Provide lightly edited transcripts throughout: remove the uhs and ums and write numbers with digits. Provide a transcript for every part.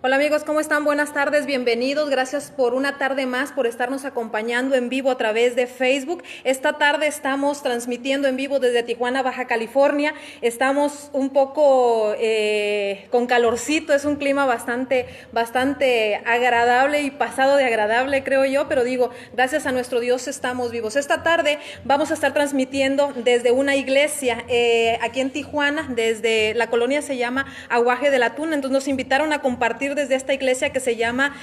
Hola amigos, ¿cómo están? Buenas tardes, bienvenidos. Gracias por una tarde más, por estarnos acompañando en vivo a través de Facebook. Esta tarde estamos transmitiendo en vivo desde Tijuana, Baja California. Estamos un poco con calorcito, es un clima bastante agradable y pasado de agradable, creo yo, pero digo, gracias a nuestro Dios estamos vivos. Esta tarde vamos a estar transmitiendo desde una iglesia aquí en Tijuana, desde la colonia se llama Aguaje de la Tuna, entonces nos invitaron a compartir desde esta iglesia que se llama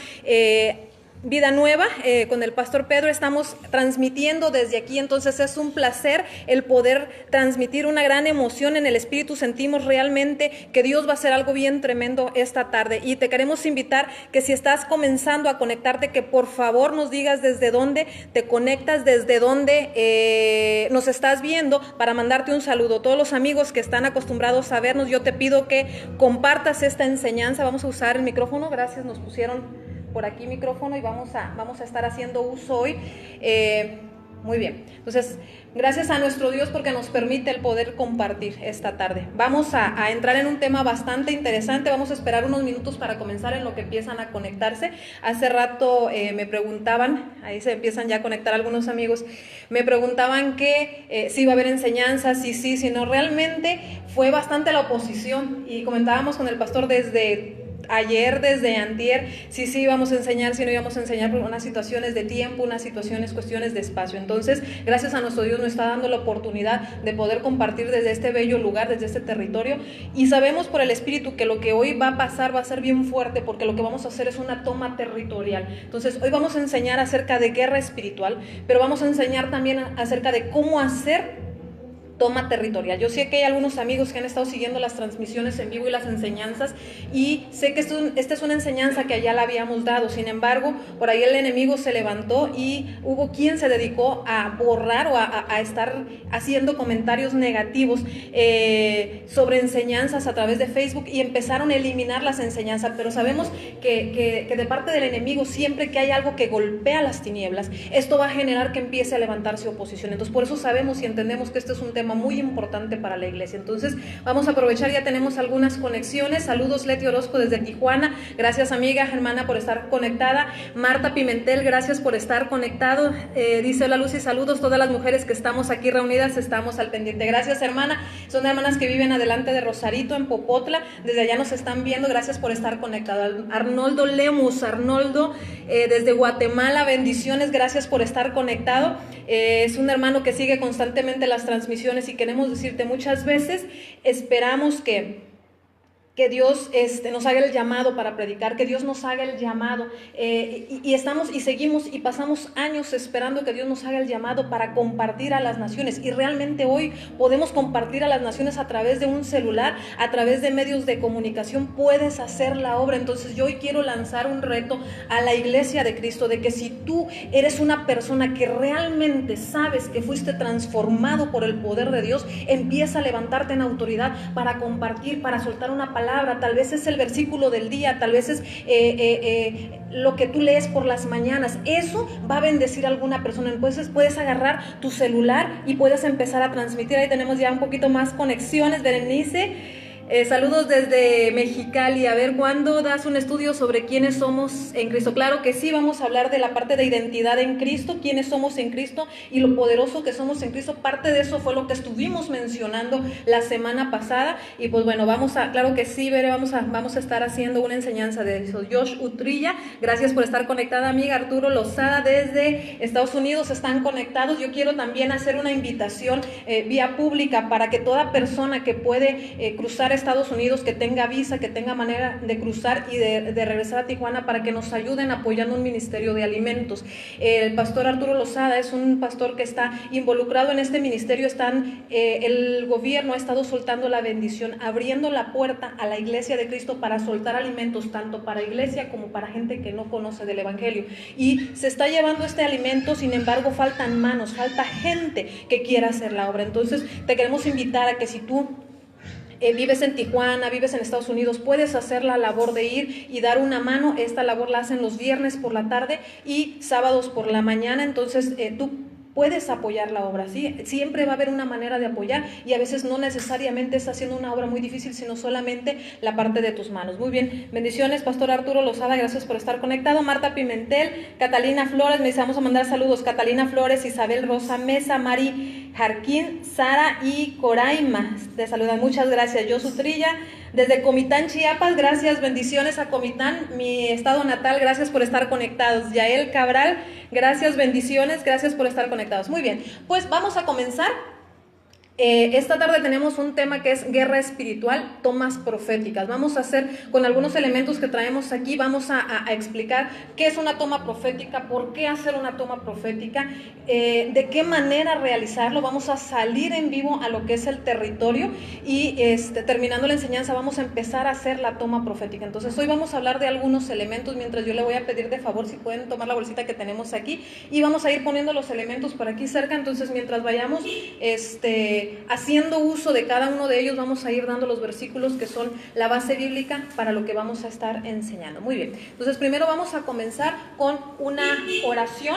Vida Nueva, con el pastor Pedro. Estamos transmitiendo desde aquí, entonces es un placer el poder transmitir una gran emoción en el espíritu. Sentimos realmente que Dios va a hacer algo bien tremendo esta tarde y te queremos invitar que si estás comenzando a conectarte, que por favor nos digas desde dónde te conectas, desde dónde nos estás viendo, para mandarte un saludo. Todos los amigos que están acostumbrados a vernos, yo te pido que compartas esta enseñanza. Vamos a usar el micrófono, gracias, nos pusieron por aquí micrófono y vamos a estar haciendo uso hoy. Muy bien, entonces gracias a nuestro Dios porque nos permite el poder compartir esta tarde. Vamos a entrar en un tema bastante interesante. Vamos a esperar unos minutos para comenzar en lo que empiezan a conectarse. Hace rato me preguntaban, ahí se empiezan ya a conectar algunos amigos, me preguntaban que si iba a haber enseñanzas, si no. Realmente fue bastante la oposición y comentábamos con el pastor desde ayer, desde antier, si íbamos a enseñar, si no íbamos a enseñar, por unas situaciones de tiempo, unas situaciones, cuestiones de espacio. Entonces, gracias a nuestro Dios nos está dando la oportunidad de poder compartir desde este bello lugar, desde este territorio, y sabemos por el Espíritu que lo que hoy va a pasar va a ser bien fuerte, porque lo que vamos a hacer es una toma territorial. Entonces, hoy vamos a enseñar acerca de guerra espiritual, pero vamos a enseñar también acerca de cómo hacer toma territorial. Yo sé que hay algunos amigos que han estado siguiendo las transmisiones en vivo y las enseñanzas, y sé que esta es una enseñanza que allá la habíamos dado. Sin embargo, por ahí el enemigo se levantó y hubo quien se dedicó a borrar o a estar haciendo comentarios negativos sobre enseñanzas a través de Facebook, y empezaron a eliminar las enseñanzas. Pero sabemos que de parte del enemigo, siempre que hay algo que golpea las tinieblas, esto va a generar que empiece a levantarse oposición. Entonces, por eso sabemos y entendemos que este es un tema muy importante para la iglesia. Entonces vamos a aprovechar, ya tenemos algunas conexiones. Saludos, Leti Orozco desde Tijuana, gracias amiga hermana por estar conectada. Marta Pimentel, gracias por estar conectado. Dice hola Lucy, saludos, todas las mujeres que estamos aquí reunidas estamos al pendiente. Gracias hermana, son hermanas que viven adelante de Rosarito en Popotla, desde allá nos están viendo, gracias por estar conectado. Arnoldo Lemus, desde Guatemala, bendiciones, gracias por estar conectado. Es un hermano que sigue constantemente las transmisiones, y queremos decirte, muchas veces esperamos que Dios nos haga el llamado para predicar, que Dios nos haga el llamado, y estamos y seguimos y pasamos años esperando que Dios nos haga el llamado para compartir a las naciones, y realmente hoy podemos compartir a las naciones a través de un celular, a través de medios de comunicación, puedes hacer la obra. Entonces yo hoy quiero lanzar un reto a la iglesia de Cristo, de que si tú eres una persona que realmente sabes que fuiste transformado por el poder de Dios, empieza a levantarte en autoridad para compartir, para soltar una palabra. Tal vez es el versículo del día, tal vez es lo que tú lees por las mañanas. Eso va a bendecir a alguna persona. Entonces puedes agarrar tu celular y puedes empezar a transmitir. Ahí tenemos ya un poquito más conexiones. Berenice, saludos desde Mexicali. A ver, ¿cuándo das un estudio sobre quiénes somos en Cristo? Claro que sí, vamos a hablar de la parte de identidad en Cristo, quiénes somos en Cristo y lo poderoso que somos en Cristo. Parte de eso fue lo que estuvimos mencionando la semana pasada, y pues bueno, claro que sí, Bere, vamos a estar haciendo una enseñanza de eso. Josh Utrilla, gracias por estar conectada, amiga. Arturo Lozada desde Estados Unidos, están conectados. Yo quiero también hacer una invitación vía pública para que toda persona que puede cruzar Estados Unidos, que tenga visa, que tenga manera de cruzar y de regresar a Tijuana, para que nos ayuden apoyando un ministerio de alimentos. El pastor Arturo Lozada es un pastor que está involucrado en este ministerio. El gobierno ha estado soltando la bendición, abriendo la puerta a la iglesia de Cristo para soltar alimentos, tanto para iglesia como para gente que no conoce del evangelio, y se está llevando este alimento. Sin embargo, faltan manos, falta gente que quiera hacer la obra. Entonces te queremos invitar a que si tú vives en Tijuana, vives en Estados Unidos, puedes hacer la labor de ir y dar una mano. Esta labor la hacen los viernes por la tarde y sábados por la mañana. Entonces tú puedes apoyar la obra, ¿sí? Siempre va a haber una manera de apoyar y a veces no necesariamente está haciendo una obra muy difícil, sino solamente la parte de tus manos. Muy bien, bendiciones, Pastor Arturo Lozada, gracias por estar conectado. Marta Pimentel, Catalina Flores, me dice, vamos a mandar saludos. Catalina Flores, Isabel Rosa Mesa, Mari Jarquín, Sara y Coraima, te saludan, muchas gracias. Josu Trilla, desde Comitán, Chiapas, gracias, bendiciones a Comitán, mi estado natal, gracias por estar conectados. Yael Cabral, gracias, bendiciones, gracias por estar conectados. Muy bien, pues vamos a comenzar. Esta tarde tenemos un tema que es guerra espiritual, tomas proféticas. Vamos a hacer con algunos elementos que traemos aquí, vamos a explicar qué es una toma profética, por qué hacer una toma profética, de qué manera realizarlo. Vamos a salir en vivo a lo que es el territorio y terminando la enseñanza vamos a empezar a hacer la toma profética. Entonces hoy vamos a hablar de algunos elementos, mientras yo le voy a pedir de favor si pueden tomar la bolsita que tenemos aquí y vamos a ir poniendo los elementos por aquí cerca. Entonces mientras vayamos haciendo uso de cada uno de ellos, vamos a ir dando los versículos que son la base bíblica para lo que vamos a estar enseñando. Muy bien, entonces primero vamos a comenzar con una oración.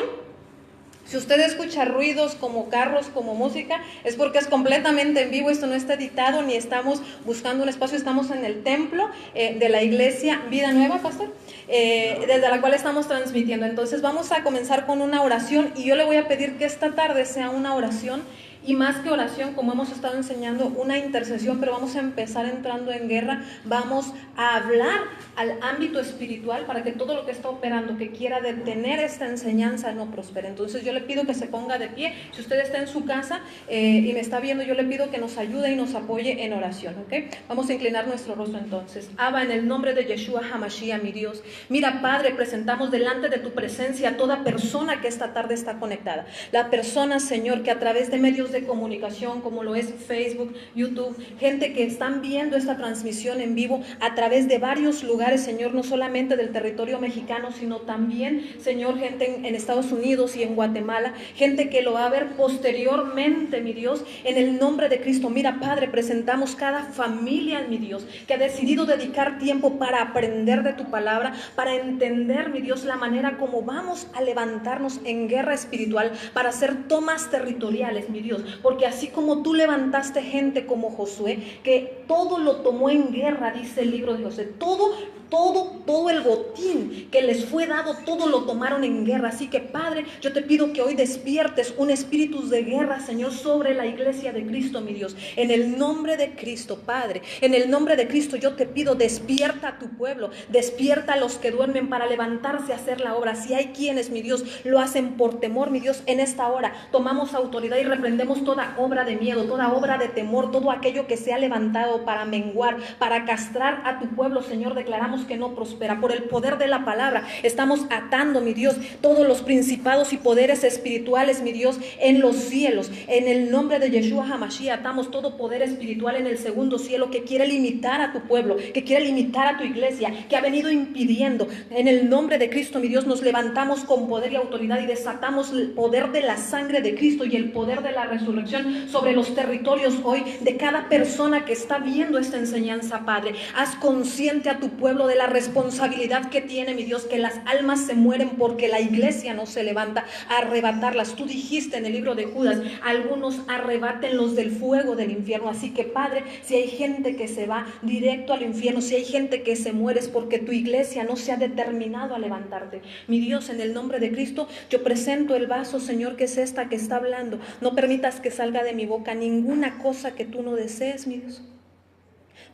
Si usted escucha ruidos como carros, como música, es porque es completamente en vivo, esto no está editado, ni estamos buscando un espacio, estamos en el templo de la iglesia Vida Nueva, pastor, desde la cual estamos transmitiendo. Entonces vamos a comenzar con una oración y yo le voy a pedir que esta tarde sea una oración y más que oración, como hemos estado enseñando, una intercesión, pero vamos a empezar entrando en guerra, vamos a hablar al ámbito espiritual para que todo lo que está operando, que quiera detener esta enseñanza, no prospere. Entonces yo le pido que se ponga de pie, si usted está en su casa y me está viendo, yo le pido que nos ayude y nos apoye en oración, ¿ok? Vamos a inclinar nuestro rostro entonces. Abba, en el nombre de Yeshua HaMashiach, mi Dios, mira, Padre, presentamos delante de tu presencia a toda persona que esta tarde está conectada, la persona, Señor, que a través de medios de comunicación como lo es Facebook, YouTube, gente que están viendo esta transmisión en vivo a través de varios lugares, Señor, no solamente del territorio mexicano, sino también, Señor, gente en Estados Unidos y en Guatemala, gente que lo va a ver posteriormente, mi Dios, en el nombre de Cristo. Mira, Padre, presentamos cada familia, mi Dios, que ha decidido dedicar tiempo para aprender de tu palabra, para entender, mi Dios, la manera como vamos a levantarnos en guerra espiritual, para hacer tomas territoriales, mi Dios, porque así como tú levantaste gente como Josué, que todo lo tomó en guerra, dice el libro de Josué, todo el botín que les fue dado, todo lo tomaron en guerra. Así que, Padre, yo te pido que hoy despiertes un espíritu de guerra, Señor, sobre la iglesia de Cristo, mi Dios, en el nombre de Cristo, Padre, en el nombre de Cristo yo te pido, despierta a tu pueblo, despierta a los que duermen para levantarse a hacer la obra. Si hay quienes, mi Dios, lo hacen por temor, mi Dios, en esta hora tomamos autoridad y reprendemos toda obra de miedo, toda obra de temor, todo aquello que se ha levantado para menguar, para castrar a tu pueblo, Señor, declaramos que no prospera. Por el poder de la palabra estamos atando, mi Dios, todos los principados y poderes espirituales, mi Dios, en los cielos. En el nombre de Yeshua HaMashiach atamos todo poder espiritual en el segundo cielo que quiere limitar a tu pueblo, que quiere limitar a tu iglesia, que ha venido impidiendo. En el nombre de Cristo, mi Dios, nos levantamos con poder y autoridad y desatamos el poder de la sangre de Cristo y el poder de la resurrección sobre los territorios hoy de cada persona que está viendo esta enseñanza, Padre. Haz consciente a tu pueblo de la responsabilidad que tiene, mi Dios, que las almas se mueren porque la iglesia no se levanta a arrebatarlas. Tú dijiste en el libro de Judas, algunos arrebátenlos del fuego del infierno. Así que, Padre, si hay gente que se va directo al infierno, si hay gente que se muere, es porque tu iglesia no se ha determinado a levantarte. Mi Dios, en el nombre de Cristo, yo presento el vaso, Señor, que es esta que está hablando. No permitas que salga de mi boca ninguna cosa que tú no desees, mi Dios.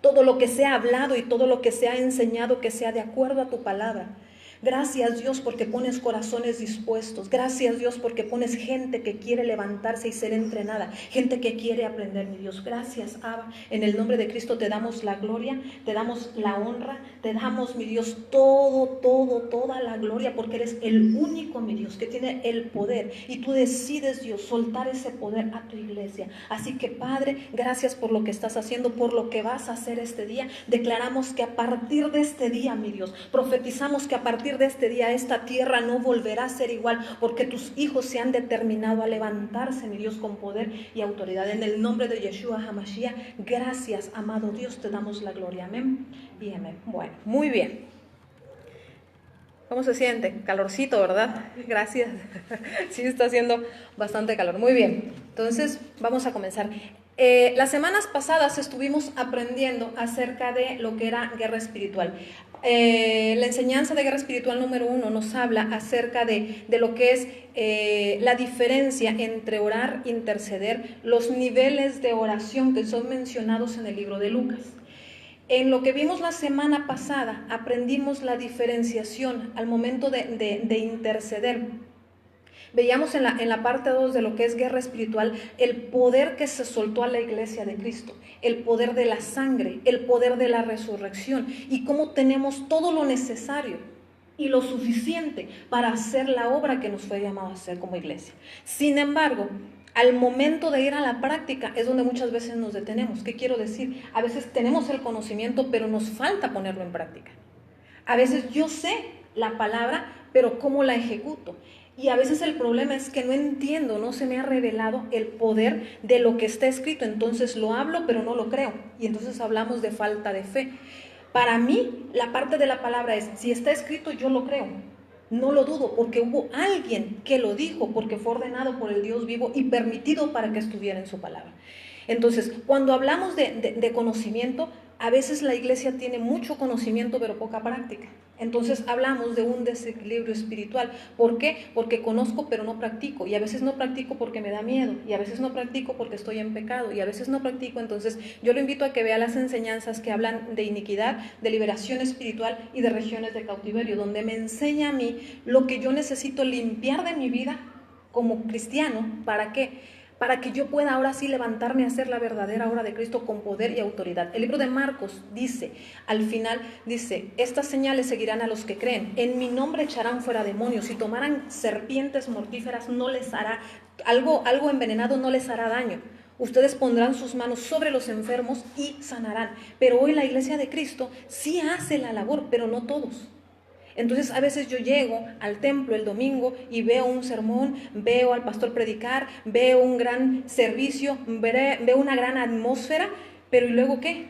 Todo lo que se ha hablado y todo lo que se ha enseñado, que sea de acuerdo a tu palabra. Gracias, Dios, porque pones corazones dispuestos. Gracias, Dios, porque pones gente que quiere levantarse y ser entrenada, gente que quiere aprender, mi Dios. Gracias, Abba. En el nombre de Cristo te damos la gloria, te damos la honra, te damos, mi Dios, toda la gloria, porque eres el único, mi Dios, que tiene el poder y tú decides, Dios, soltar ese poder a tu iglesia. Así que, Padre, gracias por lo que estás haciendo, por lo que vas a hacer este día. Declaramos que a partir de este día, mi Dios, profetizamos que a partir de este día esta tierra no volverá a ser igual, porque tus hijos se han determinado a levantarse, mi Dios, con poder y autoridad. En el nombre de Yeshua HaMashiach, gracias, amado Dios, te damos la gloria. Amén y amén. Bueno, muy bien. ¿Cómo se siente? Calorcito, ¿verdad? Gracias. Sí, está haciendo bastante calor. Muy bien. Entonces, vamos a comenzar. Las semanas pasadas estuvimos aprendiendo acerca de lo que era guerra espiritual. La enseñanza de guerra espiritual número 1 nos habla acerca de lo que es la diferencia entre orar, interceder, los niveles de oración que son mencionados en el libro de Lucas. En lo que vimos la semana pasada, aprendimos la diferenciación al momento de interceder. Veíamos en la parte 2 de lo que es guerra espiritual, el poder que se soltó a la iglesia de Cristo, el poder de la sangre, el poder de la resurrección y cómo tenemos todo lo necesario y lo suficiente para hacer la obra que nos fue llamado a hacer como iglesia. Sin embargo, al momento de ir a la práctica es donde muchas veces nos detenemos. ¿Qué quiero decir? A veces tenemos el conocimiento, pero nos falta ponerlo en práctica. A veces yo sé la palabra, pero ¿cómo la ejecuto? Y a veces el problema es que no entiendo, no se me ha revelado el poder de lo que está escrito. Entonces lo hablo, pero no lo creo. Y entonces hablamos de falta de fe. Para mí, la parte de la palabra es, si está escrito, yo lo creo. No lo dudo, porque hubo alguien que lo dijo, porque fue ordenado por el Dios vivo y permitido para que estuviera en su palabra. Entonces, cuando hablamos de conocimiento, a veces la iglesia tiene mucho conocimiento, pero poca práctica. Entonces hablamos de un desequilibrio espiritual. ¿Por qué? Porque conozco, pero no practico. Y a veces no practico porque me da miedo. Y a veces no practico porque estoy en pecado. Y a veces no practico. Entonces yo lo invito a que vea las enseñanzas que hablan de iniquidad, de liberación espiritual y de regiones de cautiverio, donde me enseña a mí lo que yo necesito limpiar de mi vida como cristiano. ¿Para qué? Para que yo pueda ahora sí levantarme a hacer la verdadera obra de Cristo con poder y autoridad. El libro de Marcos dice, al final dice, estas señales seguirán a los que creen, en mi nombre echarán fuera demonios, si tomaran serpientes mortíferas no les hará, algo envenenado no les hará daño. Ustedes pondrán sus manos sobre los enfermos y sanarán. Pero hoy la iglesia de Cristo sí hace la labor, pero no todos. Entonces a veces yo llego al templo el domingo y veo un sermón, veo al pastor predicar, veo un gran servicio, veo una gran atmósfera, pero ¿y luego qué?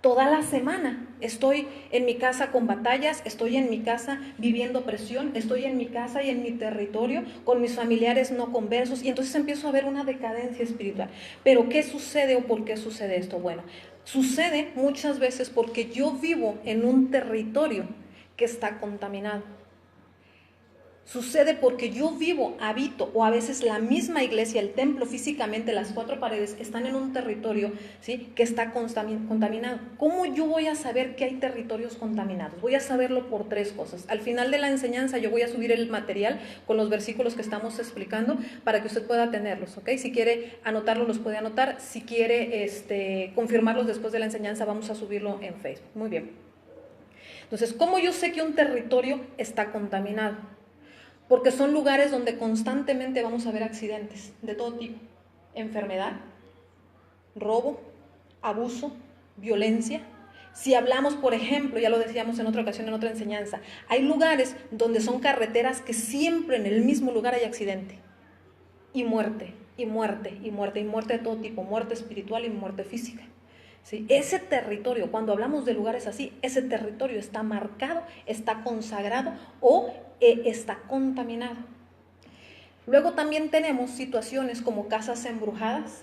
Toda la semana estoy en mi casa con batallas, estoy en mi casa viviendo presión, estoy en mi casa y en mi territorio con mis familiares no conversos y entonces empiezo a ver una decadencia espiritual. Pero ¿qué sucede o por qué sucede esto? Bueno, sucede muchas veces porque yo vivo en un territorio que está contaminado. Sucede porque yo vivo, habito, o a veces la misma iglesia, el templo físicamente, las 4 paredes, están en un territorio, ¿sí?, que está contaminado. ¿Cómo yo voy a saber que hay territorios contaminados? Voy a saberlo por 3 cosas. Al final de la enseñanza yo voy a subir el material con los versículos que estamos explicando para que usted pueda tenerlos, ¿ok? Si quiere anotarlos, los puede anotar. Si quiere confirmarlos después de la enseñanza, vamos a subirlo en Facebook. Muy bien. Entonces, ¿cómo yo sé que un territorio está contaminado? Porque son lugares donde constantemente vamos a ver accidentes de todo tipo. Enfermedad, robo, abuso, violencia. Si hablamos, por ejemplo, ya lo decíamos en otra ocasión, en otra enseñanza, hay lugares donde son carreteras que siempre en el mismo lugar hay accidente. Y muerte, y muerte, y muerte, y muerte de todo tipo, muerte espiritual y muerte física. ¿Sí? Ese territorio, cuando hablamos de lugares así, ese territorio está marcado, está consagrado o está contaminado. Luego también tenemos situaciones como casas embrujadas.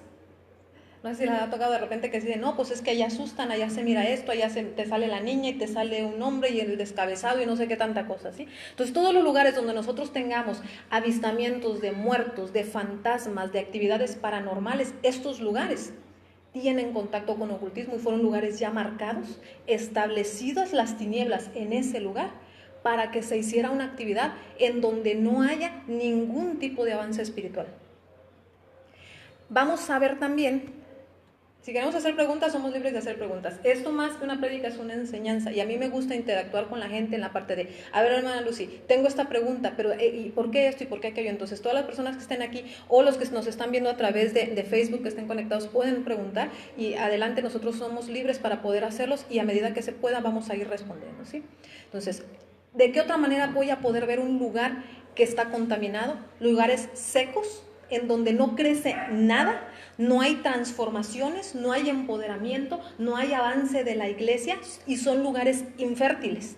No sé si les ha tocado de repente que dicen, no, pues es que allá asustan, allá se mira esto, allá te sale la niña y te sale un hombre y el descabezado y no sé qué tanta cosa, ¿sí? Entonces todos los lugares donde nosotros tengamos avistamientos de muertos, de fantasmas, de actividades paranormales, estos lugares tienen contacto con ocultismo y fueron lugares ya marcados, establecidas las tinieblas en ese lugar para que se hiciera una actividad en donde no haya ningún tipo de avance espiritual. Vamos a ver también, si queremos hacer preguntas, somos libres de hacer preguntas. Esto más que una prédica es una enseñanza y a mí me gusta interactuar con la gente en la parte de, a ver, hermana Lucy, tengo esta pregunta, pero ¿y por qué esto y por qué aquello? Entonces todas las personas que estén aquí o los que nos están viendo a través de Facebook que estén conectados pueden preguntar y adelante nosotros somos libres para poder hacerlos y a medida que se pueda vamos a ir respondiendo, ¿sí? Entonces, ¿de qué otra manera voy a poder ver un lugar que está contaminado? Lugares secos, en donde no crece nada, no hay transformaciones, no hay empoderamiento, no hay avance de la iglesia y son lugares infértiles.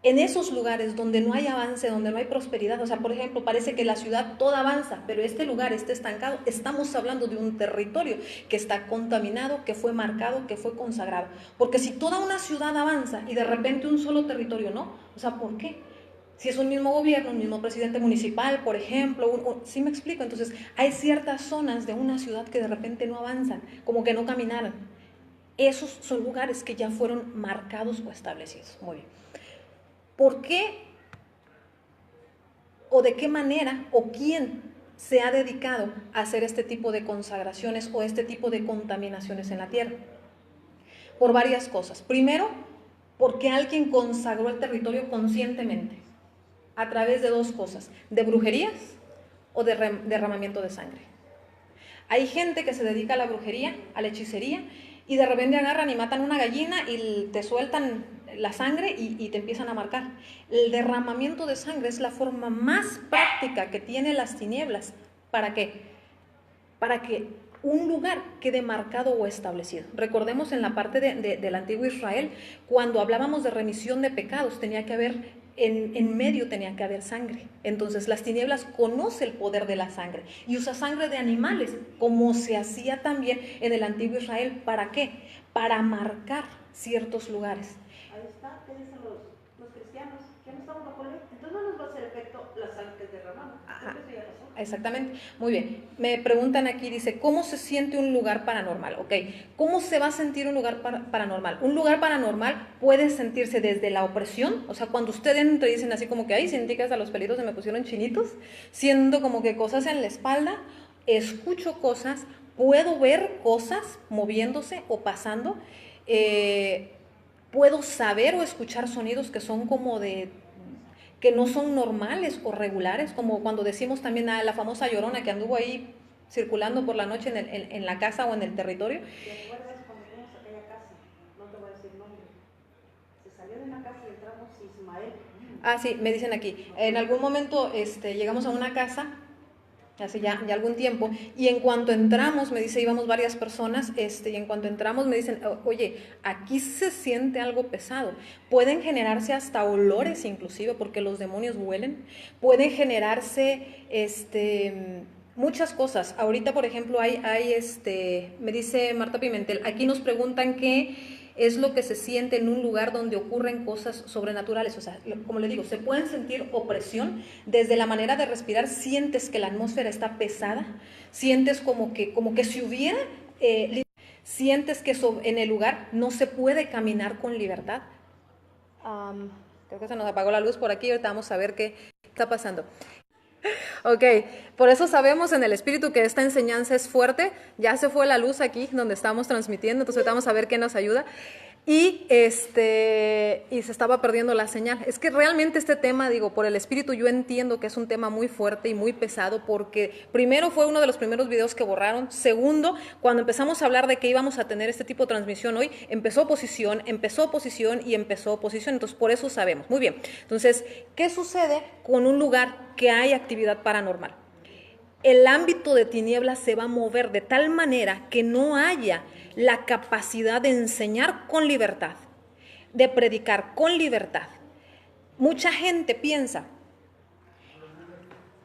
En esos lugares donde no hay avance, donde no hay prosperidad, o sea, por ejemplo, parece que la ciudad toda avanza, pero este lugar está estancado, estamos hablando de un territorio que está contaminado, que fue marcado, que fue consagrado. Porque si toda una ciudad avanza y de repente un solo territorio no, o sea, ¿por qué? Si es un mismo gobierno, un mismo presidente municipal, por ejemplo, ¿sí me explico? Entonces, hay ciertas zonas de una ciudad que de repente no avanzan, como que no caminaran. Esos son lugares que ya fueron marcados o establecidos. Muy bien. ¿Por qué o de qué manera o quién se ha dedicado a hacer este tipo de consagraciones o este tipo de contaminaciones en la tierra? Por varias cosas. Primero, porque alguien consagró el territorio conscientemente, a través de dos cosas: de brujerías o de derramamiento de sangre. Hay gente que se dedica a la brujería, a la hechicería, y de repente agarran y matan una gallina y te sueltan la sangre y te empiezan a marcar. El derramamiento de sangre es la forma más práctica que tiene las tinieblas. ¿Para qué? Para que un lugar quede marcado o establecido. Recordemos en la parte del antiguo Israel, cuando hablábamos de remisión de pecados, tenía que haber, en medio tenía que haber sangre. Entonces las tinieblas conoce el poder de la sangre y usa sangre de animales, como se hacía también en el antiguo Israel. ¿Para qué? Para marcar ciertos lugares. Ahí está, ¿qué dicen los cristianos? Que no estamos bajo ley, entonces no nos va a hacer efecto la sangre que derramamos. Exactamente, muy bien. Me preguntan aquí, dice, ¿cómo se siente un lugar paranormal? Ok, ¿cómo se va a sentir un lugar paranormal? Un lugar paranormal puede sentirse desde la opresión, o sea, cuando usted entra y dicen así como que, ay, sentí que hasta los pelitos se me pusieron chinitos, siento como que cosas en la espalda, escucho cosas, puedo ver cosas moviéndose o pasando, puedo saber o escuchar sonidos que son como que no son normales o regulares, como cuando decimos también a la famosa Llorona que anduvo ahí circulando por la noche en la casa o en el territorio. ¿Te acuerdas cuando fuimos a aquella casa? No te voy a decir nombre. Se salió de una casa y entramos Ismael. Ah, sí, me dicen aquí. En algún momento llegamos a una casa, hace ya algún tiempo, y en cuanto entramos, me dice, íbamos varias personas, y en cuanto entramos me dicen, oye, aquí se siente algo pesado. Pueden generarse hasta olores inclusive, porque los demonios huelen. Pueden generarse, muchas cosas. Ahorita, por ejemplo, me dice Marta Pimentel, aquí nos preguntan qué es lo que se siente en un lugar donde ocurren cosas sobrenaturales. O sea, como le digo, se pueden sentir opresión desde la manera de respirar. Sientes que la atmósfera está pesada, sientes como que si hubiera, sientes que en el lugar no se puede caminar con libertad. Creo que se nos apagó la luz por aquí, ahorita vamos a ver qué está pasando. Ok, por eso sabemos en el espíritu que esta enseñanza es fuerte. Ya se fue la luz aquí donde estamos transmitiendo, entonces vamos a ver qué nos ayuda. Y se estaba perdiendo la señal. Es que realmente este tema, digo, por el espíritu yo entiendo que es un tema muy fuerte y muy pesado, porque primero fue uno de los primeros videos que borraron. Segundo, cuando empezamos a hablar de que íbamos a tener este tipo de transmisión hoy, empezó oposición y empezó oposición. Entonces por eso sabemos. Muy bien, entonces, ¿qué sucede con un lugar que hay actividad paranormal? El ámbito de tinieblas se va a mover de tal manera que no haya la capacidad de enseñar con libertad, de predicar con libertad. Mucha gente piensa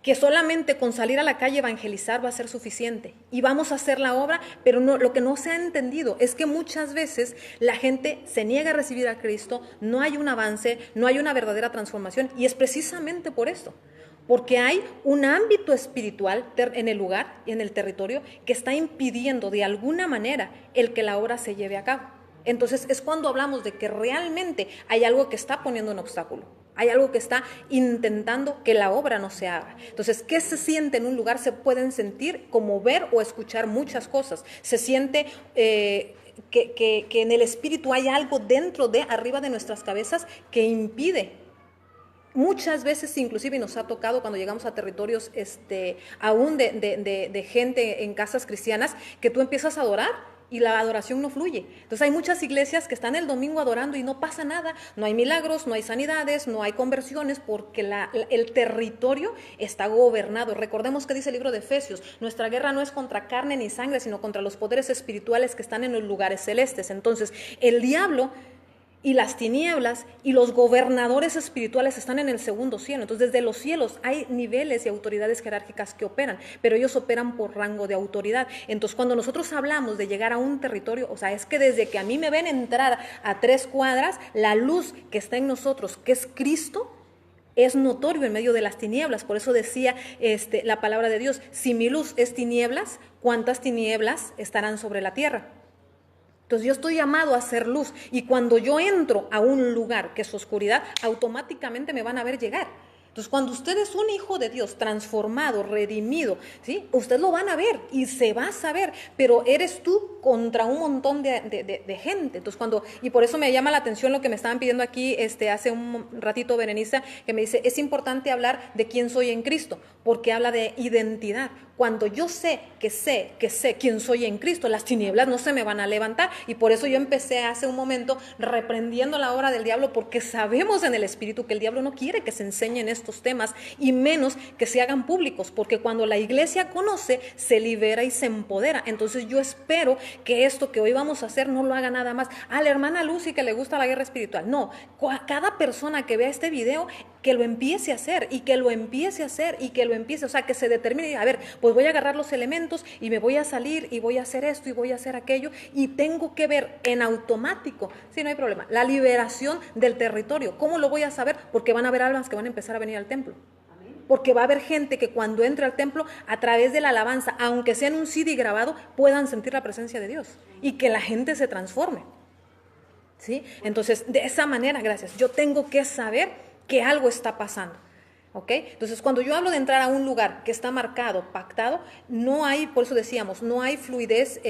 que solamente con salir a la calle a evangelizar va a ser suficiente y vamos a hacer la obra, pero no, lo que no se ha entendido es que muchas veces la gente se niega a recibir a Cristo, no hay un avance, no hay una verdadera transformación, y es precisamente por esto. Porque hay un ámbito espiritual en el lugar y en el territorio que está impidiendo de alguna manera el que la obra se lleve a cabo. Entonces es cuando hablamos de que realmente hay algo que está poniendo un obstáculo, hay algo que está intentando que la obra no se haga. Entonces, ¿qué se siente en un lugar? Se pueden sentir como ver o escuchar muchas cosas. Se siente que en el espíritu hay algo dentro arriba de nuestras cabezas que impide. Muchas veces inclusive nos ha tocado cuando llegamos a territorios aún de gente en casas cristianas, que tú empiezas a adorar y la adoración no fluye. Entonces hay muchas iglesias que están el domingo adorando y no pasa nada, no hay milagros, no hay sanidades, no hay conversiones, porque el territorio está gobernado. Recordemos que dice el libro de Efesios, nuestra guerra no es contra carne ni sangre, sino contra los poderes espirituales que están en los lugares celestes. Entonces el diablo y las tinieblas y los gobernadores espirituales están en el segundo cielo. Entonces, desde los cielos hay niveles y autoridades jerárquicas que operan, pero ellos operan por rango de autoridad. Entonces, cuando nosotros hablamos de llegar a un territorio, o sea, es que desde que a mí me ven entrar a 3 cuadras, la luz que está en nosotros, que es Cristo, es notorio en medio de las tinieblas. Por eso decía la palabra de Dios, si mi luz es tinieblas, ¿cuántas tinieblas estarán sobre la tierra? Entonces yo estoy llamado a ser luz, y cuando yo entro a un lugar que es oscuridad, automáticamente me van a ver llegar. Entonces, cuando usted es un hijo de Dios, transformado, redimido, ¿sí? Usted lo van a ver y se va a saber, pero eres tú contra un montón de gente. Entonces, y por eso me llama la atención lo que me estaban pidiendo aquí hace un ratito Berenice, que me dice, es importante hablar de quién soy en Cristo, porque habla de identidad. Cuando yo sé quién soy en Cristo, las tinieblas no se me van a levantar, y por eso yo empecé hace un momento reprendiendo la obra del diablo, porque sabemos en el Espíritu que el diablo no quiere que se enseñen estos temas, y menos que se hagan públicos, porque cuando la iglesia conoce, se libera y se empodera. Entonces yo espero que esto que hoy vamos a hacer no lo haga nada más a la hermana Lucy que le gusta la guerra espiritual. No, cada persona que vea este video, que lo empiece a hacer, y que lo empiece a hacer, y que lo empiece, o sea, que se determine, a ver, pues voy a agarrar los elementos y me voy a salir y voy a hacer esto y voy a hacer aquello, y tengo que ver en automático, sí, no hay problema, la liberación del territorio. ¿Cómo lo voy a saber? Porque van a haber almas que van a empezar a venir al templo. Porque va a haber gente que cuando entre al templo, a través de la alabanza, aunque sea en un CD grabado, puedan sentir la presencia de Dios y que la gente se transforme, ¿sí? Entonces, de esa manera, gracias, yo tengo que saber que algo está pasando. ¿Ok? Entonces, cuando yo hablo de entrar a un lugar que está marcado, pactado, no hay, por eso decíamos, no hay fluidez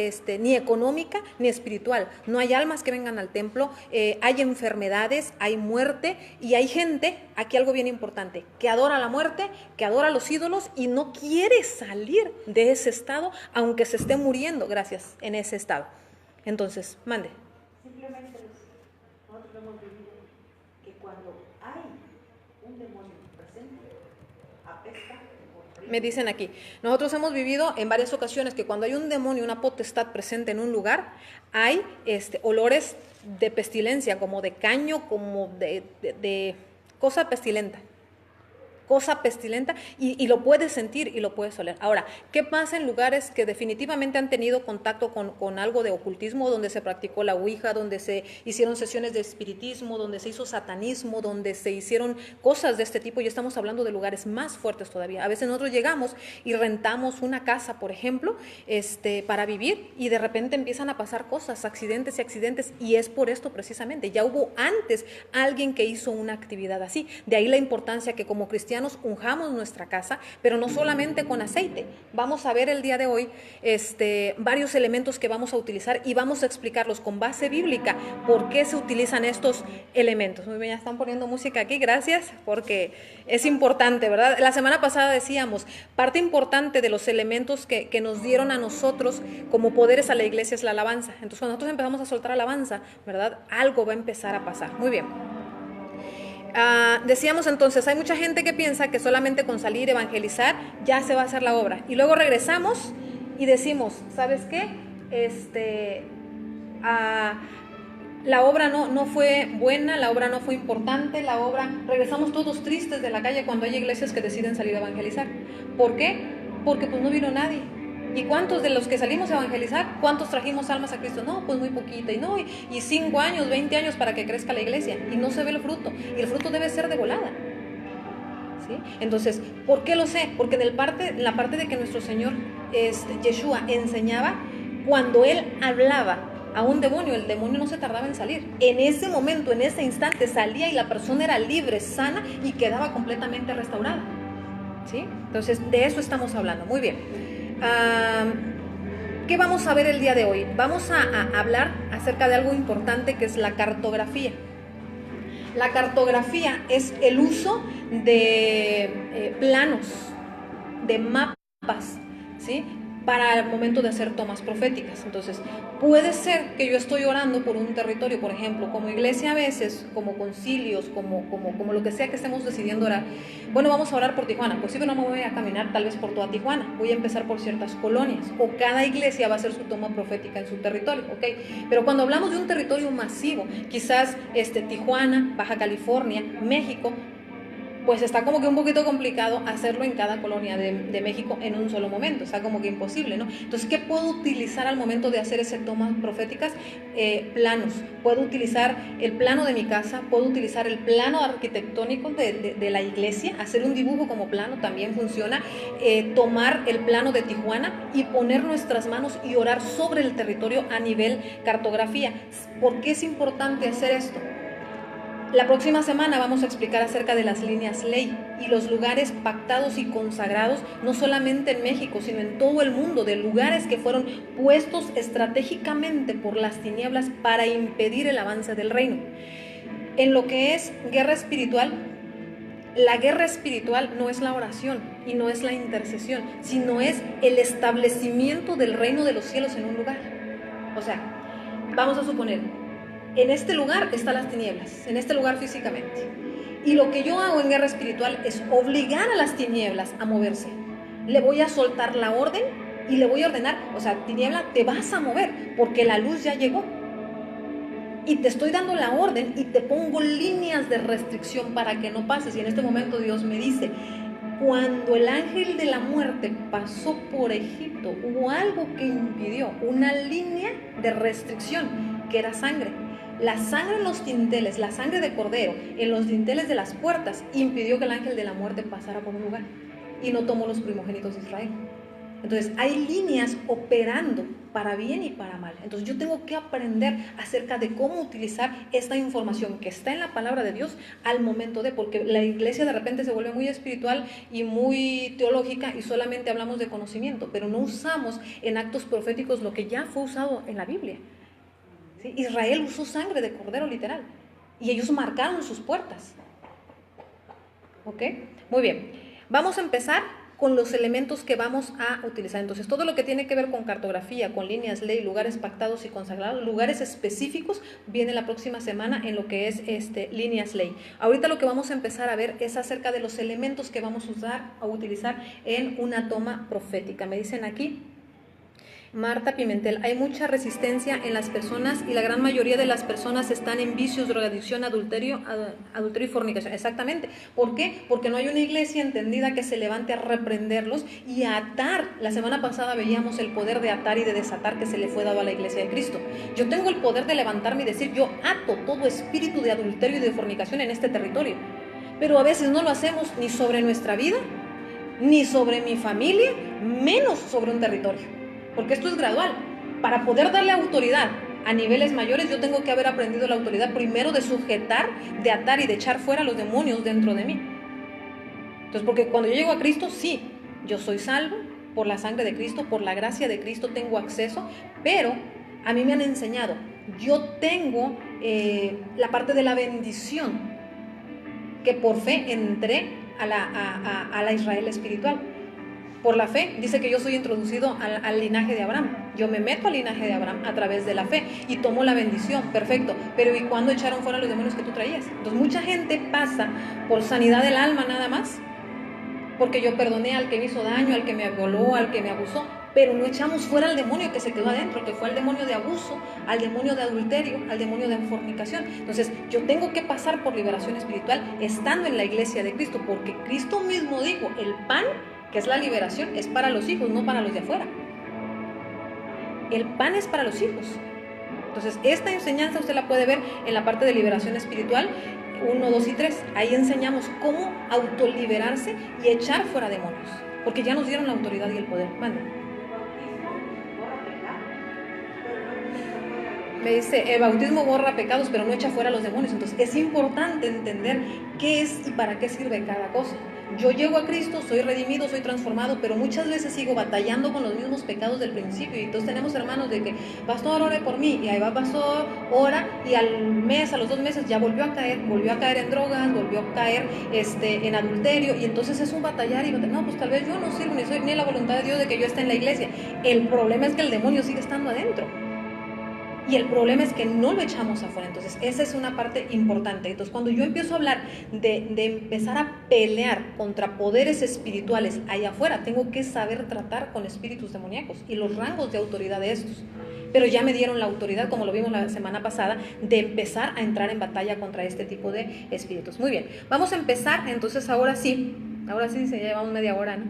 ni económica ni espiritual. No hay almas que vengan al templo, hay enfermedades, hay muerte, y hay gente, aquí algo bien importante, que adora la muerte, que adora los ídolos y no quiere salir de ese estado, aunque se esté muriendo, gracias, en ese estado. Entonces, mande. Simplemente nosotros hemos vivido que cuando hay un demonio presente, apesta horrible. Me dicen aquí, nosotros hemos vivido en varias ocasiones que cuando hay un demonio, una potestad presente en un lugar, hay olores de pestilencia, como de caño, como de cosa pestilenta. Y lo puedes sentir y lo puedes oler. Ahora, ¿qué pasa en lugares que definitivamente han tenido contacto con algo de ocultismo, donde se practicó la ouija, donde se hicieron sesiones de espiritismo, donde se hizo satanismo, donde se hicieron cosas de este tipo? Y estamos hablando de lugares más fuertes todavía. A veces nosotros llegamos y rentamos una casa, por ejemplo, para vivir, y de repente empiezan a pasar cosas, accidentes, y es por esto precisamente. Ya hubo antes alguien que hizo una actividad así. De ahí la importancia que como cristianos unjamos nuestra casa, pero no solamente con aceite. Vamos a ver el día de hoy varios elementos que vamos a utilizar, y vamos a explicarlos con base bíblica por qué se utilizan estos elementos. Muy bien, ya están poniendo música aquí, gracias, porque es importante, ¿verdad? La semana pasada decíamos, parte importante de los elementos que nos dieron a nosotros como poderes a la iglesia es la alabanza. Entonces, cuando nosotros empezamos a soltar alabanza, ¿verdad? Algo va a empezar a pasar. Muy bien. Decíamos entonces, hay mucha gente que piensa que solamente con salir, evangelizar, ya se va a hacer la obra, y luego regresamos y decimos, ¿sabes qué? La obra no fue buena, la obra no fue importante, regresamos todos tristes de la calle cuando hay iglesias que deciden salir a evangelizar. ¿Por qué? Porque pues no vino nadie. ¿Y cuántos de los que salimos a evangelizar, cuántos trajimos almas a Cristo? No, pues muy poquita. Y 5 años, 20 años para que crezca la iglesia, y no se ve el fruto. Y el fruto debe ser de volada, ¿sí? Entonces, ¿por qué lo sé? Porque en la parte de que nuestro Señor Yeshua enseñaba, cuando Él hablaba a un demonio, el demonio no se tardaba en salir. En ese momento, en ese instante, salía y la persona era libre, sana, y quedaba completamente restaurada, ¿sí? Entonces, de eso estamos hablando. Muy bien. ¿Qué vamos a ver el día de hoy? Vamos a hablar acerca de algo importante, que es la cartografía. La cartografía es el uso de planos, de mapas, ¿sí? para el momento de hacer tomas proféticas. Entonces, puede ser que yo estoy orando por un territorio, por ejemplo, como iglesia a veces, como concilios, como lo que sea que estemos decidiendo orar. Bueno, vamos a orar por Tijuana. Pues sí, pero no me voy a caminar tal vez por toda Tijuana. Voy a empezar por ciertas colonias. O cada iglesia va a hacer su toma profética en su territorio, ¿ok? Pero cuando hablamos de un territorio masivo, quizás Tijuana, Baja California, México, pues está como que un poquito complicado hacerlo en cada colonia de México en un solo momento, está como que imposible, ¿no? Entonces, ¿qué puedo utilizar al momento de hacer esas tomas proféticas? Planos. Puedo utilizar el plano de mi casa, puedo utilizar el plano arquitectónico de la iglesia, hacer un dibujo como plano también funciona, tomar el plano de Tijuana y poner nuestras manos y orar sobre el territorio a nivel cartografía. ¿Por qué es importante hacer esto? La próxima semana vamos a explicar acerca de las líneas ley y los lugares pactados y consagrados, no solamente en México, sino en todo el mundo, de lugares que fueron puestos estratégicamente por las tinieblas para impedir el avance del reino. En lo que es guerra espiritual, la guerra espiritual no es la oración y no es la intercesión, sino es el establecimiento del reino de los cielos en un lugar. O sea, vamos a suponer, en este lugar están las tinieblas, en este lugar físicamente. Y lo que yo hago en guerra espiritual es obligar a las tinieblas a moverse. Le voy a soltar la orden y le voy a ordenar, o sea, tiniebla, te vas a mover porque la luz ya llegó. Y te estoy dando la orden y te pongo líneas de restricción para que no pases. Y en este momento Dios me dice, cuando el ángel de la muerte pasó por Egipto, hubo algo que impidió, una línea de restricción, que era sangre. La sangre en los dinteles, la sangre de cordero en los dinteles de las puertas impidió que el ángel de la muerte pasara por un lugar y no tomó los primogénitos de Israel. Entonces hay líneas operando para bien y para mal. Entonces yo tengo que aprender acerca de cómo utilizar esta información que está en la palabra de Dios al momento de, porque la iglesia de repente se vuelve muy espiritual y muy teológica y solamente hablamos de conocimiento, pero no usamos en actos proféticos lo que ya fue usado en la Biblia. ¿Sí? Israel usó sangre de cordero literal y ellos marcaron sus puertas. ¿Ok? Muy bien. Vamos a empezar con los elementos que vamos a utilizar. Entonces, todo lo que tiene que ver con cartografía, con líneas ley, lugares pactados y consagrados, lugares específicos, viene la próxima semana en lo que es líneas ley. Ahorita lo que vamos a empezar a ver es acerca de los elementos que vamos a utilizar en una toma profética. Me dicen aquí, Marta Pimentel, hay mucha resistencia en las personas y la gran mayoría de las personas están en vicios, drogadicción, adulterio y fornicación. Exactamente. ¿Por qué? Porque no hay una iglesia entendida que se levante a reprenderlos y a atar. La semana pasada veíamos el poder de atar y de desatar que se le fue dado a la iglesia de Cristo. Yo tengo el poder de levantarme y decir, yo ato todo espíritu de adulterio y de fornicación en este territorio. Pero a veces no lo hacemos ni sobre nuestra vida, ni sobre mi familia, menos sobre un territorio. Porque esto es gradual. Para poder darle autoridad a niveles mayores, yo tengo que haber aprendido la autoridad primero de sujetar, de atar y de echar fuera a los demonios dentro de mí. Entonces, porque cuando yo llego a Cristo, sí, yo soy salvo por la sangre de Cristo, por la gracia de Cristo tengo acceso, pero a mí me han enseñado, yo tengo la parte de la bendición, que por fe entré a la Israel espiritual. Por la fe, dice que yo soy introducido al linaje de Abraham. Yo me meto al linaje de Abraham a través de la fe y tomo la bendición, perfecto. Pero ¿y cuándo echaron fuera los demonios que tú traías? Entonces mucha gente pasa por sanidad del alma nada más, porque yo perdoné al que me hizo daño, al que me violó, al que me abusó, pero no echamos fuera al demonio que se quedó adentro, que fue el demonio de abuso, al demonio de adulterio, al demonio de fornicación. Entonces yo tengo que pasar por liberación espiritual estando en la iglesia de Cristo, porque Cristo mismo dijo, el pan, que es la liberación, es para los hijos, no para los de afuera. El pan es para los hijos. Entonces, esta enseñanza usted la puede ver en la parte de liberación espiritual 1, 2 y 3. Ahí enseñamos cómo autoliberarse y echar fuera demonios, porque ya nos dieron la autoridad y el poder. Mande. Me dice, el bautismo borra pecados, pero no echa fuera los demonios. Entonces, es importante entender qué es y para qué sirve cada cosa. Yo llego a Cristo, soy redimido, soy transformado, pero muchas veces sigo batallando con los mismos pecados del principio. Y entonces tenemos hermanos de que, pastor, ore por mí, y ahí va pastor, ora, y al mes, a los 2 meses ya volvió a caer en drogas, volvió a caer en adulterio, y entonces es un batallar y no, pues tal vez yo no sirvo, ni soy ni la voluntad de Dios de que yo esté en la iglesia. El problema es que el demonio sigue estando adentro. Y el problema es que no lo echamos afuera. Entonces esa es una parte importante. Entonces cuando yo empiezo a hablar de empezar a pelear contra poderes espirituales allá afuera, tengo que saber tratar con espíritus demoníacos y los rangos de autoridad de estos. Pero ya me dieron la autoridad, como lo vimos la semana pasada, de empezar a entrar en batalla contra este tipo de espíritus. Muy bien, vamos a empezar entonces ahora sí, ya llevamos media hora, ¿no?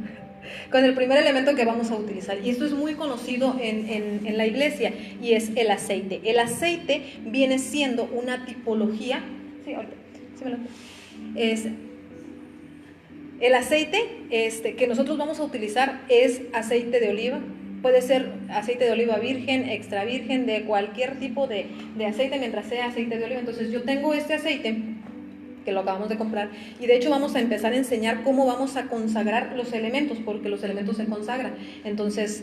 Con el primer elemento que vamos a utilizar, y esto es muy conocido en la iglesia, y es el aceite. El aceite viene siendo una tipología, el aceite que nosotros vamos a utilizar es aceite de oliva. Puede ser aceite de oliva virgen, extra virgen, de cualquier tipo de aceite, mientras sea aceite de oliva. Entonces yo tengo este aceite que lo acabamos de comprar, y de hecho vamos a empezar a enseñar cómo vamos a consagrar los elementos, porque los elementos se consagran. Entonces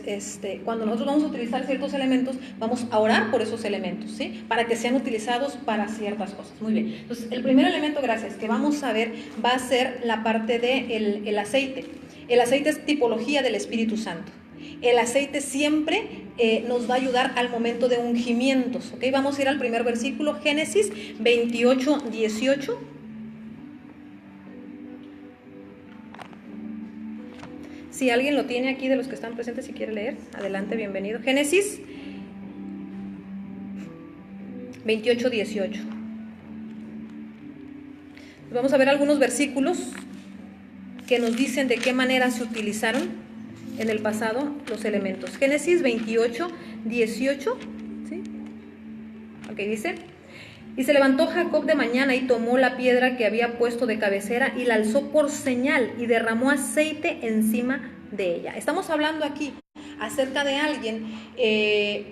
cuando nosotros vamos a utilizar ciertos elementos, vamos a orar por esos elementos, ¿sí? Para que sean utilizados para ciertas cosas. Muy bien, entonces el primer elemento, gracias, que vamos a ver va a ser la parte del aceite. El aceite es tipología del Espíritu Santo. El aceite siempre nos va a ayudar al momento de ungimientos, ¿ok? Vamos a ir al primer versículo, Génesis 28, 18. Si alguien lo tiene aquí de los que están presentes, si quiere leer, adelante, bienvenido. Génesis 28, 18. Vamos a ver algunos versículos que nos dicen de qué manera se utilizaron en el pasado los elementos. Génesis 28, 18. ¿Sí? Ok, dice: y se levantó Jacob de mañana y tomó la piedra que había puesto de cabecera y la alzó por señal y derramó aceite encima de ella. Estamos hablando aquí acerca de alguien que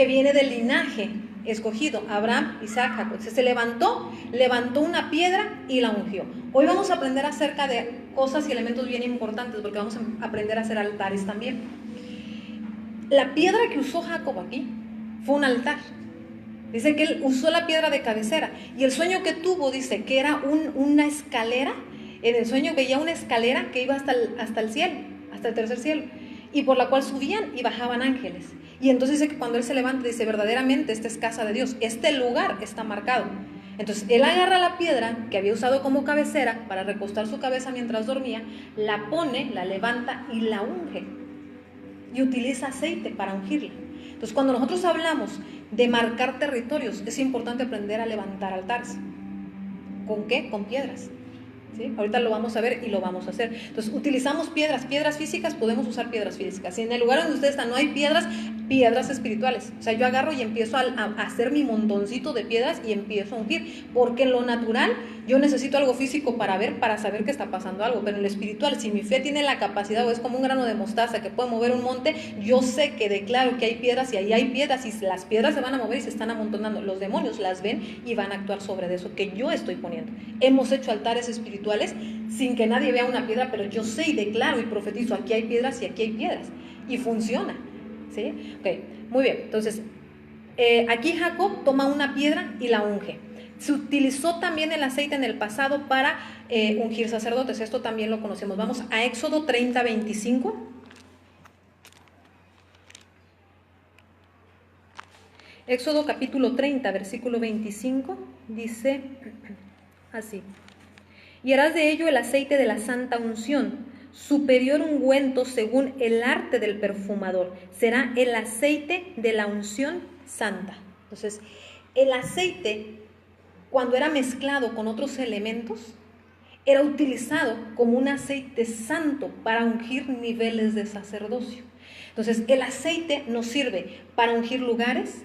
viene del linaje escogido, Abraham, Isaac, Jacob. Se levantó una piedra y la ungió. Hoy vamos a aprender acerca de cosas y elementos bien importantes, porque vamos a aprender a hacer altares también. La piedra que usó Jacob aquí fue un altar. Dice que él usó la piedra de cabecera, y el sueño que tuvo, dice que era una escalera. En el sueño veía una escalera que iba hasta el cielo, hasta el tercer cielo, y por la cual subían y bajaban ángeles. Y entonces dice que cuando él se levanta, dice: verdaderamente esta es casa de Dios, este lugar está marcado. Entonces él agarra la piedra que había usado como cabecera para recostar su cabeza mientras dormía, la pone, la levanta y la unge, y utiliza aceite para ungirla. Entonces cuando nosotros hablamos de marcar territorios, es importante aprender a levantar altares. ¿Con qué? Con piedras. ¿Sí? Ahorita lo vamos a ver y lo vamos a hacer. Entonces utilizamos piedras físicas, podemos usar piedras físicas. Si en el lugar donde ustedes están no hay piedras espirituales, o sea, yo agarro y empiezo a hacer mi montoncito de piedras y empiezo a ungir, porque en lo natural yo necesito algo físico para saber que está pasando algo, pero en lo espiritual, si mi fe tiene la capacidad, o es como un grano de mostaza que puede mover un monte, yo sé que declaro que hay piedras, y ahí hay piedras, y las piedras se van a mover y se están amontonando. Los demonios las ven y van a actuar sobre eso que yo estoy poniendo. Hemos hecho altares espirituales sin que nadie vea una piedra, pero yo sé y declaro y profetizo: aquí hay piedras y aquí hay piedras, y funciona. ¿Sí? Okay, muy bien. Entonces aquí Jacob toma una piedra y la unge. Se utilizó también el aceite en el pasado para ungir sacerdotes. Esto también lo conocemos. Vamos a Éxodo 30, 25. Éxodo capítulo 30, versículo 25, dice así: y harás de ello el aceite de la santa unción, superior ungüento según el arte del perfumador. Será el aceite de la unción santa. Entonces, el aceite, cuando era mezclado con otros elementos, era utilizado como un aceite santo para ungir niveles de sacerdocio. Entonces, el aceite nos sirve para ungir lugares,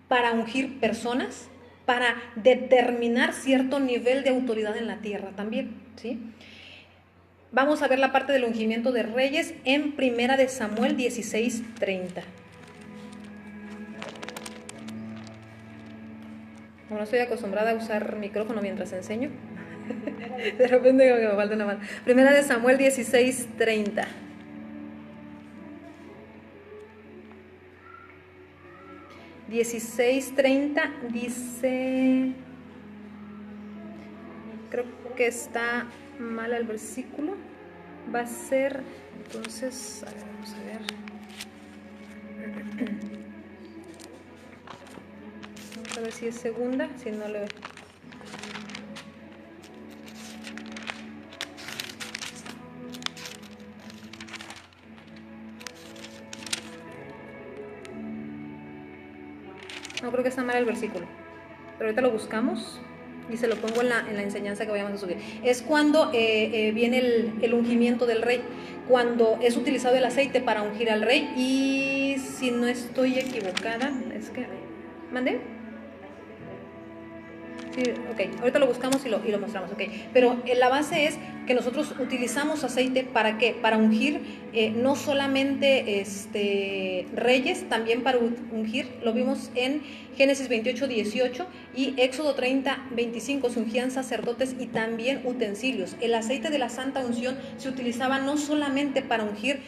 para ungir personas, para determinar cierto nivel de autoridad en la tierra también, ¿sí? Vamos a ver la parte del ungimiento de reyes en Primera de Samuel 16:30. No estoy acostumbrada a usar micrófono mientras enseño. De repente como que me falta una mano. Primera de Samuel 16:30. Dice, creo que está mal el versículo. Va a ser, entonces, a ver, vamos a ver. Vamos a ver si es segunda, si no le... No, creo que está mal el versículo, pero ahorita lo buscamos y se lo pongo en la enseñanza que vayamos a subir. Es cuando viene el ungimiento del rey, cuando es utilizado el aceite para ungir al rey, y si no estoy equivocada, es que... ¿Mandé? Sí, ok, ahorita lo buscamos y lo mostramos, ok. Pero la base es que nosotros utilizamos aceite, ¿para qué? Para ungir no solamente reyes, también para ungir, lo vimos en Génesis 28:18 y Éxodo 30:25, se ungían sacerdotes y también utensilios. El aceite de la santa unción se utilizaba no solamente para ungir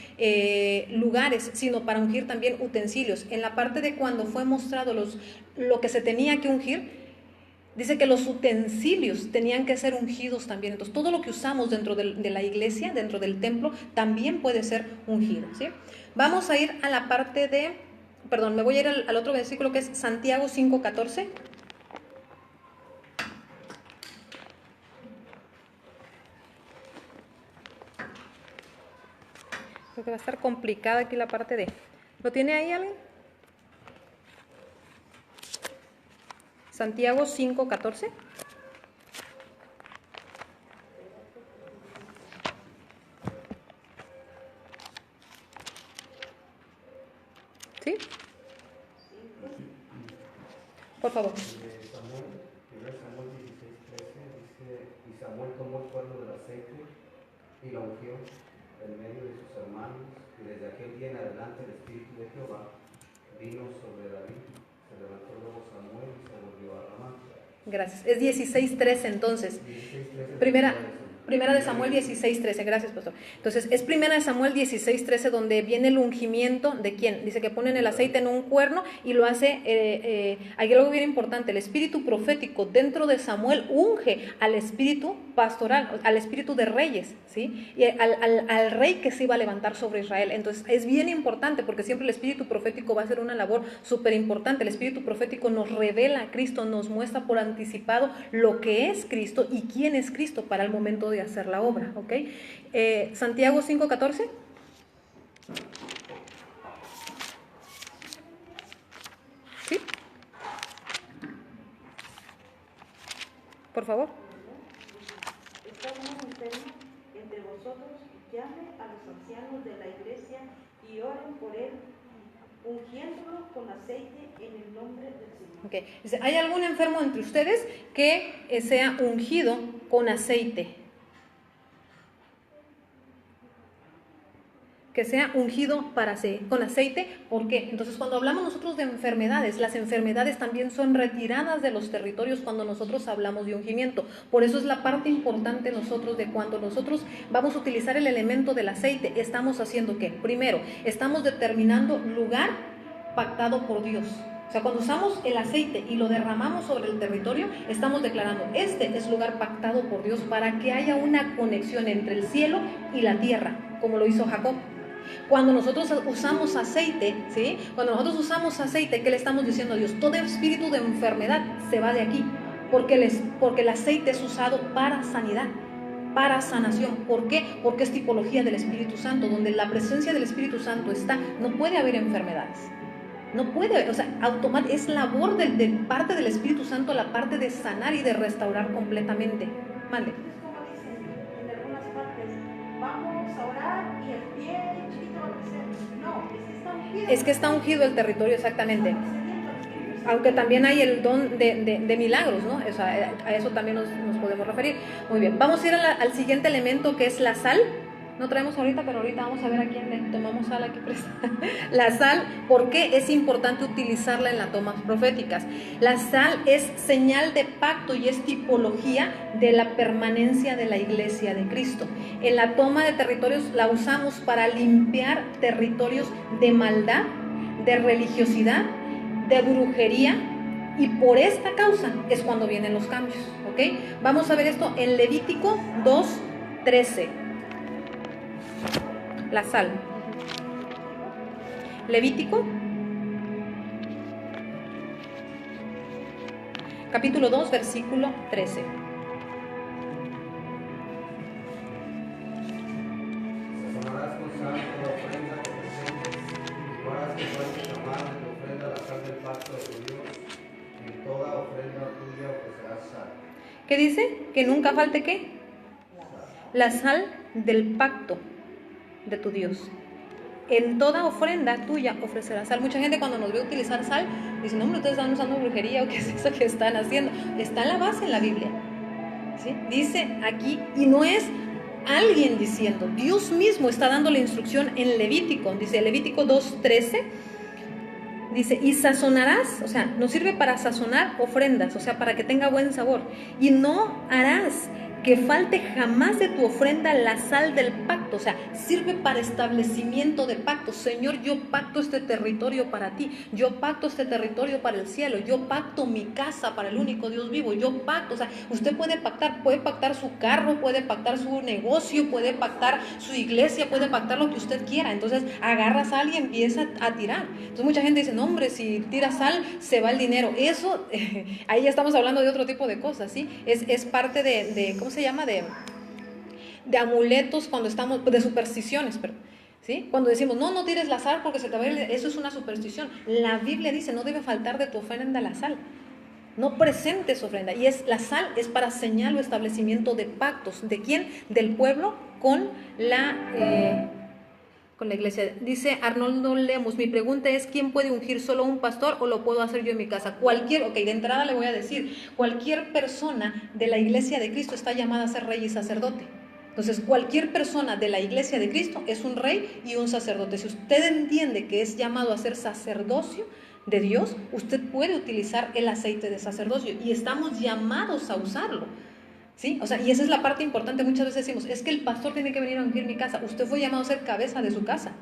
lugares, sino para ungir también utensilios. En la parte de cuando fue mostrado lo que se tenía que ungir, dice que los utensilios tenían que ser ungidos también. Entonces, todo lo que usamos dentro de la iglesia, dentro del templo, también puede ser ungido, ¿sí? Vamos a ir a la parte de... Perdón, me voy a ir al otro versículo que es Santiago 5:14. Creo que va a estar complicada aquí la parte de... ¿Lo tiene ahí alguien? Santiago 5:14. ¿Sí? Por favor. Samuel 16:13 dice, y Samuel tomó el cuerno del aceite y lo ungió en medio de sus hermanos, y desde aquel día en adelante el Espíritu de Jehová vino sobre David. Se levantó luego Samuel y se volvió a Ramá. Gracias. Es 16:13 entonces. 16:13. Primera de Samuel 16:13, gracias, pastor. Entonces, es Primera de Samuel 16:13 donde viene el ungimiento de quién. Dice que ponen el aceite en un cuerno y lo hace, hay algo bien importante, el espíritu profético dentro de Samuel unge al espíritu pastoral, al espíritu de reyes, ¿sí? Y al rey que se iba a levantar sobre Israel. Entonces, es bien importante porque siempre el espíritu profético va a hacer una labor súper importante. El espíritu profético nos revela a Cristo, nos muestra por anticipado lo que es Cristo y quién es Cristo para el momento de hacer la obra, ¿ok? Santiago 5:14. ¿Sí? Por favor. Está uno enfermo entre vosotros, llame a los ancianos de la iglesia y oren por él, ungiéndolo con aceite en el nombre del Señor. Okay. Dice, ¿hay algún enfermo entre ustedes que sea ungido con aceite? Que sea ungido con aceite. ¿Por qué? Entonces, cuando hablamos nosotros de enfermedades, las enfermedades también son retiradas de los territorios cuando nosotros hablamos de ungimiento. Por eso es la parte importante nosotros de cuando nosotros vamos a utilizar el elemento del aceite. ¿Estamos haciendo qué? Primero, estamos determinando lugar pactado por Dios. O sea, cuando usamos el aceite y lo derramamos sobre el territorio, estamos declarando, este es lugar pactado por Dios para que haya una conexión entre el cielo y la tierra, como lo hizo Jacob. Cuando nosotros usamos aceite, ¿sí? Cuando nosotros usamos aceite, ¿qué le estamos diciendo a Dios? Todo espíritu de enfermedad se va de aquí, porque el aceite es usado para sanidad, para sanación. ¿Por qué? Porque es tipología del Espíritu Santo. Donde la presencia del Espíritu Santo está, no puede haber enfermedades. No puede, o sea, es labor de parte del Espíritu Santo la parte de sanar y de restaurar completamente. Vale. Es como dicen en algunas partes, vamos a orar y el pie chiquito va a crecer. No, Es que está ungido el territorio, exactamente. Aunque también hay el don de milagros, ¿no? O sea, a eso también nos podemos referir. Muy bien, vamos a ir al siguiente elemento, que es la sal. No traemos ahorita, pero ahorita vamos a ver a quién le tomamos sal aquí presta. La sal, ¿por qué es importante utilizarla en las tomas proféticas? La sal es señal de pacto y es tipología de la permanencia de la iglesia de Cristo. En la toma de territorios la usamos para limpiar territorios de maldad, de religiosidad, de brujería, y por esta causa es cuando vienen los cambios, ¿ok? Vamos a ver esto en Levítico 2:13. La sal. Levítico, capítulo 2, versículo 13. Sazonarás con sal toda ofrenda que presentes, y no harás que falte jamás de tu ofrenda la sal del pacto de tu Dios. En toda ofrenda tuya ofrecerás sal. ¿Qué dice? Que nunca falte ¿qué? La sal del pacto de tu Dios. En toda ofrenda tuya ofrecerás sal. Mucha gente cuando nos ve utilizar sal dice, no, hombre, ustedes están usando brujería o qué es eso que están haciendo. Está en la base en la Biblia, ¿sí? Dice aquí, y no es alguien diciendo, Dios mismo está dando la instrucción en Levítico. Dice Levítico 2:13, dice, y sazonarás, o sea, nos sirve para sazonar ofrendas, o sea, para que tenga buen sabor, y no harás que falte jamás de tu ofrenda la sal del pacto, o sea, sirve para establecimiento de pacto. Señor, yo pacto este territorio para ti, yo pacto este territorio para el cielo, yo pacto mi casa para el único Dios vivo, yo pacto, o sea, usted puede pactar su carro, puede pactar su negocio, puede pactar su iglesia, puede pactar lo que usted quiera. Entonces agarra sal y empieza a tirar. Entonces mucha gente dice, no, hombre, si tira sal se va el dinero. Eso, ahí ya estamos hablando de otro tipo de cosas, ¿sí? Es parte de ¿cómo se llama? De amuletos, cuando estamos, de supersticiones, perdón, ¿sí? Cuando decimos, no tires la sal porque se te va a ir, eso es una superstición. La Biblia dice, no debe faltar de tu ofrenda la sal. No presentes ofrenda. Y la sal es para señal o establecimiento de pactos. ¿De quién? Del pueblo con la iglesia. Dice Arnoldo Lemus, mi pregunta es, ¿quién puede ungir? ¿Solo un pastor o lo puedo hacer yo en mi casa? De entrada le voy a decir, cualquier persona de la iglesia de Cristo está llamada a ser rey y sacerdote. Entonces, cualquier persona de la iglesia de Cristo es un rey y un sacerdote. Si usted entiende que es llamado a ser sacerdocio de Dios, usted puede utilizar el aceite de sacerdocio y estamos llamados a usarlo, ¿sí? O sea, y esa es la parte importante. Muchas veces decimos, es que el pastor tiene que venir a ungir mi casa. Usted fue llamado a ser cabeza de su casa.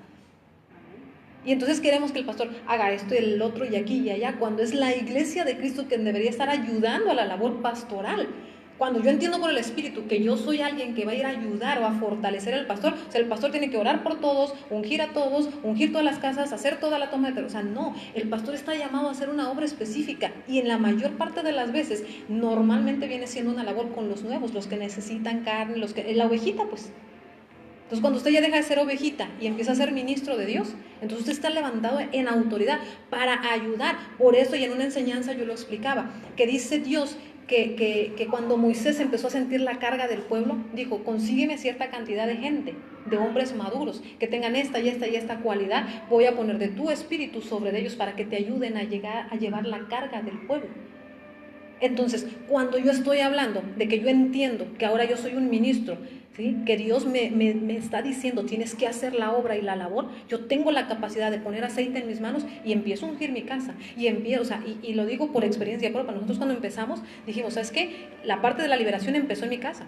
Y entonces queremos que el pastor haga esto y el otro y aquí y allá, cuando es la iglesia de Cristo quien debería estar ayudando a la labor pastoral. Cuando yo entiendo por el Espíritu que yo soy alguien que va a ir a ayudar o a fortalecer al pastor, o sea, el pastor tiene que orar por todos, ungir a todos, ungir todas las casas, hacer toda la toma de terreno. O sea, no, el pastor está llamado a hacer una obra específica y en la mayor parte de las veces normalmente viene siendo una labor con los nuevos, los que necesitan carne, la ovejita, pues. Entonces, cuando usted ya deja de ser ovejita y empieza a ser ministro de Dios, entonces usted está levantado en autoridad para ayudar. Por eso, y en una enseñanza yo lo explicaba, que dice Dios que cuando Moisés empezó a sentir la carga del pueblo, dijo, consígueme cierta cantidad de gente, de hombres maduros, que tengan esta y esta y esta cualidad, voy a poner de tu espíritu sobre ellos para que te ayuden a llevar la carga del pueblo. Entonces, cuando yo estoy hablando de que yo entiendo que ahora yo soy un ministro, ¿sí? Que Dios me está diciendo, tienes que hacer la obra y la labor, yo tengo la capacidad de poner aceite en mis manos y empiezo a ungir mi casa. Y lo digo por experiencia propia. Nosotros cuando empezamos dijimos, ¿sabes qué? La parte de la liberación empezó en mi casa.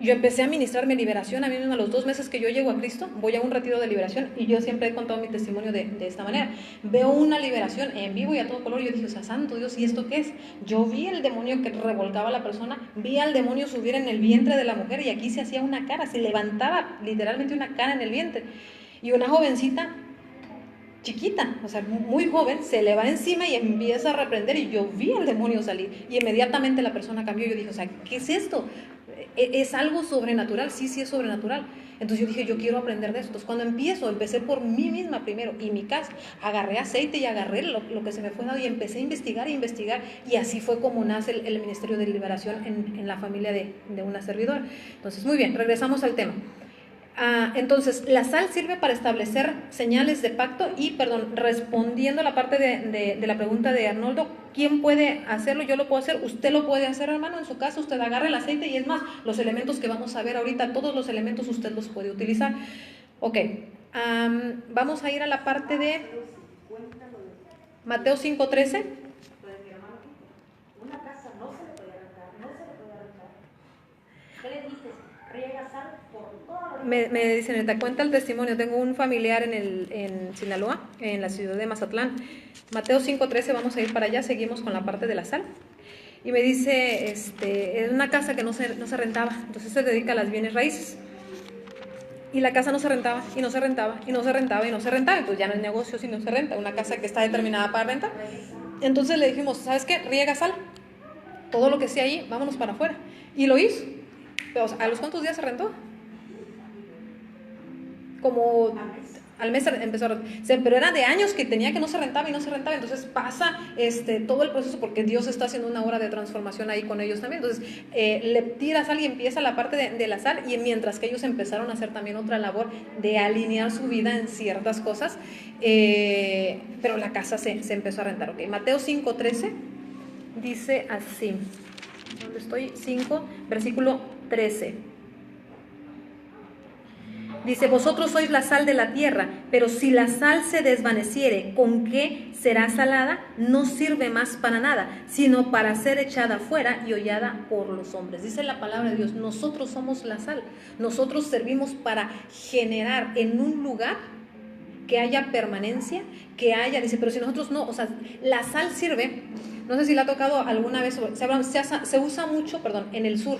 Yo empecé a ministrar mi liberación a mí misma. A los 2 meses que yo llego a Cristo, voy a un retiro de liberación y yo siempre he contado mi testimonio de esta manera. Veo una liberación en vivo y a todo color. Yo dije, o sea, santo Dios, ¿y esto qué es? Yo vi el demonio que revolcaba a la persona, vi al demonio subir en el vientre de la mujer y aquí se hacía una cara, se levantaba literalmente una cara en el vientre. Y una jovencita chiquita, o sea, muy joven, se le va encima y empieza a reprender y yo vi al demonio salir y inmediatamente la persona cambió. Yo dije, o sea, ¿qué es esto? ¿Es algo sobrenatural? Sí, es sobrenatural. Entonces yo dije, yo quiero aprender de esto. Entonces cuando empecé por mí misma primero y mi casa, agarré aceite y agarré lo que se me fue dado y empecé a investigar y así fue como nace el Ministerio de Liberación en la familia de una servidora. Entonces, muy bien, regresamos al tema. Entonces, la sal sirve para establecer señales de pacto y, perdón, respondiendo a la parte de la pregunta de Arnoldo, ¿quién puede hacerlo? Yo lo puedo hacer, usted lo puede hacer, hermano, en su casa, usted agarra el aceite y es más, los elementos que vamos a ver ahorita, todos los elementos usted los puede utilizar. Ok, vamos a ir a la parte de Mateo 5:13. Una casa no se le puede rentar, no se le puede rentar. ¿Qué le dices? Riega sal por todo. Me dicen, te cuenta el testimonio, tengo un familiar en Sinaloa, en la ciudad de Mazatlán. Mateo 5:13, vamos a ir para allá, seguimos con la parte de la sal. Y me dice, es una casa que no se rentaba, entonces se dedica a las bienes raíces. Y la casa no se rentaba, y no se rentaba, y no se rentaba, y no se rentaba. Entonces ya no es negocio si no se renta, una casa que está determinada para rentar. Entonces le dijimos, ¿sabes qué? Riega sal. Todo lo que sea ahí, vámonos para afuera. Y lo hizo. Pero, ¿a los cuántos días se rentó? Como al mes empezó a rentar. Pero era de años que tenía que no se rentaba y no se rentaba. Entonces pasa todo el proceso porque Dios está haciendo una obra de transformación ahí con ellos también. Entonces le tira sal y empieza la parte de la sal, y mientras que ellos empezaron a hacer también otra labor de alinear su vida en ciertas cosas, pero la casa se empezó a rentar. Okay. Mateo 5:13 dice así. ¿Dónde estoy? 5, versículo 13. Dice, vosotros sois la sal de la tierra, pero si la sal se desvaneciere, ¿con qué será salada? No sirve más para nada, sino para ser echada fuera y hollada por los hombres. Dice la palabra de Dios, nosotros somos la sal. Nosotros servimos para generar en un lugar que haya permanencia, que haya, dice, pero si nosotros no, o sea, la sal sirve, no sé si le ha tocado alguna vez, se usa mucho, en el sur,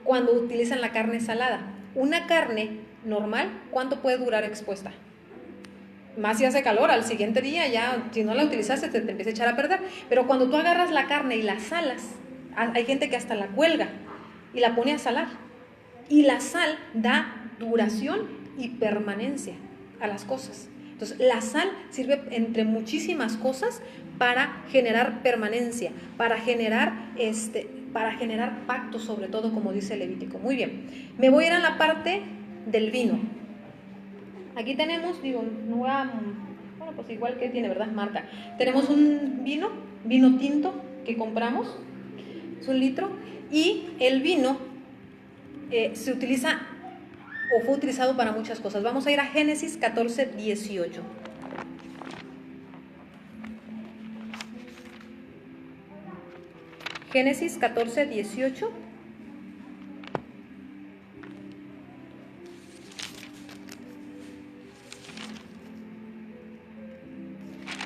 cuando utilizan la carne salada. Una carne normal, ¿cuánto puede durar expuesta? Más si hace calor, al siguiente día ya, si no la utilizaste, te empieza a echar a perder. Pero cuando tú agarras la carne y la salas, hay gente que hasta la cuelga y la pone a salar. Y la sal da duración y permanencia a las cosas. Entonces, la sal sirve entre muchísimas cosas para generar permanencia, para generar pacto, sobre todo, como dice Levítico. Muy bien, me voy a ir a la parte del vino. Aquí tenemos, bueno, pues igual que tiene, ¿verdad? Marca. Tenemos un vino tinto que compramos, es 1 litro, y el vino se utiliza o fue utilizado para muchas cosas. Vamos a ir a Génesis 14:18. Génesis 14:18.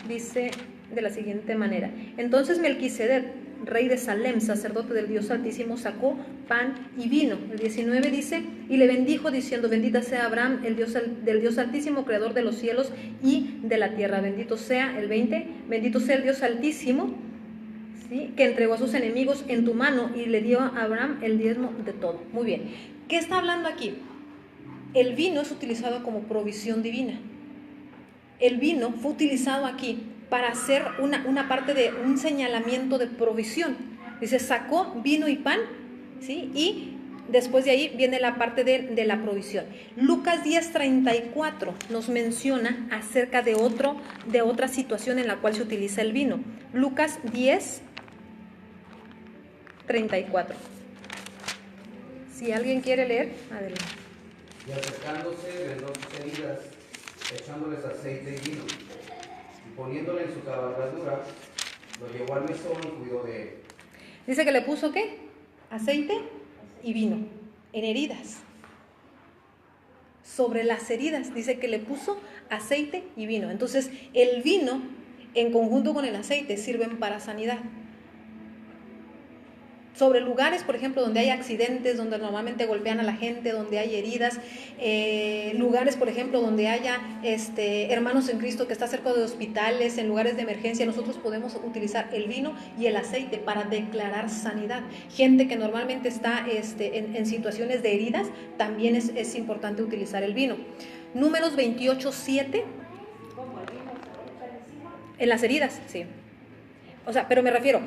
Dice de la siguiente manera: entonces Melquisedec, rey de Salem, sacerdote del Dios Altísimo, sacó pan y vino. El 19 dice, y le bendijo diciendo, bendita sea Abraham, el Dios del Dios Altísimo, creador de los cielos y de la tierra. Bendito sea, el 20, bendito sea el Dios Altísimo, ¿sí?, que entregó a sus enemigos en tu mano y le dio a Abraham el diezmo de todo. Muy bien, ¿qué está hablando aquí? El vino es utilizado como provisión divina. El vino fue utilizado aquí para hacer una parte de un señalamiento de provisión. Dice, sacó vino y pan, ¿sí? Y después de ahí viene la parte de la provisión. Lucas 10:34 nos menciona acerca de otra situación en la cual se utiliza el vino. Lucas 10:34. Si alguien quiere leer, adelante. Y acercándose, vendó sus heridas, echándoles aceite y vino, y poniéndole en su cabalgadura, lo llevó al mesón y cuidó de él. Dice que le puso, ¿qué? Aceite y vino en heridas. Sobre las heridas dice que le puso aceite y vino. Entonces el vino en conjunto con el aceite sirven para sanidad. Sobre lugares, por ejemplo, donde hay accidentes, donde normalmente golpean a la gente, donde hay heridas, lugares, por ejemplo, donde haya hermanos en Cristo que está cerca de hospitales, en lugares de emergencia, nosotros podemos utilizar el vino y el aceite para declarar sanidad. Gente que normalmente está en situaciones de heridas, también es importante utilizar el vino. Números 28:7. En las heridas, sí. O sea, pero me refiero,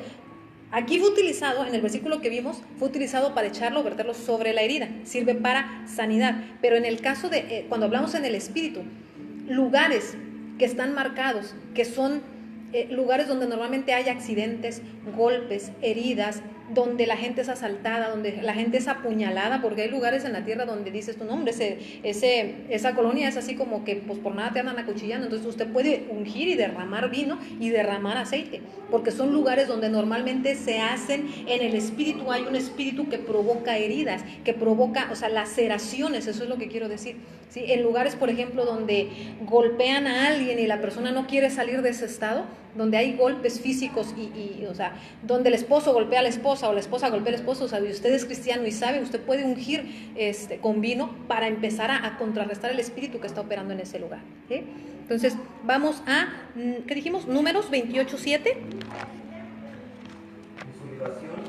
Aquí fue utilizado, en el versículo que vimos, fue utilizado para echarlo o verterlo sobre la herida. Sirve para sanidad. Pero en el caso de, cuando hablamos en el espíritu, lugares que están marcados, que son lugares donde normalmente hay accidentes, golpes, heridas, donde la gente es asaltada, donde la gente es apuñalada, porque hay lugares en la tierra donde dices tu nombre, esa colonia es así como que pues por nada te andan acuchillando. Entonces usted puede ungir y derramar vino y derramar aceite, porque son lugares donde normalmente se hacen en el espíritu. Hay un espíritu que provoca heridas, que provoca, o sea, laceraciones, eso es lo que quiero decir, ¿sí? En lugares, por ejemplo, donde golpean a alguien y la persona no quiere salir de ese estado, donde hay golpes físicos o sea, donde el esposo golpea a la esposa o la esposa golpea al esposo, o sea, y usted es cristiano y sabe, usted puede ungir con vino para empezar a contrarrestar el espíritu que está operando en ese lugar, ¿sí? Entonces, vamos a, ¿qué dijimos? Números 28:7. En su libación,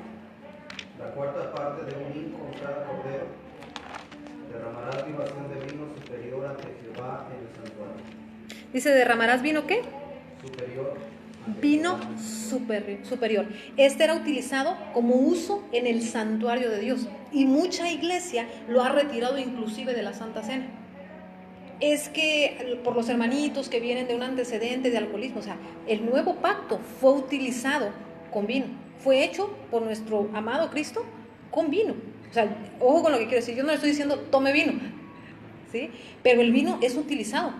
la cuarta parte de un hin con cada cordero, derramarás libación de vino superior ante Jehová en el santuario. Dice, ¿derramarás vino qué? Superior. Vino superior. Este era utilizado como uso en el santuario de Dios, y mucha iglesia lo ha retirado inclusive de la Santa Cena. Es que por los hermanitos que vienen de un antecedente de alcoholismo, o sea, el nuevo pacto fue utilizado con vino, fue hecho por nuestro amado Cristo con vino. O sea, ojo con lo que quiero decir, yo no le estoy diciendo tome vino, ¿sí? Pero el vino es utilizado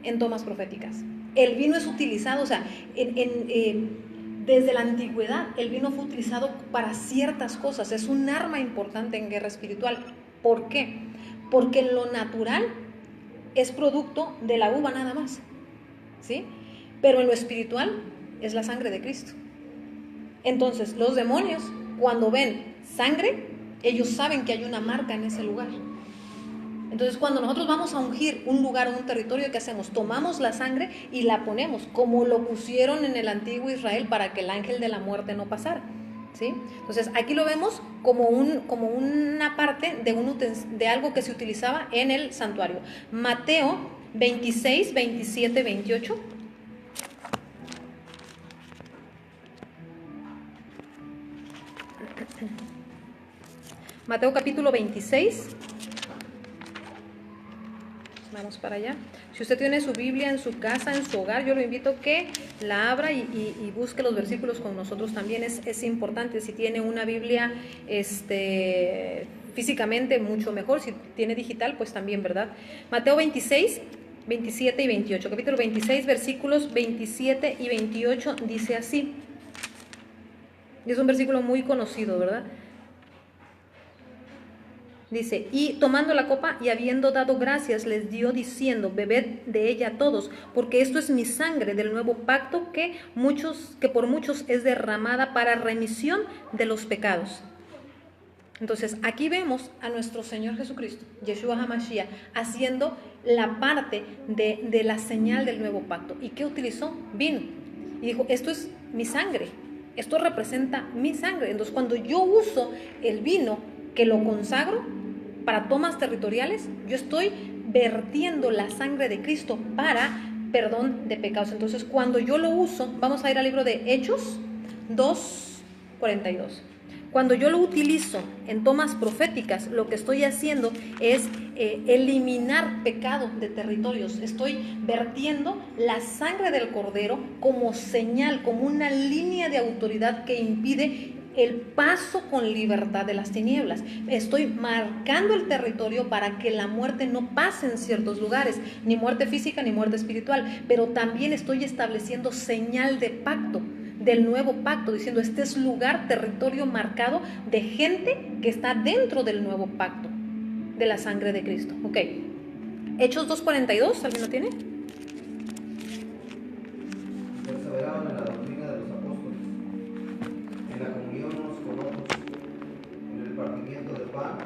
en tomas proféticas. El vino es utilizado, o sea, desde la antigüedad el vino fue utilizado para ciertas cosas. Es un arma importante en guerra espiritual. ¿Por qué? Porque en lo natural es producto de la uva nada más, ¿sí? Pero en lo espiritual es la sangre de Cristo. Entonces, los demonios, cuando ven sangre, ellos saben que hay una marca en ese lugar. Entonces, cuando nosotros vamos a ungir un lugar o un territorio, ¿qué hacemos? Tomamos la sangre y la ponemos, como lo pusieron en el antiguo Israel para que el ángel de la muerte no pasara, ¿sí? Entonces, aquí lo vemos como una parte de algo que se utilizaba en el santuario. Mateo 26, 27, 28. Mateo capítulo 26. Vamos para allá. Si usted tiene su Biblia en su casa, en su hogar, yo lo invito a que la abra y busque los versículos con nosotros también. Es importante. Si tiene una Biblia físicamente, mucho mejor. Si tiene digital, pues también, ¿verdad? Mateo 26, 27 y 28. Capítulo 26, versículos 27 y 28 dice así. Y es un versículo muy conocido, ¿verdad? Dice, y tomando la copa y habiendo dado gracias, les dio diciendo, bebed de ella todos, porque esto es mi sangre del nuevo pacto que por muchos es derramada para remisión de los pecados. Entonces, aquí vemos a nuestro Señor Jesucristo, Yeshua HaMashiach, haciendo la parte de la señal del nuevo pacto. ¿Y qué utilizó? Vino. Y dijo, esto es mi sangre, esto representa mi sangre. Entonces, cuando yo uso el vino, que lo consagro para tomas territoriales, yo estoy vertiendo la sangre de Cristo para perdón de pecados. Entonces, cuando yo lo uso, vamos a ir al libro de Hechos 2:42. Cuando yo lo utilizo en tomas proféticas, lo que estoy haciendo es eliminar pecado de territorios. Estoy vertiendo la sangre del Cordero como señal, como una línea de autoridad que impide el paso con libertad de las tinieblas. Estoy marcando el territorio para que la muerte no pase en ciertos lugares, ni muerte física ni muerte espiritual, pero también estoy estableciendo señal de pacto, del nuevo pacto, diciendo este es lugar, territorio marcado de gente que está dentro del nuevo pacto de la sangre de Cristo. Ok, Hechos 2:42, ¿alguien lo tiene? Perseveraban en la doctrina de los apóstoles, en la comunión unos con otros, en el partimiento del pan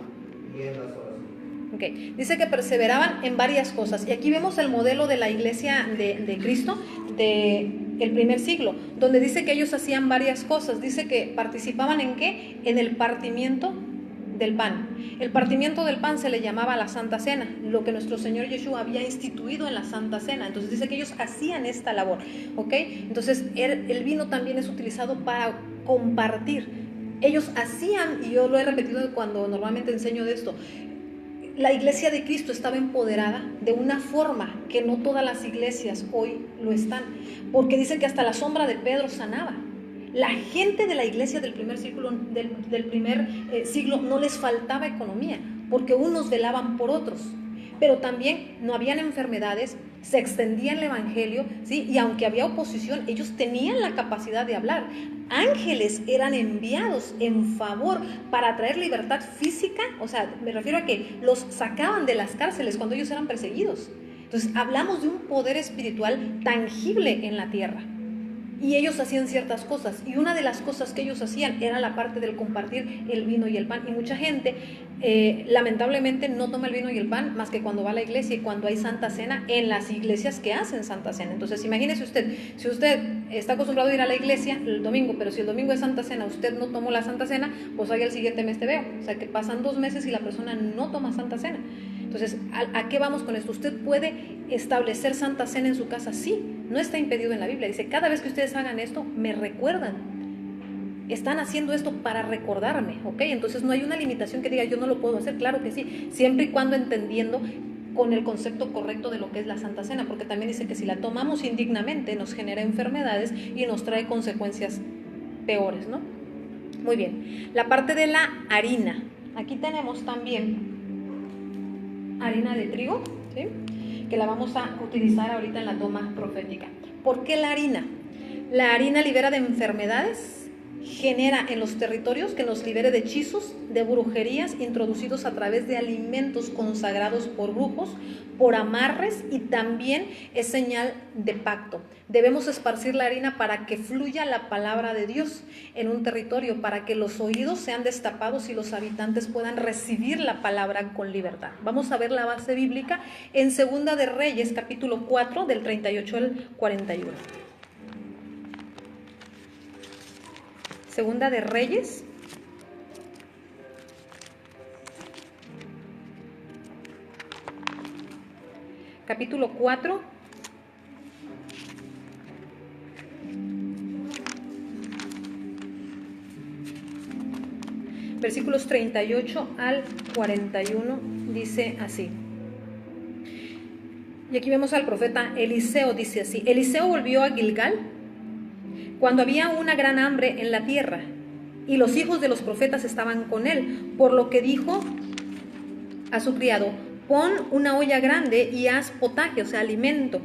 y en las oraciones. Okay. Dice que perseveraban en varias cosas, y aquí vemos el modelo de la iglesia de Cristo del primer siglo, donde dice que ellos hacían varias cosas. Dice que participaban en ¿qué? En el partimiento del pan. El partimiento del pan se le llamaba la Santa Cena, lo que nuestro Señor Yeshua había instituido en la Santa Cena. Entonces dice que ellos hacían esta labor, ¿ok? Entonces el vino también es utilizado para compartir. Ellos hacían, y yo lo he repetido cuando normalmente enseño de esto, la iglesia de Cristo estaba empoderada de una forma que no todas las iglesias hoy lo están, porque dice que hasta la sombra de Pedro sanaba. La gente de la iglesia del primer siglo no les faltaba economía, porque unos velaban por otros, pero también no habían enfermedades, se extendía el evangelio, ¿sí? Y aunque había oposición, ellos tenían la capacidad de hablar. Ángeles eran enviados en favor para traer libertad física, o sea, me refiero a que los sacaban de las cárceles cuando ellos eran perseguidos. Entonces hablamos de un poder espiritual tangible en la tierra. Y ellos hacían ciertas cosas, y una de las cosas que ellos hacían era la parte del compartir el vino y el pan. Y mucha gente lamentablemente no toma el vino y el pan más que cuando va a la iglesia y cuando hay Santa Cena en las iglesias que hacen Santa Cena. Entonces imagínese usted, si usted está acostumbrado a ir a la iglesia el domingo, pero si el domingo es Santa Cena, usted no tomó la Santa Cena, pues ahí el siguiente mes te veo. O sea que pasan 2 meses y la persona no toma Santa Cena. Entonces, ¿a qué vamos con esto? Usted puede establecer Santa Cena en su casa, sí, no está impedido en la Biblia. Dice, cada vez que ustedes hagan esto, me recuerdan. Están haciendo esto para recordarme, ¿ok? Entonces no hay una limitación que diga, yo no lo puedo hacer. Claro que sí, siempre y cuando entendiendo con el concepto correcto de lo que es la Santa Cena, porque también dice que si la tomamos indignamente nos genera enfermedades y nos trae consecuencias peores, ¿no? Muy bien, la parte de la harina. Aquí tenemos también harina de trigo, ¿sí? Que la vamos a utilizar ahorita en la toma profética. ¿Por qué la harina? La harina libera de enfermedades, genera en los territorios que nos libere de hechizos, de brujerías introducidos a través de alimentos consagrados por brujos, por amarres, y también es señal de pacto. Debemos esparcir la harina para que fluya la palabra de Dios en un territorio, para que los oídos sean destapados y los habitantes puedan recibir la palabra con libertad. Vamos a ver la base bíblica en Segunda de Reyes, capítulo 4, del 38 al 41. Segunda de Reyes, capítulo 4, versículos 38 al 41, dice así. Y aquí vemos al profeta Eliseo, dice así: Eliseo volvió a Gilgal cuando había una gran hambre en la tierra, y los hijos de los profetas estaban con él, por lo que dijo a su criado: pon una olla grande y haz potaje, o sea, alimento,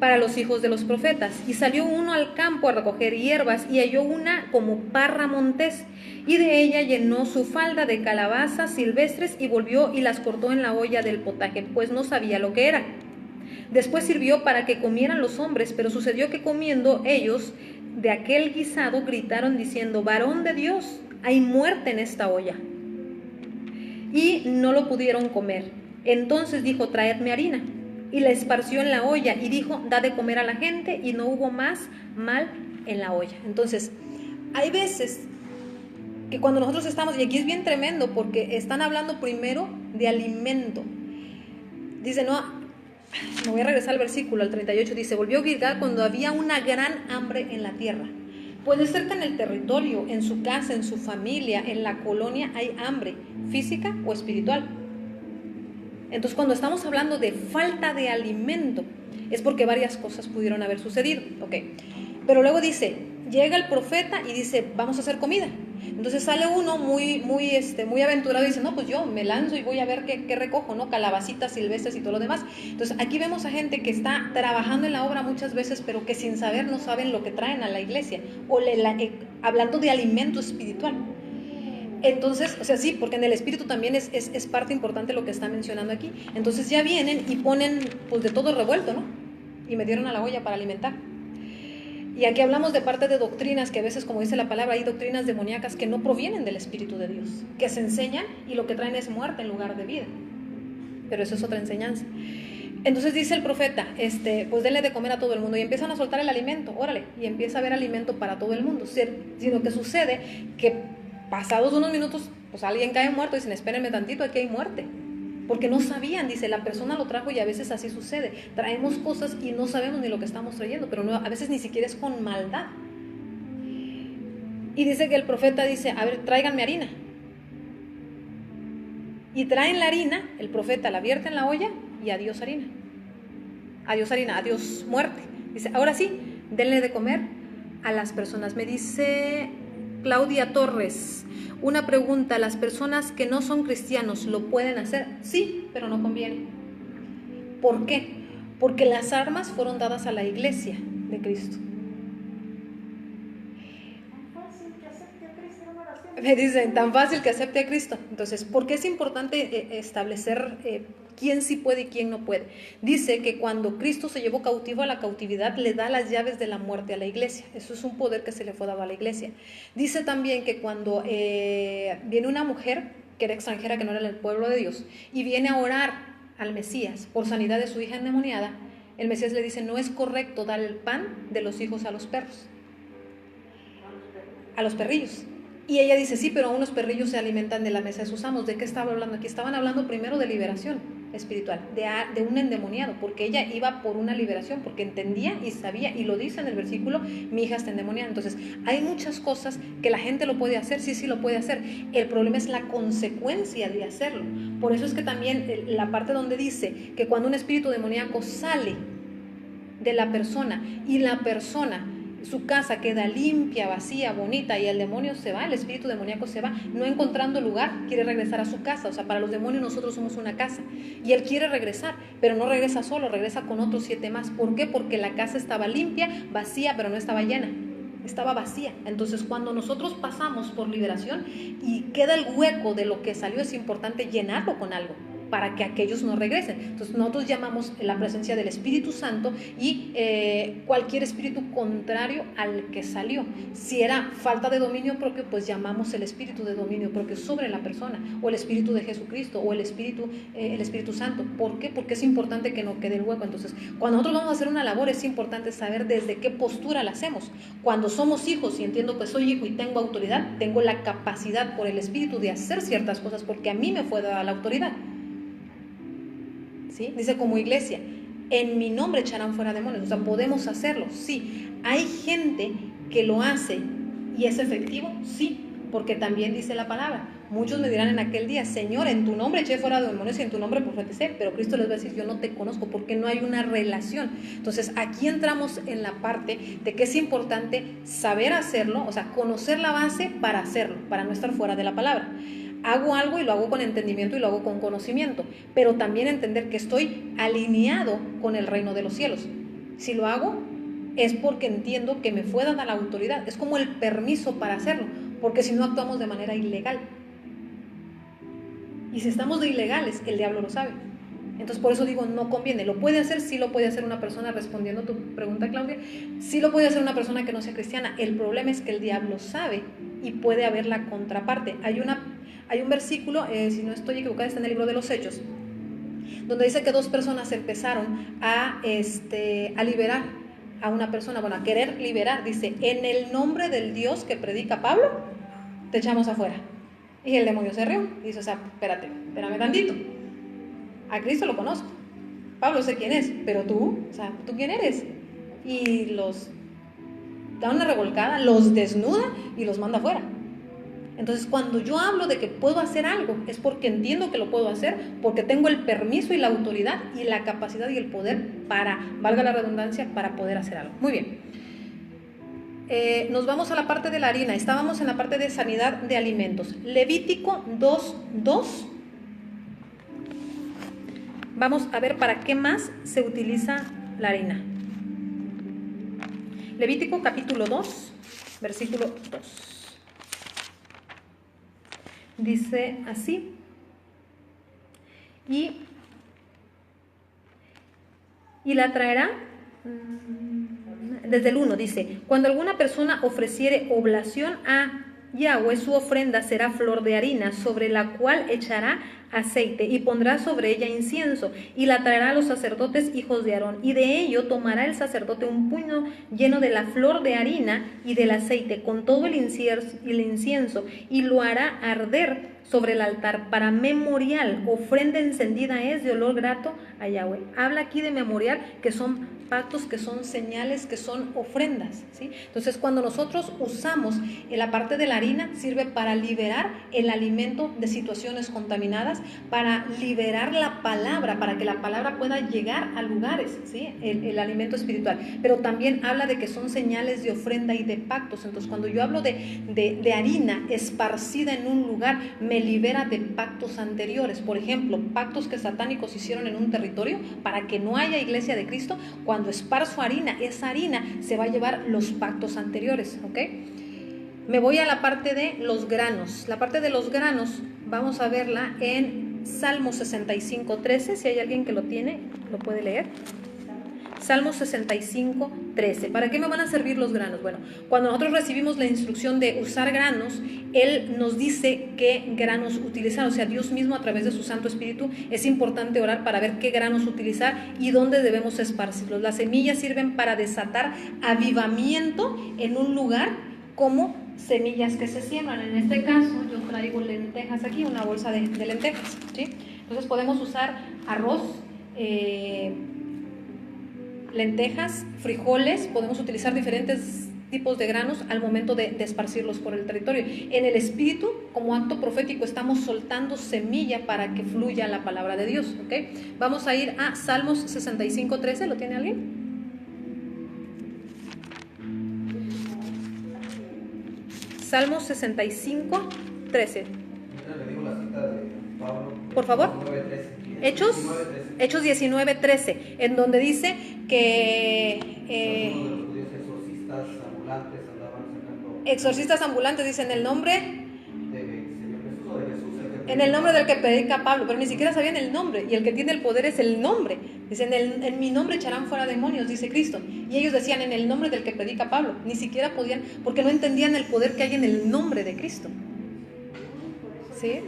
para los hijos de los profetas. Y salió uno al campo a recoger hierbas, y halló una como parra montés, y de ella llenó su falda de calabazas silvestres, y volvió y las cortó en la olla del potaje, pues no sabía lo que era. Después sirvió para que comieran los hombres, pero sucedió que comiendo ellos de aquel guisado gritaron diciendo: varón de Dios, hay muerte en esta olla. Y no lo pudieron comer. Entonces dijo: traedme harina. Y la esparció en la olla y dijo: da de comer a la gente. Y no hubo más mal en la olla. Entonces, hay veces que cuando nosotros estamos, y aquí es bien tremendo porque están hablando primero de alimento. Dice, no, me voy a regresar al versículo, al 38, dice: volvió a Gilgal cuando había una gran hambre en la tierra. Puede ser que en el territorio, en su casa, en su familia, en la colonia, hay hambre física o espiritual. Entonces, cuando estamos hablando de falta de alimento, es porque varias cosas pudieron haber sucedido, ¿ok? Pero luego dice, llega el profeta y dice: vamos a hacer comida. Entonces sale uno muy aventurado y dice: no, pues yo me lanzo y voy a ver qué recojo, ¿no? Calabacitas silvestres y todo lo demás. Entonces aquí vemos a gente que está trabajando en la obra muchas veces, pero que sin saber no saben lo que traen a la iglesia, o hablando de alimento espiritual. Entonces, o sea, sí, porque en el espíritu también es parte importante lo que está mencionando aquí. Entonces ya vienen y ponen pues de todo revuelto, ¿no? Y me dieron a la olla para alimentar. Y aquí hablamos de parte de doctrinas que a veces, como dice la palabra, hay doctrinas demoníacas que no provienen del Espíritu de Dios, que se enseñan y lo que traen es muerte en lugar de vida. Pero eso es otra enseñanza. Entonces dice el profeta, pues denle de comer a todo el mundo, y empiezan a soltar el alimento, órale, y empieza a haber alimento para todo el mundo. Sino que sucede que Pasados unos minutos, pues alguien cae muerto y dicen, espérenme tantito, aquí hay muerte. Porque no sabían, dice, la persona lo trajo y a veces así sucede. Traemos cosas y no sabemos ni lo que estamos trayendo, pero no, a veces ni siquiera es con maldad. Y dice que el profeta dice, a ver, tráiganme harina. Y traen la harina, el profeta la vierte en la olla y adiós harina. Adiós harina, adiós muerte. Dice, ahora sí, denle de comer a las personas. Me dice Claudia Torres, una pregunta, ¿las personas que no son cristianos lo pueden hacer? Sí, pero no conviene. ¿Por qué? Porque las armas fueron dadas a la iglesia de Cristo. Me dicen, tan fácil que acepte a Cristo. Entonces, ¿por qué es importante establecer quién sí puede y quién no puede? Dice que cuando Cristo se llevó cautivo a la cautividad, le da las llaves de la muerte a la iglesia. Eso es un poder que se le fue dado a la iglesia. Dice también que cuando viene una mujer que era extranjera, que no era del pueblo de Dios, y viene a orar al Mesías por sanidad de su hija endemoniada, el Mesías le dice, no es correcto dar el pan de los hijos a los perros, a los perrillos. Y ella dice, sí, pero aún los perrillos se alimentan de la mesa de sus amos. ¿De qué estaba hablando aquí? Estaban hablando primero de liberación espiritual, de un endemoniado, porque ella iba por una liberación, porque entendía y sabía, y lo dice en el versículo, mi hija está endemoniada. Entonces, hay muchas cosas que la gente lo puede hacer, sí lo puede hacer. El problema es la consecuencia de hacerlo. Por eso es que también la parte donde dice que cuando un espíritu demoníaco sale de la persona y la persona, su casa queda limpia, vacía, bonita, y el demonio se va, el espíritu demoníaco se va, no encontrando lugar, quiere regresar a su casa. O sea, para los demonios nosotros somos una casa, y él quiere regresar, pero no regresa solo, regresa con otros 7 más. ¿Por qué? Porque la casa estaba limpia, vacía, pero no estaba llena, estaba vacía. Entonces, cuando nosotros pasamos por liberación y queda el hueco de lo que salió, es importante llenarlo con algo, para que aquellos no regresen. Entonces nosotros llamamos la presencia del Espíritu Santo y cualquier espíritu contrario al que salió. Si era falta de dominio propio, pues llamamos el espíritu de dominio propio sobre la persona, o el espíritu de Jesucristo, o el Espíritu Santo. ¿Por qué? Porque es importante que no quede el hueco. Entonces, cuando nosotros vamos a hacer una labor, es importante saber desde qué postura la hacemos. Cuando somos hijos y entiendo que soy hijo y tengo autoridad, tengo la capacidad por el Espíritu de hacer ciertas cosas, porque a mí me fue dada la autoridad. ¿Sí? Dice, como iglesia, en mi nombre echarán fuera demonios. O sea, podemos hacerlo, sí. Hay gente que lo hace y es efectivo, sí, porque también dice la palabra. Muchos me dirán en aquel día, Señor, en tu nombre eché fuera demonios y en tu nombre profeticé, pero Cristo les va a decir, yo no te conozco, porque no hay una relación. Entonces, aquí entramos en la parte de que es importante saber hacerlo, o sea, conocer la base para hacerlo, para no estar fuera de la palabra. Hago algo y lo hago con entendimiento y lo hago con conocimiento, pero también entender que estoy alineado con el reino de los cielos. Si lo hago es porque entiendo que me fue dada la autoridad, es como el permiso para hacerlo, porque si no actuamos de manera ilegal. Y si estamos de ilegales, el diablo lo sabe. Entonces por eso digo, no conviene. ¿Lo puede hacer? Sí lo puede hacer una persona, respondiendo a tu pregunta, Claudia, sí lo puede hacer una persona que no sea cristiana. El problema es que el diablo sabe y puede haber la contraparte. Hay un versículo, si no estoy equivocada, está en el libro de los Hechos, donde dice que 2 personas empezaron a liberar a una persona, bueno, a querer liberar. Dice, en el nombre del Dios que predica Pablo, te echamos afuera. Y el demonio se rió y dice, o sea, espérame tantito. A Cristo lo conozco, Pablo sé quién es, pero tú, o sea, ¿tú quién eres? Y los da una revolcada, los desnuda y los manda afuera. Entonces, cuando yo hablo de que puedo hacer algo, es porque entiendo que lo puedo hacer, porque tengo el permiso y la autoridad y la capacidad y el poder para, valga la redundancia, para poder hacer algo. Muy bien. Nos vamos a la parte de la harina. Estábamos en la parte de sanidad de alimentos. Levítico 2:2. Vamos a ver para qué más se utiliza la harina. Levítico capítulo 2, versículo 2. Dice así, y la traerá, desde el 1 dice, cuando alguna persona ofreciere oblación a Yahweh, su ofrenda será flor de harina, sobre la cual echará aceite y pondrá sobre ella incienso y la traerá a los sacerdotes hijos de Aarón, y de ello tomará el sacerdote un puño lleno de la flor de harina y del aceite con todo el incienso y lo hará arder sobre el altar para memorial, ofrenda encendida es de olor grato a Yahweh. Habla aquí de memorial, que son pactos, que son señales, que son ofrendas, ¿sí? Entonces, cuando nosotros usamos la parte de la harina, sirve para liberar el alimento de situaciones contaminadas, para liberar la palabra, para que la palabra pueda llegar a lugares, ¿sí? El alimento espiritual. Pero también habla de que son señales de ofrenda y de pactos. Entonces, cuando yo hablo de harina esparcida en un lugar, me libera de pactos anteriores. Por ejemplo, pactos que satánicos hicieron en un territorio para que no haya iglesia de Cristo. Cuando esparzo harina, esa harina se va a llevar los pactos anteriores, ¿ok? Me voy a la parte de los granos. La parte de los granos vamos a verla en Salmo 65:13. Si hay alguien que lo tiene, lo puede leer. Salmo 65:13. ¿Para qué me van a servir los granos? Bueno, cuando nosotros recibimos la instrucción de usar granos, Él nos dice qué granos utilizar. O sea, Dios mismo a través de su Santo Espíritu, es importante orar para ver qué granos utilizar y dónde debemos esparcirlos. Las semillas sirven para desatar avivamiento en un lugar, como semillas que se siembran. En este caso, yo traigo lentejas aquí, una bolsa de lentejas, ¿sí? Entonces podemos usar arroz, lentejas, frijoles, podemos utilizar diferentes tipos de granos al momento de esparcirlos por el territorio. En el espíritu, como acto profético, estamos soltando semilla para que fluya la palabra de Dios, ¿ok? Vamos a ir a Salmos 65:13, ¿lo tiene alguien? Salmos 65:13. Le digo la cita de Pablo. Por favor. 19:13. Hechos 19:13, en donde dice que Algunos de los judíos exorcistas ambulantes andaban sacando. exorcistas ambulantes, dicen el nombre, ¿De Señor Jesús o de Jesús? en el nombre del que predica Pablo, pero ni siquiera sabían el nombre, y el que tiene el poder es el nombre. Dicen, en mi nombre echarán fuera demonios, dice Cristo. Y ellos decían, en el nombre del que predica Pablo. Ni siquiera podían, porque no entendían el poder que hay en el nombre de Cristo. ¿Sí?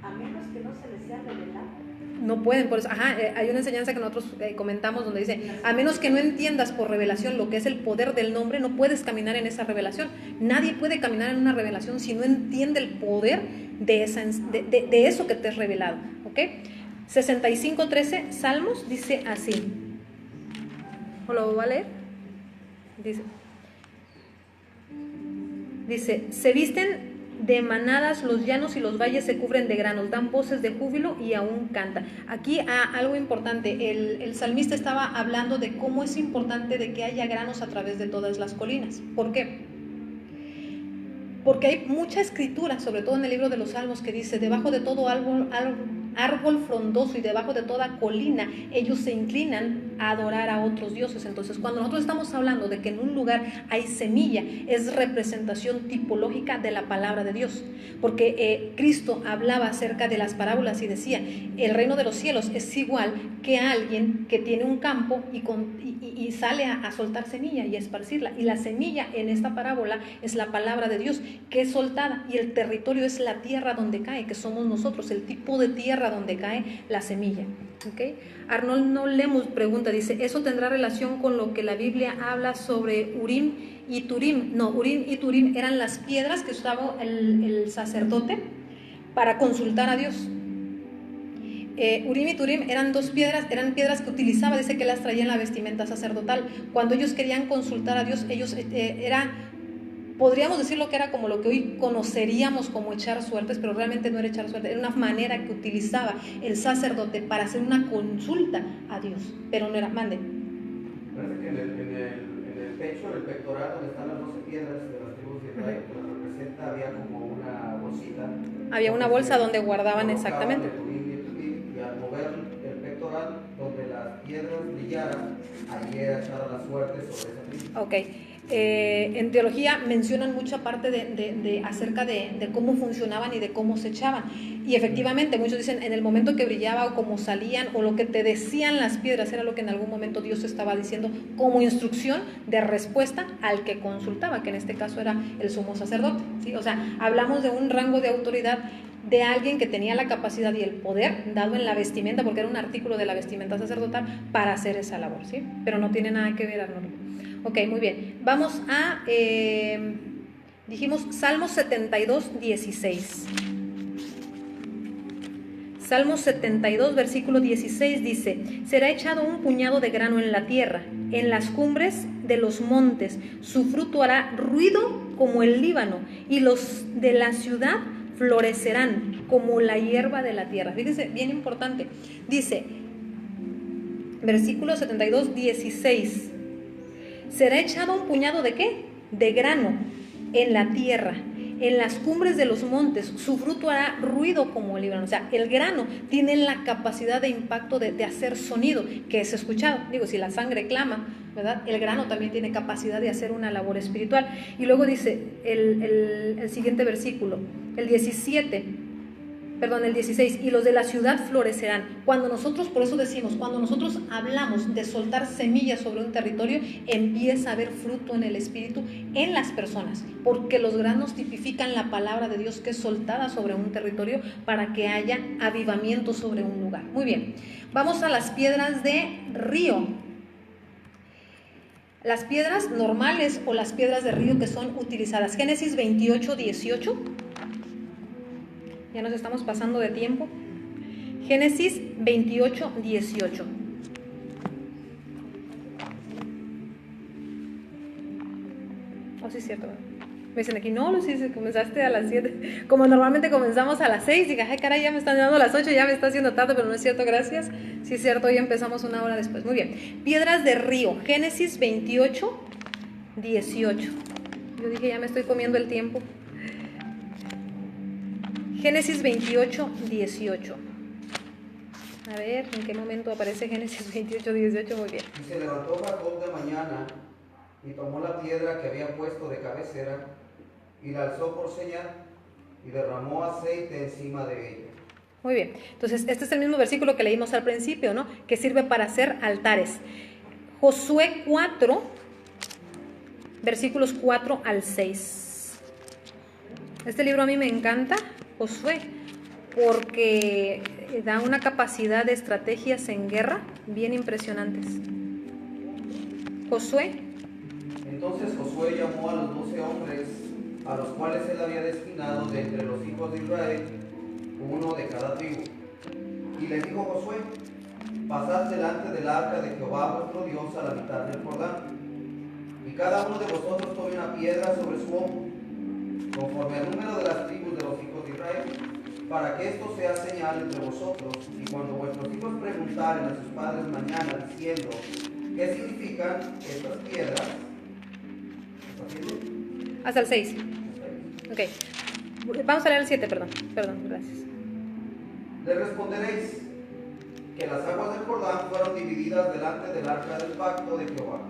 A menos que no se les sea revelado. No pueden, por eso, hay una enseñanza que nosotros comentamos donde dice, a menos que no entiendas por revelación lo que es el poder del nombre, no puedes caminar en esa revelación. Nadie puede caminar en una revelación si no entiende el poder de eso que te es revelado, ¿ok? 65:13, Salmos, dice así. ¿O lo voy a leer? Dice, se visten de manadas los llanos y los valles se cubren de granos, dan voces de júbilo y aún canta. Aquí algo importante, el salmista estaba hablando de cómo es importante de que haya granos a través de todas las colinas. ¿Por qué? Porque hay mucha escritura, sobre todo en el libro de los Salmos, que dice, debajo de todo árbol frondoso y debajo de toda colina, ellos se inclinan a adorar a otros dioses. Entonces, cuando nosotros estamos hablando de que en un lugar hay semilla, es representación tipológica de la palabra de Dios. Porque Cristo hablaba acerca de las parábolas y decía, el reino de los cielos es igual que alguien que tiene un campo y sale a soltar semilla y a esparcirla. Y la semilla en esta parábola es la palabra de Dios, que es soltada, y el territorio es la tierra donde cae, que somos nosotros, el tipo de tierra donde cae la semilla. ¿Okay? Arnold No Lemus pregunta, dice, ¿eso tendrá relación con lo que la Biblia habla sobre Urim y Turim? No, Urim y Turim eran las piedras que usaba el sacerdote para consultar a Dios. Urim y Turim eran eran piedras que utilizaba, dice que las traía en la vestimenta sacerdotal. Cuando ellos querían consultar a Dios, ellos podríamos decirlo que era como lo que hoy conoceríamos como echar suertes, pero realmente no era echar suertes, era una manera que utilizaba el sacerdote para hacer una consulta a Dios, pero no era, mande. Parece que en el pecho, en el pectoral, donde están las 12 piedras de las tribus de Israel, que las representa, había como una bolsita. Había una bolsa donde guardaban exactamente. Y al mover el pectoral, donde las piedras brillaran, allí era echada la suerte sobre esa tribu. Ok. En teología mencionan mucha parte acerca de cómo funcionaban y de cómo se echaban, y efectivamente muchos dicen en el momento que brillaba o cómo salían o lo que te decían las piedras era lo que en algún momento Dios estaba diciendo como instrucción de respuesta al que consultaba, que en este caso era el sumo sacerdote, ¿sí? O sea, hablamos de un rango de autoridad de alguien que tenía la capacidad y el poder dado en la vestimenta, porque era un artículo de la vestimenta sacerdotal, para hacer esa labor, ¿sí? Pero no tiene nada que ver, Arnoldo. Ok, muy bien. Vamos a, dijimos, Salmos 72, 16. Salmos 72, versículo 16 dice: será echado un puñado de grano en la tierra, en las cumbres de los montes, su fruto hará ruido como el Líbano, y los de la ciudad florecerán como la hierba de la tierra. Fíjense, bien importante. Dice, versículo 72, 16: será echado un puñado ¿de qué? De grano en la tierra, en las cumbres de los montes, su fruto hará ruido como el Líbano. O sea, el grano tiene la capacidad de impacto de hacer sonido, que es escuchado. Digo, si la sangre clama, ¿verdad? El grano también tiene capacidad de hacer una labor espiritual. Y luego dice el siguiente versículo, el 16, y los de la ciudad florecerán. Cuando nosotros, por eso decimos, cuando nosotros hablamos de soltar semillas sobre un territorio, empieza a haber fruto en el espíritu en las personas, porque los granos tipifican la palabra de Dios que es soltada sobre un territorio para que haya avivamiento sobre un lugar. Muy bien, vamos a las piedras de río. Las piedras normales o las piedras de río que son utilizadas. Génesis 28, 18. Ya nos estamos pasando de tiempo. Génesis 28, 18. Oh, sí es cierto. Me dicen aquí, no, Lucy, comenzaste a las 7. Como normalmente comenzamos a las 6. Dije, ay, caray, ya me están dando las 8, ya me está haciendo tarde, pero no es cierto, gracias. Sí es cierto, hoy empezamos una hora después. Muy bien. Piedras de río. Génesis 28, 18. Yo dije, ya me estoy comiendo el tiempo. Génesis 28, 18. A ver, ¿en qué momento aparece Génesis 28, 18? Muy bien. Y se levantó Jacob de mañana y tomó la piedra que había puesto de cabecera y la alzó por señal y derramó aceite encima de ella. Muy bien. Entonces, este es el mismo versículo que leímos al principio, ¿no? Que sirve para hacer altares. Josué 4, versículos 4 al 6. Este libro a mí me encanta, Josué, porque da una capacidad de estrategias en guerra bien impresionantes. Josué. Entonces Josué llamó a los 12 hombres, a los cuales él había destinado de entre los hijos de Israel, uno de cada tribu. Y les dijo Josué: pasad delante del arca de Jehová vuestro Dios a la mitad del Jordán, y cada uno de vosotros tome una piedra sobre su hombro, conforme al número de las tribus de los hijos de Israel, para que esto sea señal entre vosotros, y cuando vuestros hijos preguntaren a sus padres mañana diciendo: ¿qué significan estas piedras? Hasta el 6. Ok. Vamos a leer el 7, perdón, gracias. Le responderéis que las aguas del Jordán fueron divididas delante del arca del pacto de Jehová.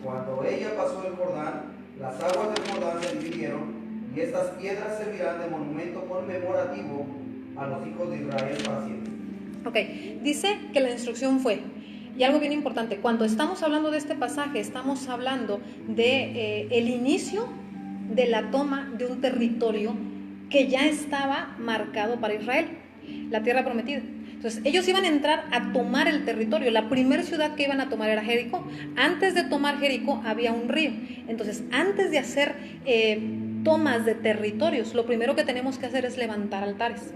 Cuando ella pasó el Jordán, las aguas del Jordán se dividieron, y estas piedras servirán de monumento conmemorativo a los hijos de Israel para siempre. Ok, dice que la instrucción fue, y algo bien importante, cuando estamos hablando de este pasaje, estamos hablando de el inicio de la toma de un territorio que ya estaba marcado para Israel, la tierra prometida. Entonces, ellos iban a entrar a tomar el territorio. La primera ciudad que iban a tomar era Jericó. Antes de tomar Jericó había un río. Entonces, antes de hacer tomas de territorios, lo primero que tenemos que hacer es levantar altares.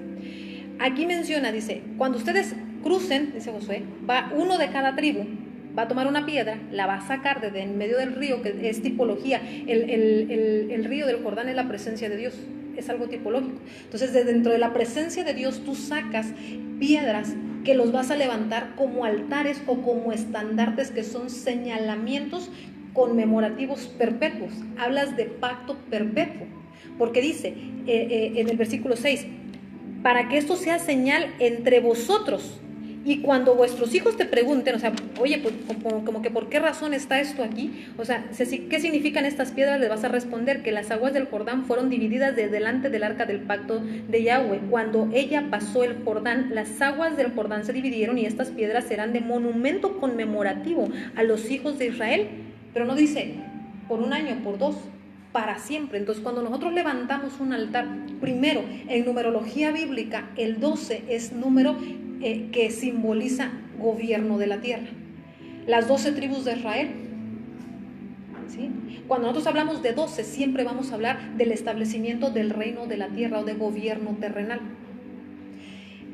Aquí menciona, dice, cuando ustedes crucen, dice Josué, va uno de cada tribu, va a tomar una piedra, la va a sacar desde en medio del río, que es tipología. El río del Jordán es la presencia de Dios, es algo tipológico. Entonces, desde dentro de la presencia de Dios, tú sacas piedras que los vas a levantar como altares o como estandartes, que son señalamientos conmemorativos perpetuos. Hablas de pacto perpetuo, porque dice en el versículo 6, para que esto sea señal entre vosotros, y cuando vuestros hijos te pregunten, o sea, oye, pues como que ¿por qué razón está esto aquí? O sea, ¿qué significan estas piedras? Les vas a responder que las aguas del Jordán fueron divididas de delante del arca del pacto de Yahweh. Cuando ella pasó el Jordán, las aguas del Jordán se dividieron, y estas piedras serán de monumento conmemorativo a los hijos de Israel. Pero no dice por un año, por dos, para siempre. Entonces, cuando nosotros levantamos un altar, primero, en numerología bíblica, el 12 es número que simboliza gobierno de la tierra. Las 12 tribus de Israel, ¿sí? Cuando nosotros hablamos de 12, siempre vamos a hablar del establecimiento del reino de la tierra o de gobierno terrenal.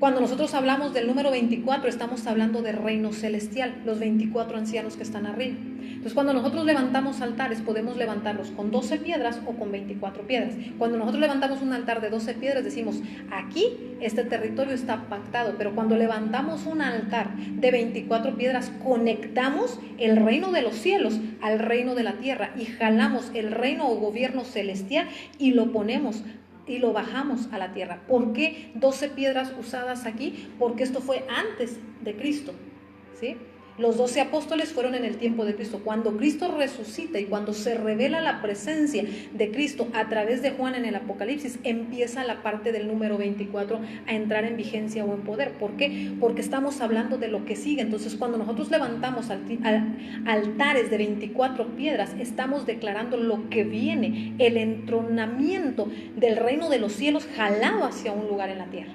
Cuando nosotros hablamos del número 24, estamos hablando de reino celestial, los 24 ancianos que están arriba. Entonces, cuando nosotros levantamos altares, podemos levantarlos con 12 piedras o con 24 piedras. Cuando nosotros levantamos un altar de 12 piedras, decimos, aquí este territorio está pactado, pero cuando levantamos un altar de 24 piedras, conectamos el reino de los cielos al reino de la tierra y jalamos el reino o gobierno celestial y lo ponemos y lo bajamos a la tierra. ¿Por qué 12 piedras usadas aquí? Porque esto fue antes de Cristo, ¿sí? Los 12 apóstoles fueron en el tiempo de Cristo. Cuando Cristo resucita y cuando se revela la presencia de Cristo a través de Juan en el Apocalipsis, empieza la parte del número 24 a entrar en vigencia o en poder. ¿Por qué? Porque estamos hablando de lo que sigue. Entonces, cuando nosotros levantamos altares de 24 piedras, estamos declarando lo que viene, el entronamiento del reino de los cielos jalado hacia un lugar en la tierra.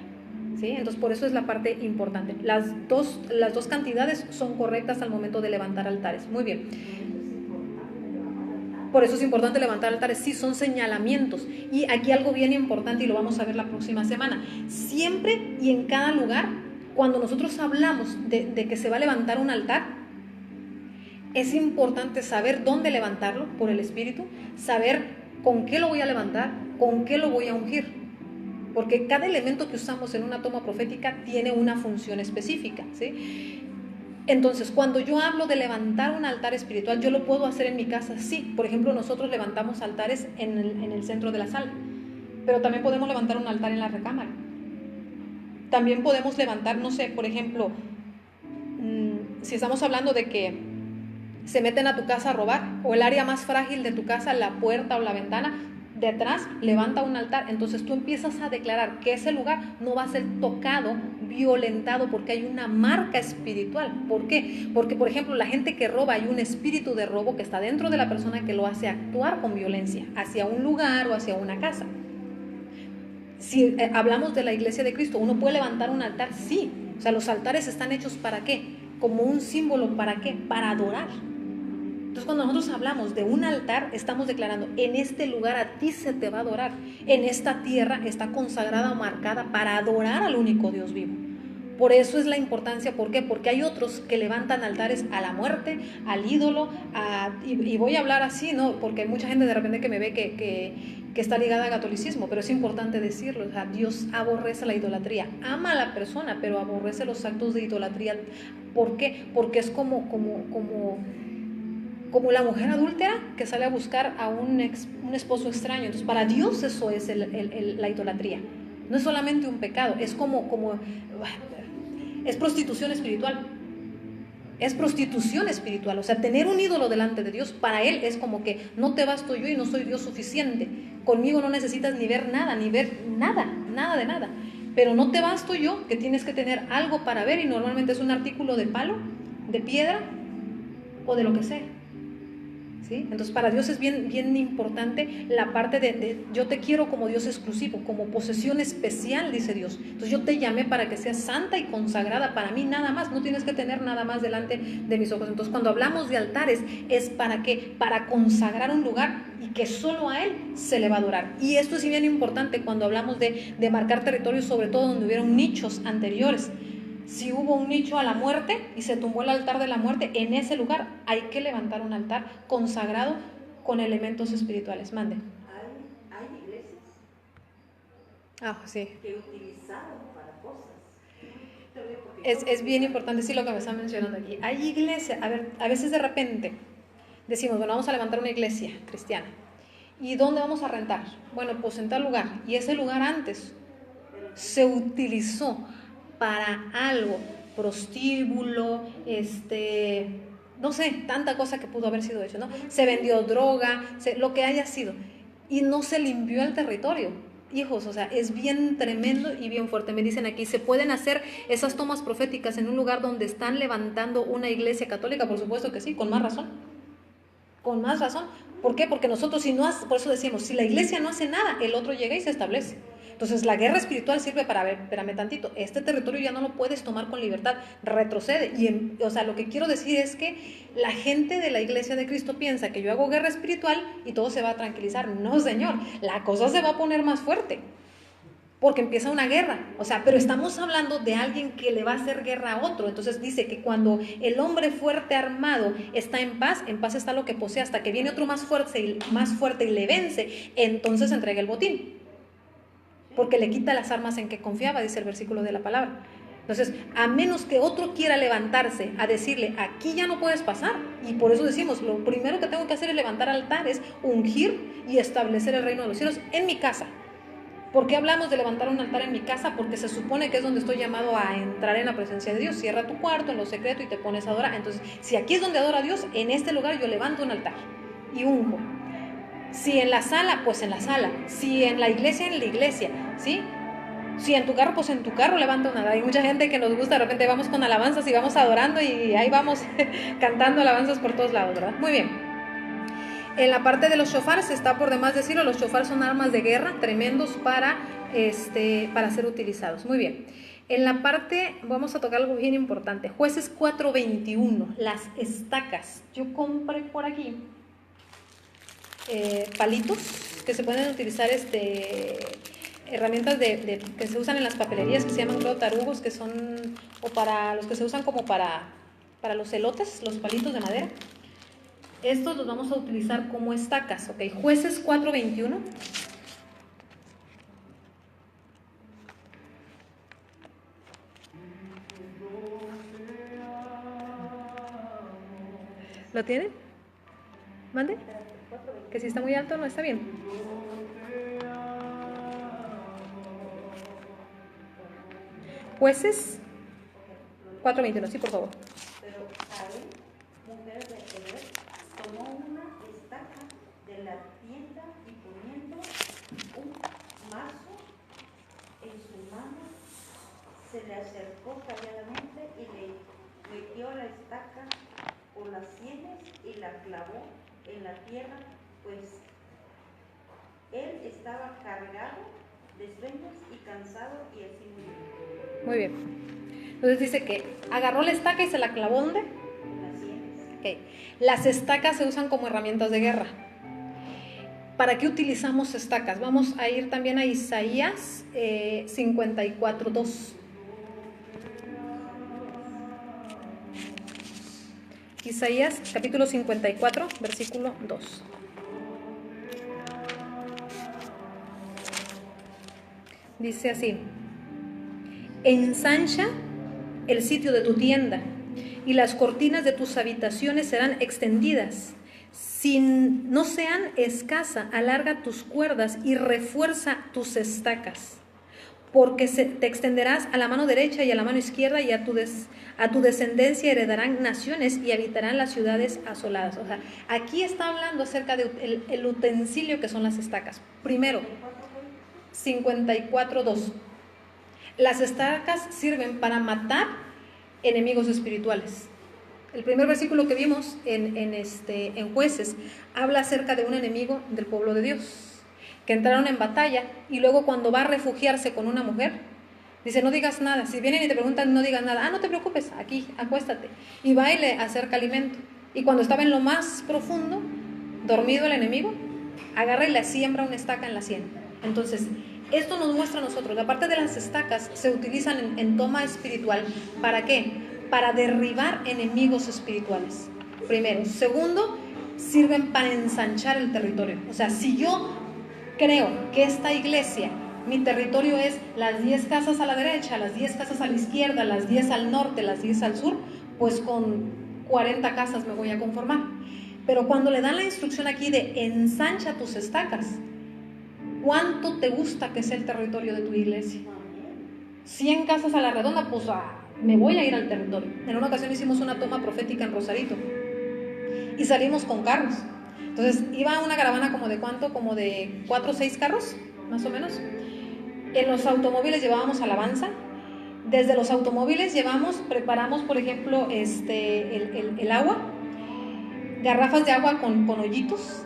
¿Sí? Entonces, por eso es la parte importante. Las dos cantidades son correctas al momento de levantar altares. Muy bien. Por eso es importante levantar altares. Sí, son señalamientos. Y aquí algo bien importante, y lo vamos a ver la próxima semana. Siempre y en cada lugar, cuando nosotros hablamos de que se va a levantar un altar, es importante saber dónde levantarlo por el Espíritu, saber con qué lo voy a levantar, con qué lo voy a ungir. Porque cada elemento que usamos en una toma profética tiene una función específica, ¿sí? Entonces, cuando yo hablo de levantar un altar espiritual, yo lo puedo hacer en mi casa, sí. Por ejemplo, nosotros levantamos altares en el centro de la sala, pero también podemos levantar un altar en la recámara. También podemos levantar, no sé, por ejemplo, si estamos hablando de que se meten a tu casa a robar, o el área más frágil de tu casa, la puerta o la ventana, detrás levanta un altar. Entonces tú empiezas a declarar que ese lugar no va a ser tocado, violentado, porque hay una marca espiritual. ¿Por qué? Porque, por ejemplo, la gente que roba, hay un espíritu de robo que está dentro de la persona que lo hace actuar con violencia hacia un lugar o hacia una casa. Si hablamos de la iglesia de Cristo, ¿uno puede levantar un altar? Sí. O sea, los altares están hechos ¿para qué? Como un símbolo, ¿para qué? Para adorar. Entonces, cuando nosotros hablamos de un altar, estamos declarando, en este lugar a ti se te va a adorar. En esta tierra está consagrada o marcada para adorar al único Dios vivo. Por eso es la importancia. ¿Por qué? Porque hay otros que levantan altares a la muerte, al ídolo, y voy a hablar así, ¿no? Porque hay mucha gente de repente que me ve que está ligada al catolicismo, pero es importante decirlo. O sea, Dios aborrece la idolatría, ama a la persona, pero aborrece los actos de idolatría. ¿Por qué? Porque es como la mujer adúltera que sale a buscar a un esposo extraño. Entonces, para Dios eso es la idolatría. No es solamente un pecado, es es prostitución espiritual. Es prostitución espiritual. O sea, tener un ídolo delante de Dios, para Él es como que no te basto yo y no soy Dios suficiente. Conmigo no necesitas ni ver nada de nada. Pero no te basto yo, que tienes que tener algo para ver, y normalmente es un artículo de palo, de piedra o de lo que sea. ¿Sí? Entonces, para Dios es bien importante la parte de yo te quiero como Dios exclusivo, como posesión especial, dice Dios. Entonces, yo te llamé para que seas santa y consagrada para mí, nada más. No tienes que tener nada más delante de mis ojos. Entonces, cuando hablamos de altares, es ¿para qué? Para consagrar un lugar y que solo a Él se le va a adorar. Y esto es bien importante cuando hablamos de marcar territorios, sobre todo donde hubieron nichos anteriores. Si hubo un nicho a la muerte y se tumbó el altar de la muerte, en ese lugar hay que levantar un altar consagrado con elementos espirituales. Mande. Hay iglesias sí. que utilizaron para cosas. Es bien importante, sí, lo que me están mencionando aquí. Hay iglesias, a veces de repente decimos, bueno, vamos a levantar una iglesia cristiana. ¿Y dónde vamos a rentar? Bueno, pues en tal lugar. Y ese lugar antes se utilizó para algo, prostíbulo, no sé, tanta cosa que pudo haber sido hecho, ¿no? Se vendió droga, lo que haya sido, y no se limpió el territorio. Hijos, o sea, es bien tremendo y bien fuerte. Me dicen aquí, ¿se pueden hacer esas tomas proféticas en un lugar donde están levantando una iglesia católica? Por supuesto que sí, con más razón. Con más razón, ¿Por qué? Porque nosotros, por eso decimos, si la iglesia no hace nada, el otro llega y se establece. Entonces la guerra espiritual sirve para ver, espérame tantito, este territorio ya no lo puedes tomar con libertad, retrocede. O sea, lo que quiero decir es que la gente de la iglesia de Cristo piensa que yo hago guerra espiritual y todo se va a tranquilizar. No, señor, la cosa se va a poner más fuerte, porque empieza una guerra. O sea, pero estamos hablando de alguien que le va a hacer guerra a otro. Entonces dice que cuando el hombre fuerte armado está en paz está lo que posee, hasta que viene otro más fuerte y le vence, entonces entrega el botín. Porque le quita las armas en que confiaba, dice el versículo de la palabra. Entonces, a menos que otro quiera levantarse a decirle, aquí ya no puedes pasar, y por eso decimos, lo primero que tengo que hacer es levantar altares, ungir y establecer el reino de los cielos en mi casa. ¿Por qué hablamos de levantar un altar en mi casa? Porque se supone que es donde estoy llamado a entrar en la presencia de Dios. Cierra tu cuarto en lo secreto y te pones a adorar. Entonces, si aquí es donde adora a Dios, en este lugar yo levanto un altar y unjo. Si en la sala, pues en la sala. Si en la iglesia, en la iglesia, ¿sí? Si en tu carro, pues en tu carro levanta una. Hay mucha gente que nos gusta, de repente vamos con alabanzas y vamos adorando y ahí vamos cantando alabanzas por todos lados, ¿verdad? Muy bien. En la parte de los shofars, está por demás decirlo, los shofars son armas de guerra tremendos para ser utilizados. Muy bien. En la parte, vamos a tocar algo bien importante. Jueces 4:21, las estacas. Yo compré por aquí palitos que se pueden utilizar, herramientas que se usan en las papelerías, que se llaman, creo, tarugos, que son, o para los que se usan como para los elotes, los palitos de madera. Estos los vamos a utilizar como estacas, ¿ok? Jueces 4:21. ¿Lo tienen? ¿Mande? Que si está muy alto no está bien. Jueces 4:21, sí, por favor. Pero Saúl, mujer de Heber, tomó una estaca de la tienda y poniendo un mazo en su mano, se le acercó calladamente y le metió la estaca por las sienes y la clavó en la tierra, pues él estaba cargado de sueños y cansado, y así murió. Muy bien. Entonces dice que agarró la estaca y se la clavó, ¿dónde? En las sienes. Okay. Las estacas se usan como herramientas de guerra. ¿Para qué utilizamos estacas? Vamos a ir también a Isaías 54:2. Isaías capítulo 54, versículo 2. Dice así: ensancha el sitio de tu tienda y las cortinas de tus habitaciones serán extendidas. No sean escasa, alarga tus cuerdas y refuerza tus estacas, porque te extenderás a la mano derecha y a la mano izquierda, y a tu descendencia heredarán naciones y habitarán las ciudades asoladas. O sea, aquí está hablando acerca del utensilio que son las estacas. Primero, 54:2. Las estacas sirven para matar enemigos espirituales. El primer versículo que vimos en Jueces habla acerca de un enemigo del pueblo de Dios, que entraron en batalla, y luego cuando va a refugiarse con una mujer, dice: no digas nada. Si vienen y te preguntan, no digas nada. No te preocupes, aquí, acuéstate. Y va y le acerca alimento. Y cuando estaba en lo más profundo, dormido el enemigo, agarra y le siembra una estaca en la sien. Entonces, esto nos muestra a nosotros, la parte de las estacas se utilizan en toma espiritual. ¿Para qué? Para derribar enemigos espirituales, primero. Segundo, sirven para ensanchar el territorio. O sea, si yo creo que esta iglesia, mi territorio es las 10 casas a la derecha, las 10 casas a la izquierda, las 10 al norte, las 10 al sur, pues con 40 casas me voy a conformar. Pero cuando le dan la instrucción aquí de ensancha tus estacas, ¿cuánto te gusta que sea el territorio de tu iglesia? 100 casas a la redonda, pues me voy a ir al territorio. En una ocasión hicimos una toma profética en Rosarito y salimos con carros. Entonces iba una caravana como de ¿cuánto? Como de 4 o 6 carros, más o menos. En los automóviles llevábamos alabanza. Desde los automóviles preparamos, por ejemplo, el agua, garrafas de agua con hoyitos,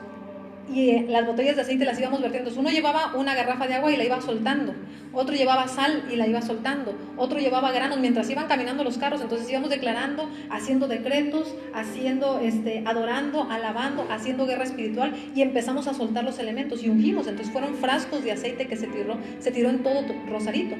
y las botellas de aceite las íbamos vertiendo. Entonces uno llevaba una garrafa de agua y la iba soltando, otro llevaba sal y la iba soltando, otro llevaba granos mientras iban caminando los carros. Entonces íbamos declarando, haciendo decretos, haciendo, adorando, alabando, haciendo guerra espiritual, y empezamos a soltar los elementos y ungimos. Entonces fueron frascos de aceite que se tiró en todo Rosarito.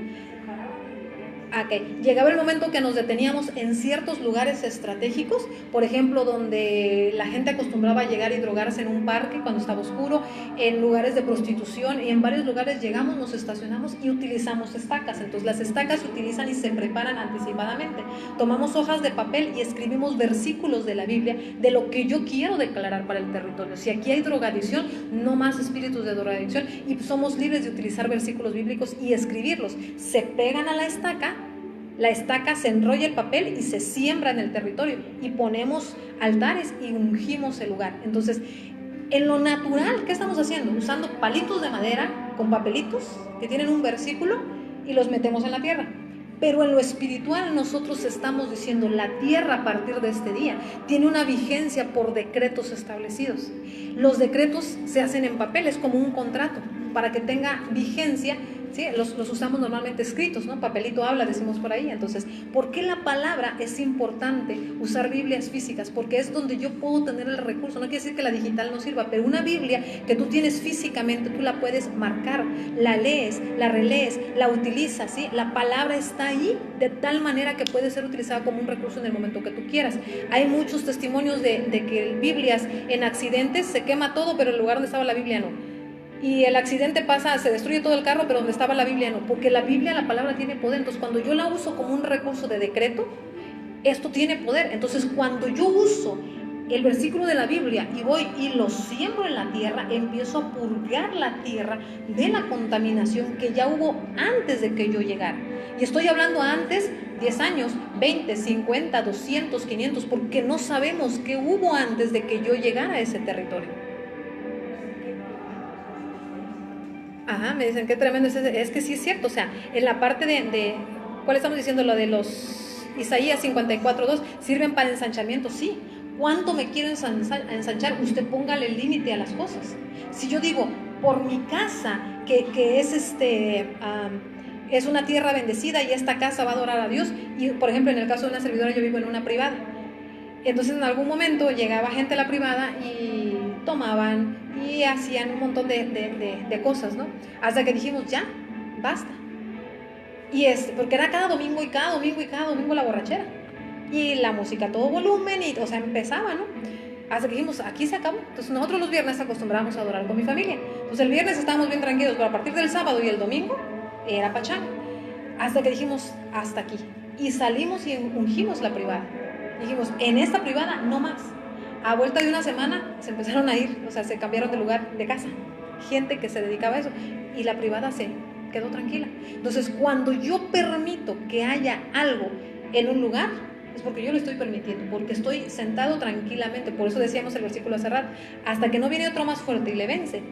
Okay. Llegaba el momento que nos deteníamos en ciertos lugares estratégicos, por ejemplo, donde la gente acostumbraba a llegar y drogarse en un parque cuando estaba oscuro, en lugares de prostitución, y en varios lugares llegamos, nos estacionamos y utilizamos estacas. Entonces las estacas se utilizan y se preparan anticipadamente. Tomamos hojas de papel y escribimos versículos de la Biblia de lo que yo quiero declarar para el territorio. Si aquí hay drogadicción, no más espíritus de drogadicción, y somos libres de utilizar versículos bíblicos y escribirlos. Se pegan a la estaca se enrolla el papel y se siembra en el territorio, y ponemos altares y ungimos el lugar. Entonces, en lo natural, ¿qué estamos haciendo? Usando palitos de madera con papelitos que tienen un versículo y los metemos en la tierra. Pero en lo espiritual nosotros estamos diciendo, la tierra a partir de este día tiene una vigencia por decretos establecidos. Los decretos se hacen en papel, es como un contrato, para que tenga vigencia. ¿Sí? Los usamos normalmente escritos, ¿no? Papelito habla, decimos por ahí. Entonces, ¿por qué la palabra es importante usar Biblias físicas? Porque es donde yo puedo tener el recurso. No quiere decir que la digital no sirva, pero una Biblia que tú tienes físicamente, tú la puedes marcar, la lees, la relees, la utilizas, ¿sí? La palabra está ahí de tal manera que puede ser utilizada como un recurso en el momento que tú quieras. Hay muchos testimonios de que Biblias en accidentes se quema todo, pero el lugar donde estaba la Biblia no. Y el accidente pasa, se destruye todo el carro, pero donde estaba la Biblia no, porque la Biblia, la palabra tiene poder. Entonces cuando yo la uso como un recurso de decreto, esto tiene poder. Entonces cuando yo uso el versículo de la Biblia y voy y lo siembro en la tierra, empiezo a purgar la tierra de la contaminación que ya hubo antes de que yo llegara. Y estoy hablando antes, 10 años, 20, 50, 200, 500, porque no sabemos qué hubo antes de que yo llegara a ese territorio. Ajá, me dicen qué tremendo es que sí es cierto. O sea, en la parte de ¿cuál estamos diciendo? Lo de los Isaías 54:2, ¿sirven para ensanchamiento? Sí. ¿Cuánto me quiero ensanchar? Usted póngale el límite a las cosas. Si yo digo, por mi casa, que es es una tierra bendecida y esta casa va a adorar a Dios, y por ejemplo en el caso de una servidora, yo vivo en una privada. Entonces en algún momento llegaba gente a la privada y tomaban y hacían un montón de cosas, ¿no? Hasta que dijimos, ya, basta. Y porque era cada domingo la borrachera. Y la música a todo volumen, y, o sea, empezaba, ¿no? Hasta que dijimos, aquí se acabó. Entonces nosotros los viernes acostumbrábamos a adorar con mi familia. Entonces el viernes estábamos bien tranquilos, pero a partir del sábado y el domingo era pachanga. Hasta que dijimos, hasta aquí. Y salimos y ungimos la privada. Dijimos, en esta privada no más. A vuelta de una semana se empezaron a ir, o sea, se cambiaron de lugar, de casa. Gente que se dedicaba a eso. Y la privada se quedó tranquila. Entonces, cuando yo permito que haya algo en un lugar, es porque yo lo estoy permitiendo, porque estoy sentado tranquilamente. Por eso decíamos el versículo hace rato, hasta que no viene otro más fuerte y le vence.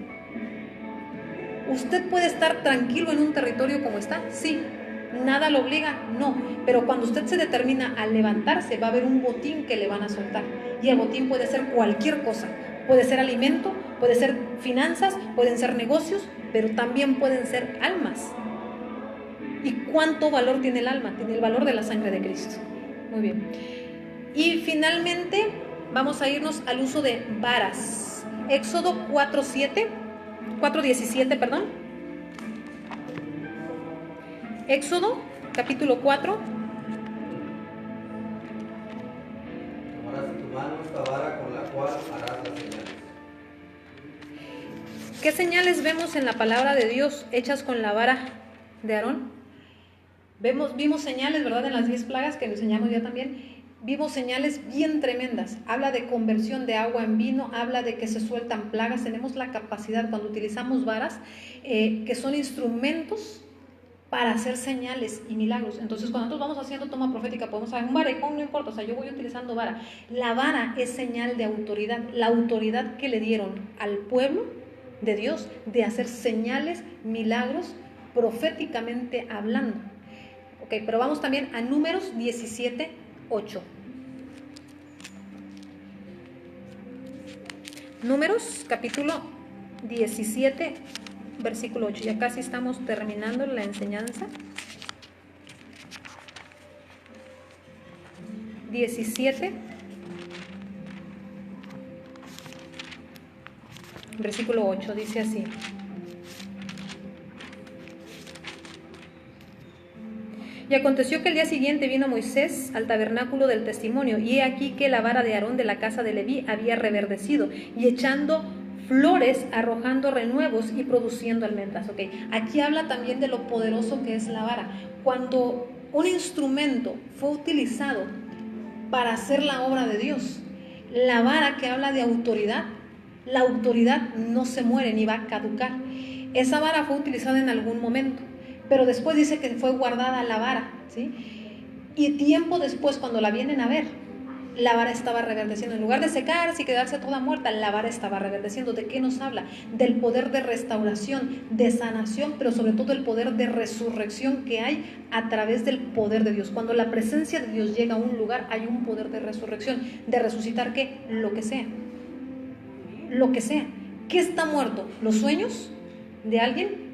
¿Usted puede estar tranquilo en un territorio como está? Sí. ¿Nada lo obliga? No. Pero cuando usted se determina a levantarse, va a haber un botín que le van a soltar. Y el botín puede ser cualquier cosa. Puede ser alimento, puede ser finanzas, pueden ser negocios, pero también pueden ser almas. ¿Y cuánto valor tiene el alma? Tiene el valor de la sangre de Cristo. Muy bien. Y finalmente vamos a irnos al uso de varas. Éxodo 4:17, perdón. Éxodo, capítulo 4. Tomarás en tu mano esta vara con la cual harás las señales. ¿Qué señales vemos en la palabra de Dios hechas con la vara de Aarón? Vimos señales, ¿verdad? En las 10 plagas que enseñamos ya también. Vimos señales bien tremendas. Habla de conversión de agua en vino, habla de que se sueltan plagas. Tenemos la capacidad, cuando utilizamos varas, que son instrumentos para hacer señales y milagros. Entonces, cuando nosotros vamos haciendo toma profética, podemos hacer un varejón, no importa, o sea, yo voy utilizando vara. La vara es señal de autoridad, la autoridad que le dieron al pueblo de Dios de hacer señales, milagros, proféticamente hablando. Ok, pero vamos también a Números 17:8. Números, capítulo 17, versículo 8. Ya casi estamos terminando la enseñanza. 17, versículo 8, dice así. Y aconteció que el día siguiente vino Moisés al tabernáculo del testimonio, y he aquí que la vara de Aarón de la casa de Leví había reverdecido, y echando flores, arrojando renuevos y produciendo almendras. Okay. Aquí habla también de lo poderoso que es la vara. Cuando un instrumento fue utilizado para hacer la obra de Dios, la vara que habla de autoridad, la autoridad no se muere ni va a caducar. Esa vara fue utilizada en algún momento, pero después dice que fue guardada la vara, ¿sí? Y tiempo después, cuando la vienen a ver, la vara estaba reverdeciendo. En lugar de secarse y quedarse toda muerta, la vara estaba reverdeciendo. ¿De qué nos habla? Del poder de restauración, de sanación, pero sobre todo el poder de resurrección que hay a través del poder de Dios. Cuando la presencia de Dios llega a un lugar, hay un poder de resurrección, de resucitar ¿qué? Lo que sea. Lo que sea. ¿Qué está muerto? ¿Los sueños de alguien?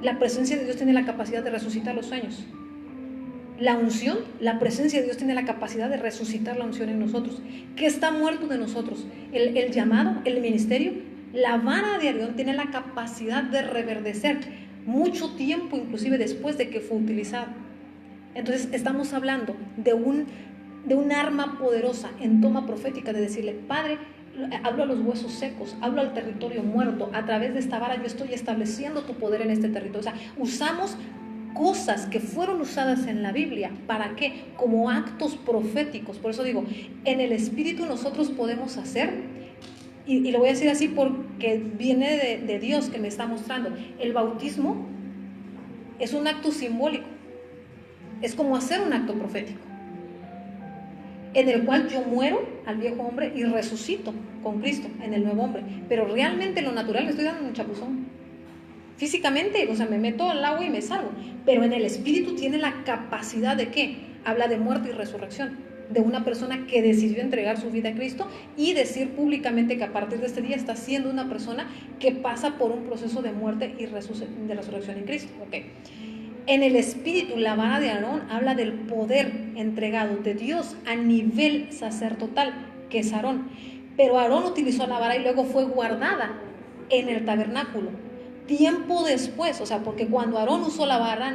La presencia de Dios tiene la capacidad de resucitar los sueños. La unción, la presencia de Dios tiene la capacidad de resucitar la unción en nosotros. ¿Qué está muerto de nosotros? El llamado, el ministerio. La vara de Aarón tiene la capacidad de reverdecer mucho tiempo, inclusive después de que fue utilizado. Entonces estamos hablando de un arma poderosa en toma profética, de decirle: Padre, hablo a los huesos secos, hablo al territorio muerto, a través de esta vara yo estoy estableciendo tu poder en este territorio. O sea, usamos cosas que fueron usadas en la Biblia, ¿para qué? Como actos proféticos. Por eso digo, en el Espíritu nosotros podemos hacer, y lo voy a decir así porque viene de Dios que me está mostrando, el bautismo es un acto simbólico, es como hacer un acto profético, en el cual yo muero al viejo hombre y resucito con Cristo en el nuevo hombre. Pero realmente en lo natural le estoy dando un chapuzón. Físicamente, o sea, me meto al agua y me salgo. Pero en el espíritu tiene la capacidad de ¿qué? Habla de muerte y resurrección. De una persona que decidió entregar su vida a Cristo y decir públicamente que a partir de este día está siendo una persona que pasa por un proceso de muerte y de resurrección en Cristo. Okay. En el espíritu, la vara de Aarón habla del poder entregado de Dios a nivel sacerdotal, que es Aarón. Pero Aarón utilizó la vara y luego fue guardada en el tabernáculo. Tiempo después, o sea, porque cuando Aarón usó la vara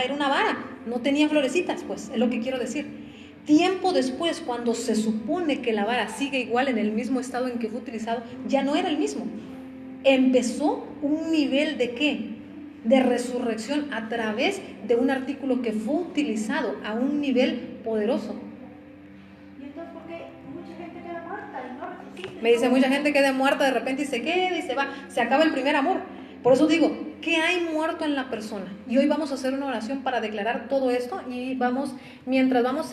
era una vara, no tenía florecitas, pues, es lo que quiero decir. Tiempo después, cuando se supone que la vara sigue igual en el mismo estado en que fue utilizado, ya no era el mismo. Empezó un nivel de ¿qué? De resurrección a través de un artículo que fue utilizado a un nivel poderoso. ¿Y entonces por qué mucha gente queda muerta y no resucita? Me dice, mucha gente queda muerta de repente y se queda y se va, se acaba el primer amor. Por eso digo, ¿qué hay muerto en la persona? Y hoy vamos a hacer una oración para declarar todo esto, y vamos, mientras vamos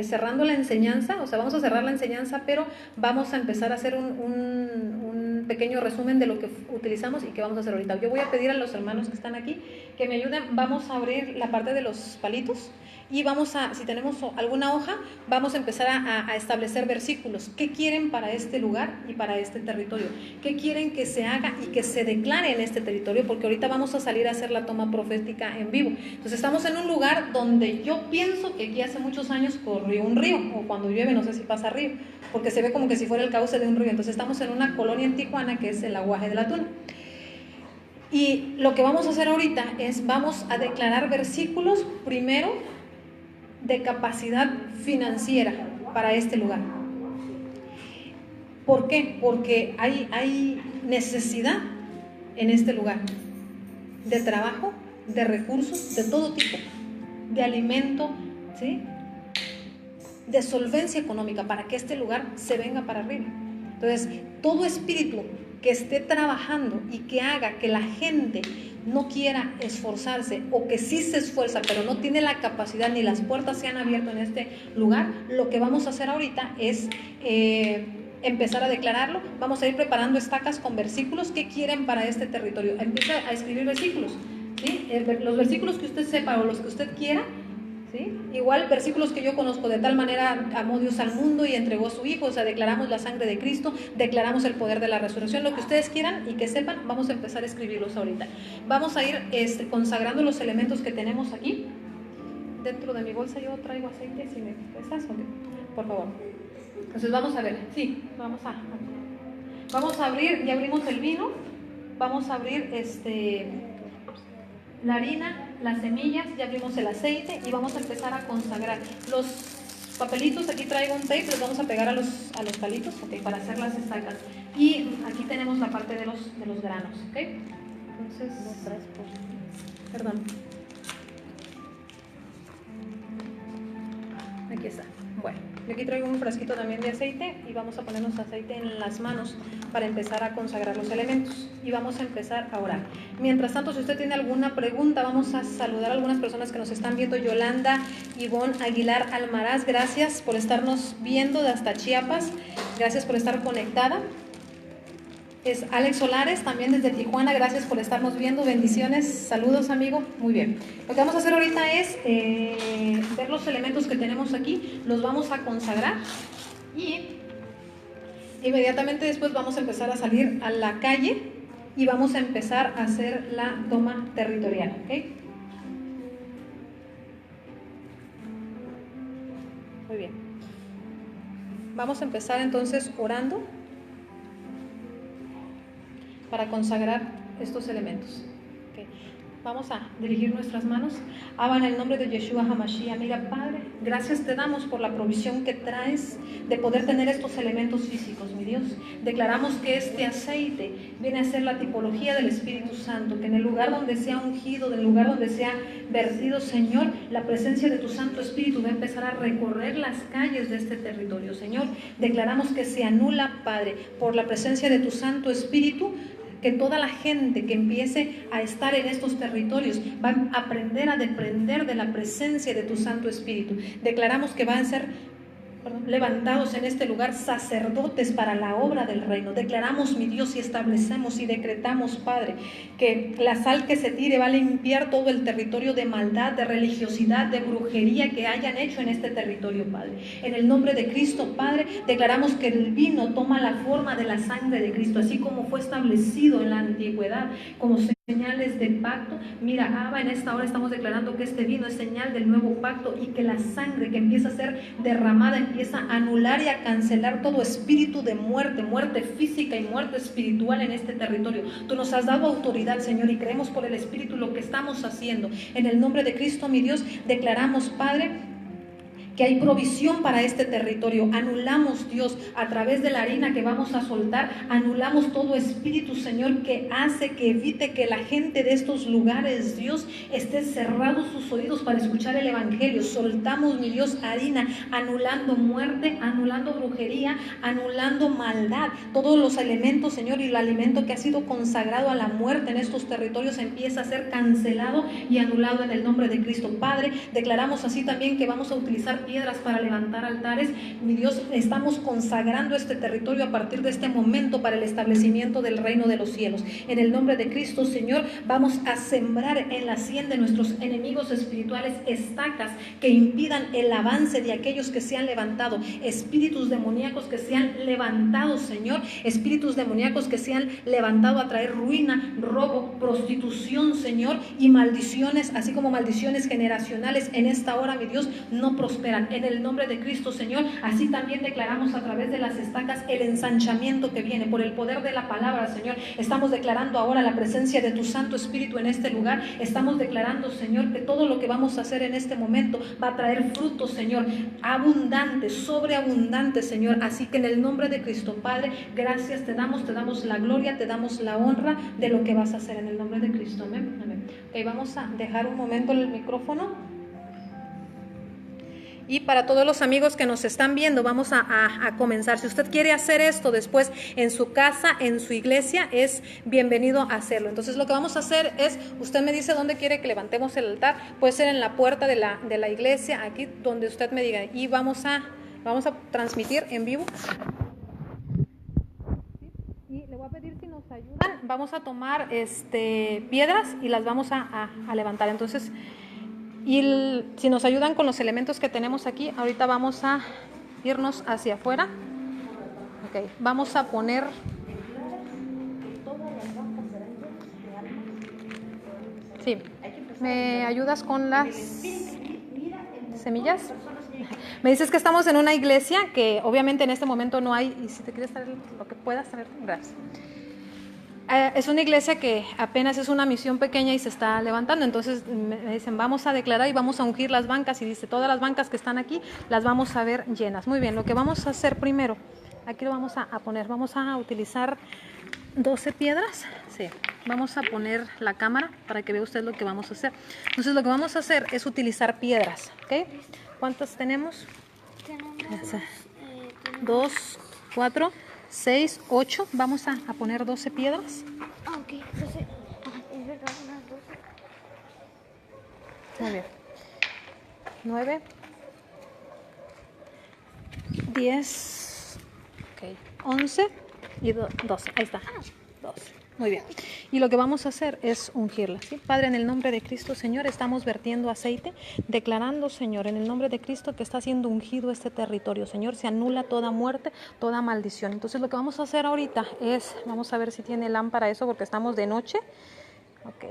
cerrando la enseñanza, o sea, vamos a cerrar la enseñanza, pero vamos a empezar a hacer un pequeño resumen de lo que utilizamos y que vamos a hacer ahorita. Yo voy a pedir a los hermanos que están aquí que me ayuden. Vamos a abrir la parte de los palitos y vamos a, si tenemos alguna hoja, vamos a empezar a establecer versículos. ¿Qué quieren para este lugar y para este territorio? ¿Qué quieren que se haga y que se declare en este territorio? Porque ahorita vamos a salir a hacer la toma profética en vivo. Entonces estamos en un lugar donde yo pienso que aquí hace muchos años corrió un río, o cuando llueve no sé si pasa río, porque se ve como que si fuera el cauce de un río. Entonces estamos en una colonia en Tijuana que es el Aguaje de la Tuna. Y lo que vamos a hacer ahorita es, vamos a declarar versículos primero de capacidad financiera para este lugar. ¿Por qué? Porque hay necesidad en este lugar de trabajo, de recursos, de todo tipo, de alimento, ¿sí? De solvencia económica, para que este lugar se venga para arriba. Entonces, todo espíritu que esté trabajando y que haga que la gente no quiera esforzarse, o que sí se esfuerza pero no tiene la capacidad ni las puertas se han abierto en este lugar, lo que vamos a hacer ahorita es empezar a declararlo. Vamos a ir preparando estacas con versículos que quieren para este territorio. Empieza a escribir versículos, ¿sí? Los versículos que usted sepa o los que usted quiera, ¿Sí? Igual versículos que yo conozco: de tal manera amó Dios al mundo y entregó a su Hijo. O sea, declaramos la sangre de Cristo, declaramos el poder de la resurrección. Lo que ustedes quieran y que sepan, vamos a empezar a escribirlos ahorita. Vamos a ir consagrando los elementos que tenemos aquí. Dentro de mi bolsa yo traigo aceite, si me prestas, okay, por favor. Entonces vamos a ver, sí, vamos a abrir, ya abrimos el vino, vamos a abrir la harina, las semillas, ya abrimos el aceite y vamos a empezar a consagrar. Los papelitos, aquí traigo un tape, los vamos a pegar a los palitos, okay, para hacer las estacas. Y aquí tenemos la parte de los granos, ¿ok? Entonces, perdón. Aquí está. Bueno, yo aquí traigo un frasquito también de aceite y vamos a ponernos aceite en las manos para empezar a consagrar los elementos y vamos a empezar a orar. Mientras tanto, si usted tiene alguna pregunta, vamos a saludar a algunas personas que nos están viendo. Yolanda Ivonne Aguilar Almaraz, gracias por estarnos viendo de hasta Chiapas, gracias por estar conectada. Es Alex Solares, también desde Tijuana, gracias por estarnos viendo, bendiciones, saludos amigo, muy bien. Lo que vamos a hacer ahorita es ver los elementos que tenemos aquí, los vamos a consagrar y inmediatamente después vamos a empezar a salir a la calle y vamos a empezar a hacer la toma territorial, ¿ok? Muy bien. Vamos a empezar entonces orando para consagrar estos elementos. Okay. Vamos a dirigir nuestras manos. Abba, en el nombre de Yeshua HaMashiach. Mira, Padre, gracias te damos por la provisión que traes de poder tener estos elementos físicos, mi Dios. Declaramos que este aceite viene a ser la tipología del Espíritu Santo, que en el lugar donde sea ungido, en el lugar donde sea vertido, Señor, la presencia de tu Santo Espíritu va a empezar a recorrer las calles de este territorio, Señor. Declaramos que se anula, Padre, por la presencia de tu Santo Espíritu, que toda la gente que empiece a estar en estos territorios va a aprender a depender de la presencia de tu Santo Espíritu. Declaramos que van a ser levantados en este lugar sacerdotes para la obra del reino. Declaramos, mi Dios, y establecemos y decretamos, Padre, que la sal que se tire va a limpiar todo el territorio de maldad, de religiosidad, de brujería que hayan hecho en este territorio, Padre. En el nombre de Cristo, Padre, declaramos que el vino toma la forma de la sangre de Cristo, así como fue establecido en la antigüedad, como señales de pacto. Mira, Abba, en esta hora estamos declarando que este vino es señal del nuevo pacto y que la sangre que empieza a ser derramada empieza a anular y a cancelar todo espíritu de muerte, muerte física y muerte espiritual en este territorio. Tú nos has dado autoridad, Señor, y creemos por el Espíritu lo que estamos haciendo. En el nombre de Cristo, mi Dios, declaramos, Padre, que hay provisión para este territorio. Anulamos, Dios, a través de la harina que vamos a soltar, anulamos todo espíritu, Señor, que hace, que evite que la gente de estos lugares, Dios, esté cerrados sus oídos para escuchar el evangelio. Soltamos, mi Dios, harina, anulando muerte, anulando brujería, anulando maldad. Todos los elementos, Señor, y el alimento que ha sido consagrado a la muerte en estos territorios empieza a ser cancelado y anulado en el nombre de Cristo. Padre, declaramos así también que vamos a utilizar piedras para levantar altares. Mi Dios, estamos consagrando este territorio a partir de este momento para el establecimiento del reino de los cielos. En el nombre de Cristo, Señor, vamos a sembrar en la sien de nuestros enemigos espirituales estacas que impidan el avance de aquellos que se han levantado, espíritus demoníacos que se han levantado, Señor, espíritus demoníacos que se han levantado a traer ruina, robo, prostitución, Señor, y maldiciones, así como maldiciones generacionales. En esta hora, mi Dios, no prosperan. En el nombre de Cristo, Señor, así también declaramos a través de las estacas el ensanchamiento que viene por el poder de la palabra, Señor. Estamos declarando ahora la presencia de tu Santo Espíritu en este lugar. Estamos declarando, Señor, que todo lo que vamos a hacer en este momento va a traer frutos, Señor, abundantes, sobreabundantes, Señor. Así que en el nombre de Cristo, Padre, gracias te damos la gloria, te damos la honra de lo que vas a hacer en el nombre de Cristo. Amén. Amén. Ok, vamos a dejar un momento el micrófono. Y para todos los amigos que nos están viendo, vamos a comenzar. Si usted quiere hacer esto después en su casa, en su iglesia, es bienvenido a hacerlo. Entonces lo que vamos a hacer es, usted me dice dónde quiere que levantemos el altar. Puede ser en la puerta de la iglesia, aquí donde usted me diga. Y vamos a transmitir en vivo. Y le voy a pedir si nos ayudan. Vamos a tomar piedras y las vamos a levantar. Entonces, Y si nos ayudan con los elementos que tenemos aquí, ahorita vamos a irnos hacia afuera. Ok, vamos a poner... Sí, ¿me ayudas con las semillas? Me dices que estamos en una iglesia que obviamente en este momento no hay, y si te quieres traer lo que puedas traer, gracias. Es una iglesia que apenas es una misión pequeña y se está levantando, entonces me dicen vamos a declarar y vamos a ungir las bancas, y dice todas las bancas que están aquí las vamos a ver llenas. Muy bien, lo que vamos a hacer primero, aquí lo vamos a poner, vamos a utilizar 12 piedras, sí, vamos a poner la cámara para que vea usted lo que vamos a hacer. Entonces lo que vamos a hacer es utilizar piedras, ¿ok? ¿Cuántas tenemos? Tenemos 2, 4, 6, 8. Vamos a poner 12 piedras. ok, entonces, es verdad, unas 12. Muy bien. 9, 10, ok, 11 y 12. Ahí está. 12. Muy bien. Y lo que vamos a hacer es ungirla, ¿sí? Padre, en el nombre de Cristo, Señor, estamos vertiendo aceite, declarando, Señor, en el nombre de Cristo que está siendo ungido este territorio. Señor, se anula toda muerte, toda maldición. Entonces lo que vamos a hacer ahorita es, vamos a ver si tiene lámpara eso, porque estamos de noche. Ok.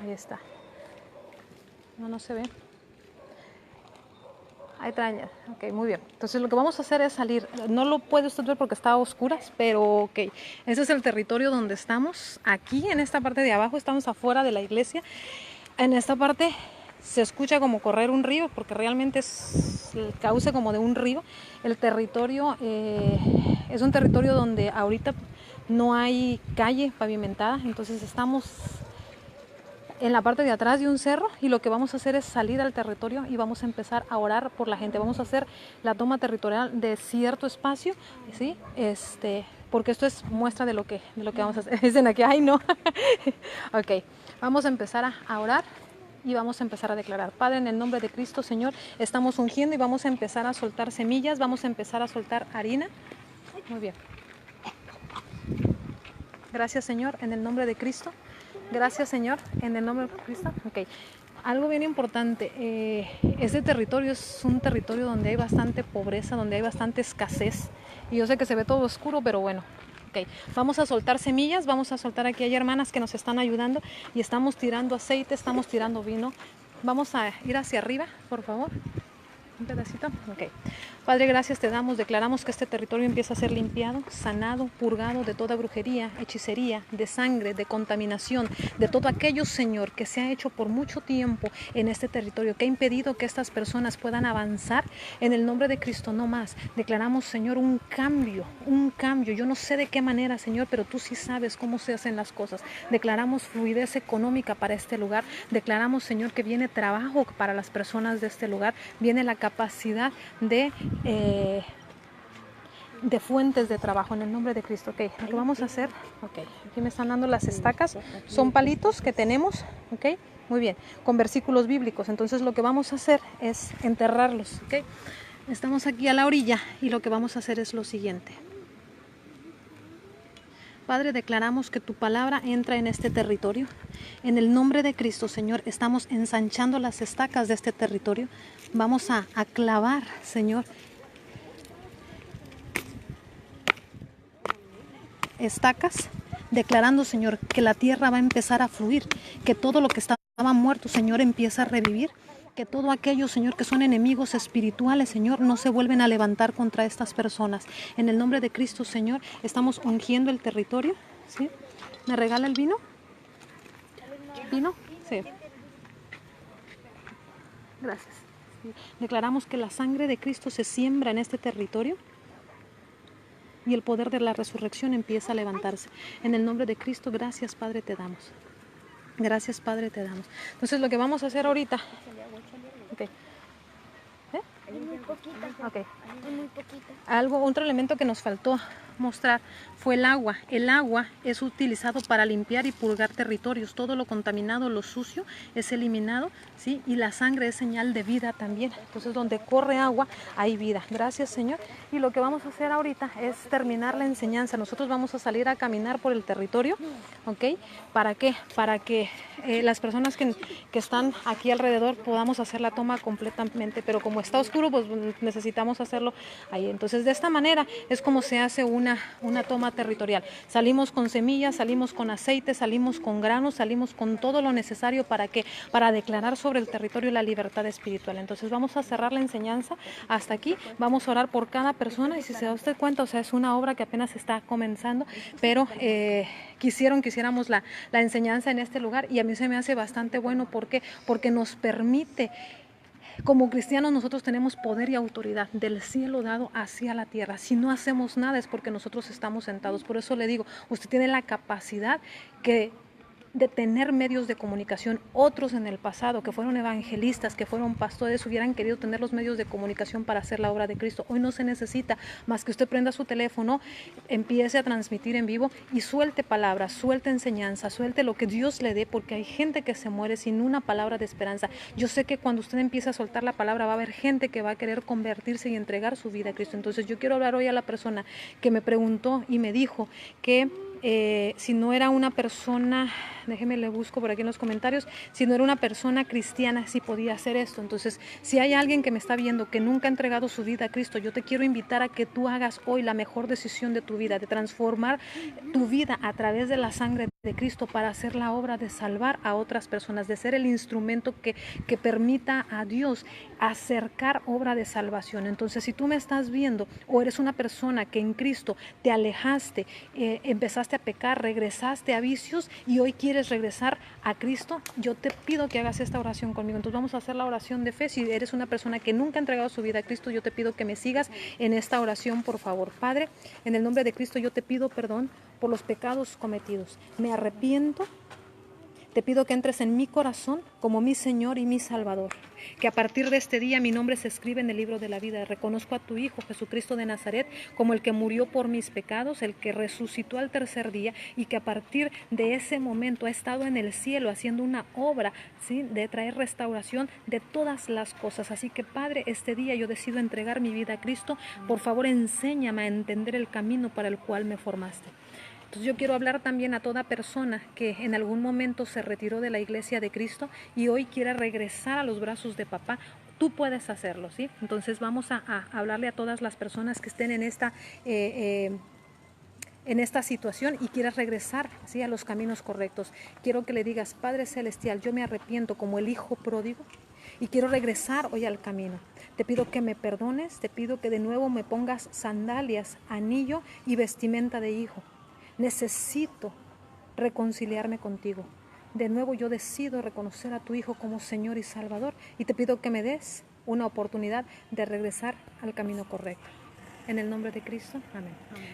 Ahí está. No se ve. Ahí traen, ok, muy bien. Entonces lo que vamos a hacer es salir. No lo puede usted ver porque está a oscuras, pero ok. Ese es el territorio donde estamos. Aquí, en esta parte de abajo, estamos afuera de la iglesia. En esta parte se escucha como correr un río, porque realmente es el cauce como de un río. El territorio es un territorio donde ahorita no hay calle pavimentada, entonces estamos en la parte de atrás de un cerro, y lo que vamos a hacer es salir al territorio y vamos a empezar a orar por la gente. Vamos a hacer la toma territorial de cierto espacio, ¿sí? Porque esto es muestra de lo que vamos a hacer. Dicen aquí, ay no. Ok, vamos a empezar a orar y vamos a empezar a declarar. Padre, en el nombre de Cristo, Señor, estamos ungiendo y vamos a empezar a soltar semillas, vamos a empezar a soltar harina. Muy bien. Gracias, Señor, en el nombre de Cristo. Gracias, Señor, en el nombre de Cristo. Ok, algo bien importante, este territorio es un territorio donde hay bastante pobreza, donde hay bastante escasez, y yo sé que se ve todo oscuro, pero bueno. Ok, vamos a soltar semillas, vamos a soltar, aquí hay hermanas que nos están ayudando y estamos tirando aceite, estamos tirando vino. Vamos a ir hacia arriba, por favor. Un pedacito, ok. Padre, gracias te damos, declaramos que este territorio empieza a ser limpiado, sanado, purgado de toda brujería, hechicería, de sangre, de contaminación, de todo aquello, Señor, que se ha hecho por mucho tiempo en este territorio, que ha impedido que estas personas puedan avanzar. En el nombre de Cristo, no más. Declaramos, Señor, un cambio. Yo no sé de qué manera, Señor, pero tú sí sabes cómo se hacen las cosas. Declaramos fluidez económica para este lugar. Declaramos, Señor, que viene trabajo para las personas de este lugar. Viene la capacidad de fuentes de trabajo en el nombre de Cristo. Ok, lo que vamos a hacer, ok, aquí me están dando las estacas, son palitos que tenemos, ok, muy bien, con versículos bíblicos. Entonces lo que vamos a hacer es enterrarlos, ok. Estamos aquí a la orilla y lo que vamos a hacer es lo siguiente. Padre, declaramos que tu palabra entra en este territorio. En el nombre de Cristo, Señor, estamos ensanchando las estacas de este territorio. Vamos a clavar, Señor, estacas, declarando, Señor, que la tierra va a empezar a fluir, que todo lo que estaba muerto, Señor, empieza a revivir, que todo aquello, Señor, que son enemigos espirituales, Señor, no se vuelven a levantar contra estas personas. En el nombre de Cristo, Señor, estamos ungiendo el territorio, ¿sí? ¿Me regala el vino? ¿Vino? Sí. Gracias. Sí. Declaramos que la sangre de Cristo se siembra en este territorio y el poder de la resurrección empieza a levantarse. En el nombre de Cristo, gracias, Padre, te damos. Gracias, Padre, te damos. Entonces, lo que vamos a hacer ahorita... Okay. Es muy poquita. Okay. Es muy poquita. Otro elemento que nos faltó mostrar fue el agua. El agua es utilizado para limpiar y purgar territorios. Todo lo contaminado, lo sucio es eliminado, ¿sí? Y la sangre es señal de vida también. Entonces, donde corre agua, hay vida. Gracias, Señor. Y lo que vamos a hacer ahorita es terminar la enseñanza. Nosotros vamos a salir a caminar por el territorio, ¿ok? ¿Para qué? Para que las personas que están aquí alrededor podamos hacer la toma completamente. Pero como está oscuro, pues necesitamos hacerlo ahí. Entonces, de esta manera es como se hace una toma territorial. Salimos con semillas, salimos con aceite, salimos con granos, salimos con todo lo necesario para que para declarar sobre el territorio la libertad espiritual. Entonces vamos a cerrar la enseñanza hasta aquí. Vamos a orar por cada persona y si se da usted cuenta, o sea, es una obra que apenas está comenzando, pero quisiéramos la enseñanza en este lugar y a mí se me hace bastante bueno. ¿Por qué? Porque nos permite. Como cristianos nosotros tenemos poder y autoridad del cielo dado hacia la tierra. Si no hacemos nada es porque nosotros estamos sentados. Por eso le digo, usted tiene la capacidad de tener medios de comunicación. Otros en el pasado que fueron evangelistas, que fueron pastores, hubieran querido tener los medios de comunicación para hacer la obra de Cristo. Hoy no se necesita más que usted prenda su teléfono, empiece a transmitir en vivo y suelte palabras, suelte enseñanza, suelte lo que Dios le dé, porque hay gente que se muere sin una palabra de esperanza. Yo sé que cuando usted empieza a soltar la palabra va a haber gente que va a querer convertirse y entregar su vida a Cristo. Entonces yo quiero hablar hoy a la persona que me preguntó y me dijo que si no era una persona, déjeme le busco por aquí en los comentarios, si no era una persona cristiana, si podía hacer esto. Entonces, si hay alguien que me está viendo que nunca ha entregado su vida a Cristo, yo te quiero invitar a que tú hagas hoy la mejor decisión de tu vida, de transformar tu vida a través de la sangre de Cristo para hacer la obra de salvar a otras personas, de ser el instrumento que permita a Dios acercar obra de salvación. Entonces, si tú me estás viendo o eres una persona que en Cristo te alejaste, empezaste a pecar, regresaste a vicios y hoy quieres regresar a Cristo, yo te pido que hagas esta oración conmigo. Entonces vamos a hacer la oración de fe. Si eres una persona que nunca ha entregado su vida a Cristo, yo te pido que me sigas en esta oración, por favor. Padre, en el nombre de Cristo yo te pido perdón por los pecados cometidos. Me arrepiento. Te pido que entres en mi corazón como mi Señor y mi Salvador, que a partir de este día mi nombre se escribe en el libro de la vida. Reconozco a tu Hijo Jesucristo de Nazaret como el que murió por mis pecados, el que resucitó al tercer día y que a partir de ese momento ha estado en el cielo haciendo una obra, ¿sí?, de traer restauración de todas las cosas. Así que Padre, este día yo decido entregar mi vida a Cristo. Por favor, enséñame a entender el camino para el cual me formaste. Entonces yo quiero hablar también a toda persona que en algún momento se retiró de la iglesia de Cristo y hoy quiere regresar a los brazos de papá. Tú puedes hacerlo, ¿sí? Entonces vamos a hablarle a todas las personas que estén en esta situación y quieras regresar, ¿sí?, a los caminos correctos. Quiero que le digas: Padre Celestial, yo me arrepiento como el hijo pródigo y quiero regresar hoy al camino. Te pido que me perdones, te pido que de nuevo me pongas sandalias, anillo y vestimenta de hijo. Necesito reconciliarme contigo. De nuevo yo decido reconocer a tu Hijo como Señor y Salvador y te pido que me des una oportunidad de regresar al camino correcto. En el nombre de Cristo, amén.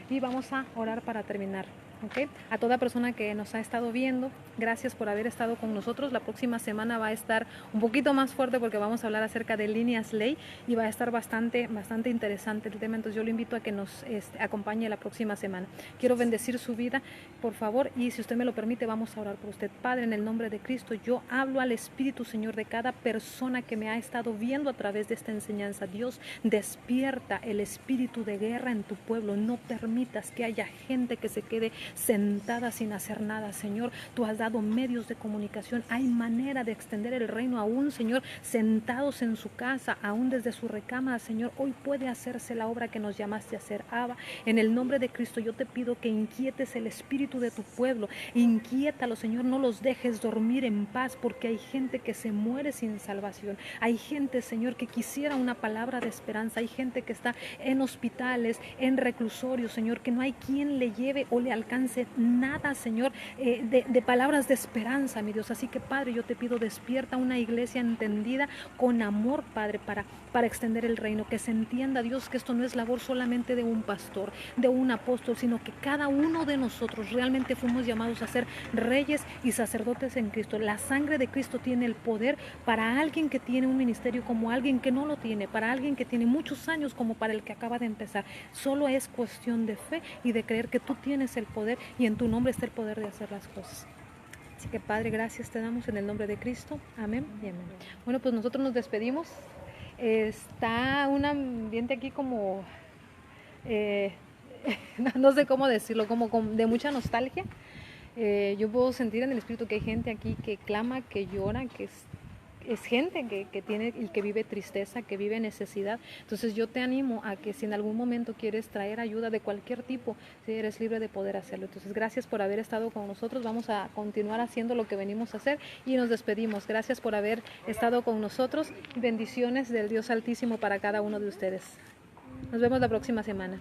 Y vamos a orar para terminar. ¿Okay? A toda persona que nos ha estado viendo, gracias por haber estado con nosotros. La próxima semana va a estar un poquito más fuerte porque vamos a hablar acerca de líneas ley y va a estar bastante interesante el tema. Entonces yo lo invito a que nos acompañe la próxima semana. Quiero bendecir su vida, por favor, y si usted me lo permite, vamos a orar por usted. Padre, en el nombre de Cristo, yo hablo al Espíritu, Señor, de cada persona que me ha estado viendo a través de esta enseñanza. Dios, despierta el espíritu de guerra en tu pueblo. No permitas que haya gente que se quede sentada sin hacer nada, Señor. Tú has dado medios de comunicación. Hay manera de extender el reino aún, Señor, sentados en su casa, aún desde su recámara, Señor. Hoy puede hacerse la obra que nos llamaste a hacer, Abba. En el nombre de Cristo, yo te pido que inquietes el espíritu de tu pueblo. Inquiétalo, Señor. No los dejes dormir en paz, porque hay gente que se muere sin salvación. Hay gente, Señor, que quisiera una palabra de esperanza. Hay gente que está en hospitales, en reclusorios, Señor, que no hay quien le lleve o le alcance alcance nada, Señor, de palabras de esperanza, mi Dios. Así que, Padre, yo te pido, despierta una iglesia entendida con amor, Padre, para extender el reino, que se entienda, Dios, que esto no es labor solamente de un pastor, de un apóstol, sino que cada uno de nosotros realmente fuimos llamados a ser reyes y sacerdotes en Cristo. La sangre de Cristo tiene el poder para alguien que tiene un ministerio como alguien que no lo tiene, para alguien que tiene muchos años como para el que acaba de empezar. Solo es cuestión de fe y de creer que tú tienes el poder y en tu nombre está el poder de hacer las cosas. Así que, Padre, gracias te damos en el nombre de Cristo. Amén y amén. Bueno, pues nosotros nos despedimos. Está un ambiente aquí como, no sé cómo decirlo, como de mucha nostalgia. Yo puedo sentir en el espíritu que hay gente aquí que clama, que llora, que es gente que tiene y que vive tristeza, que vive necesidad. Entonces yo te animo a que si en algún momento quieres traer ayuda de cualquier tipo, si eres libre de poder hacerlo. Entonces gracias por haber estado con nosotros. Vamos a continuar haciendo lo que venimos a hacer y nos despedimos. Gracias por haber estado con nosotros. Bendiciones del Dios Altísimo para cada uno de ustedes. Nos vemos la próxima semana.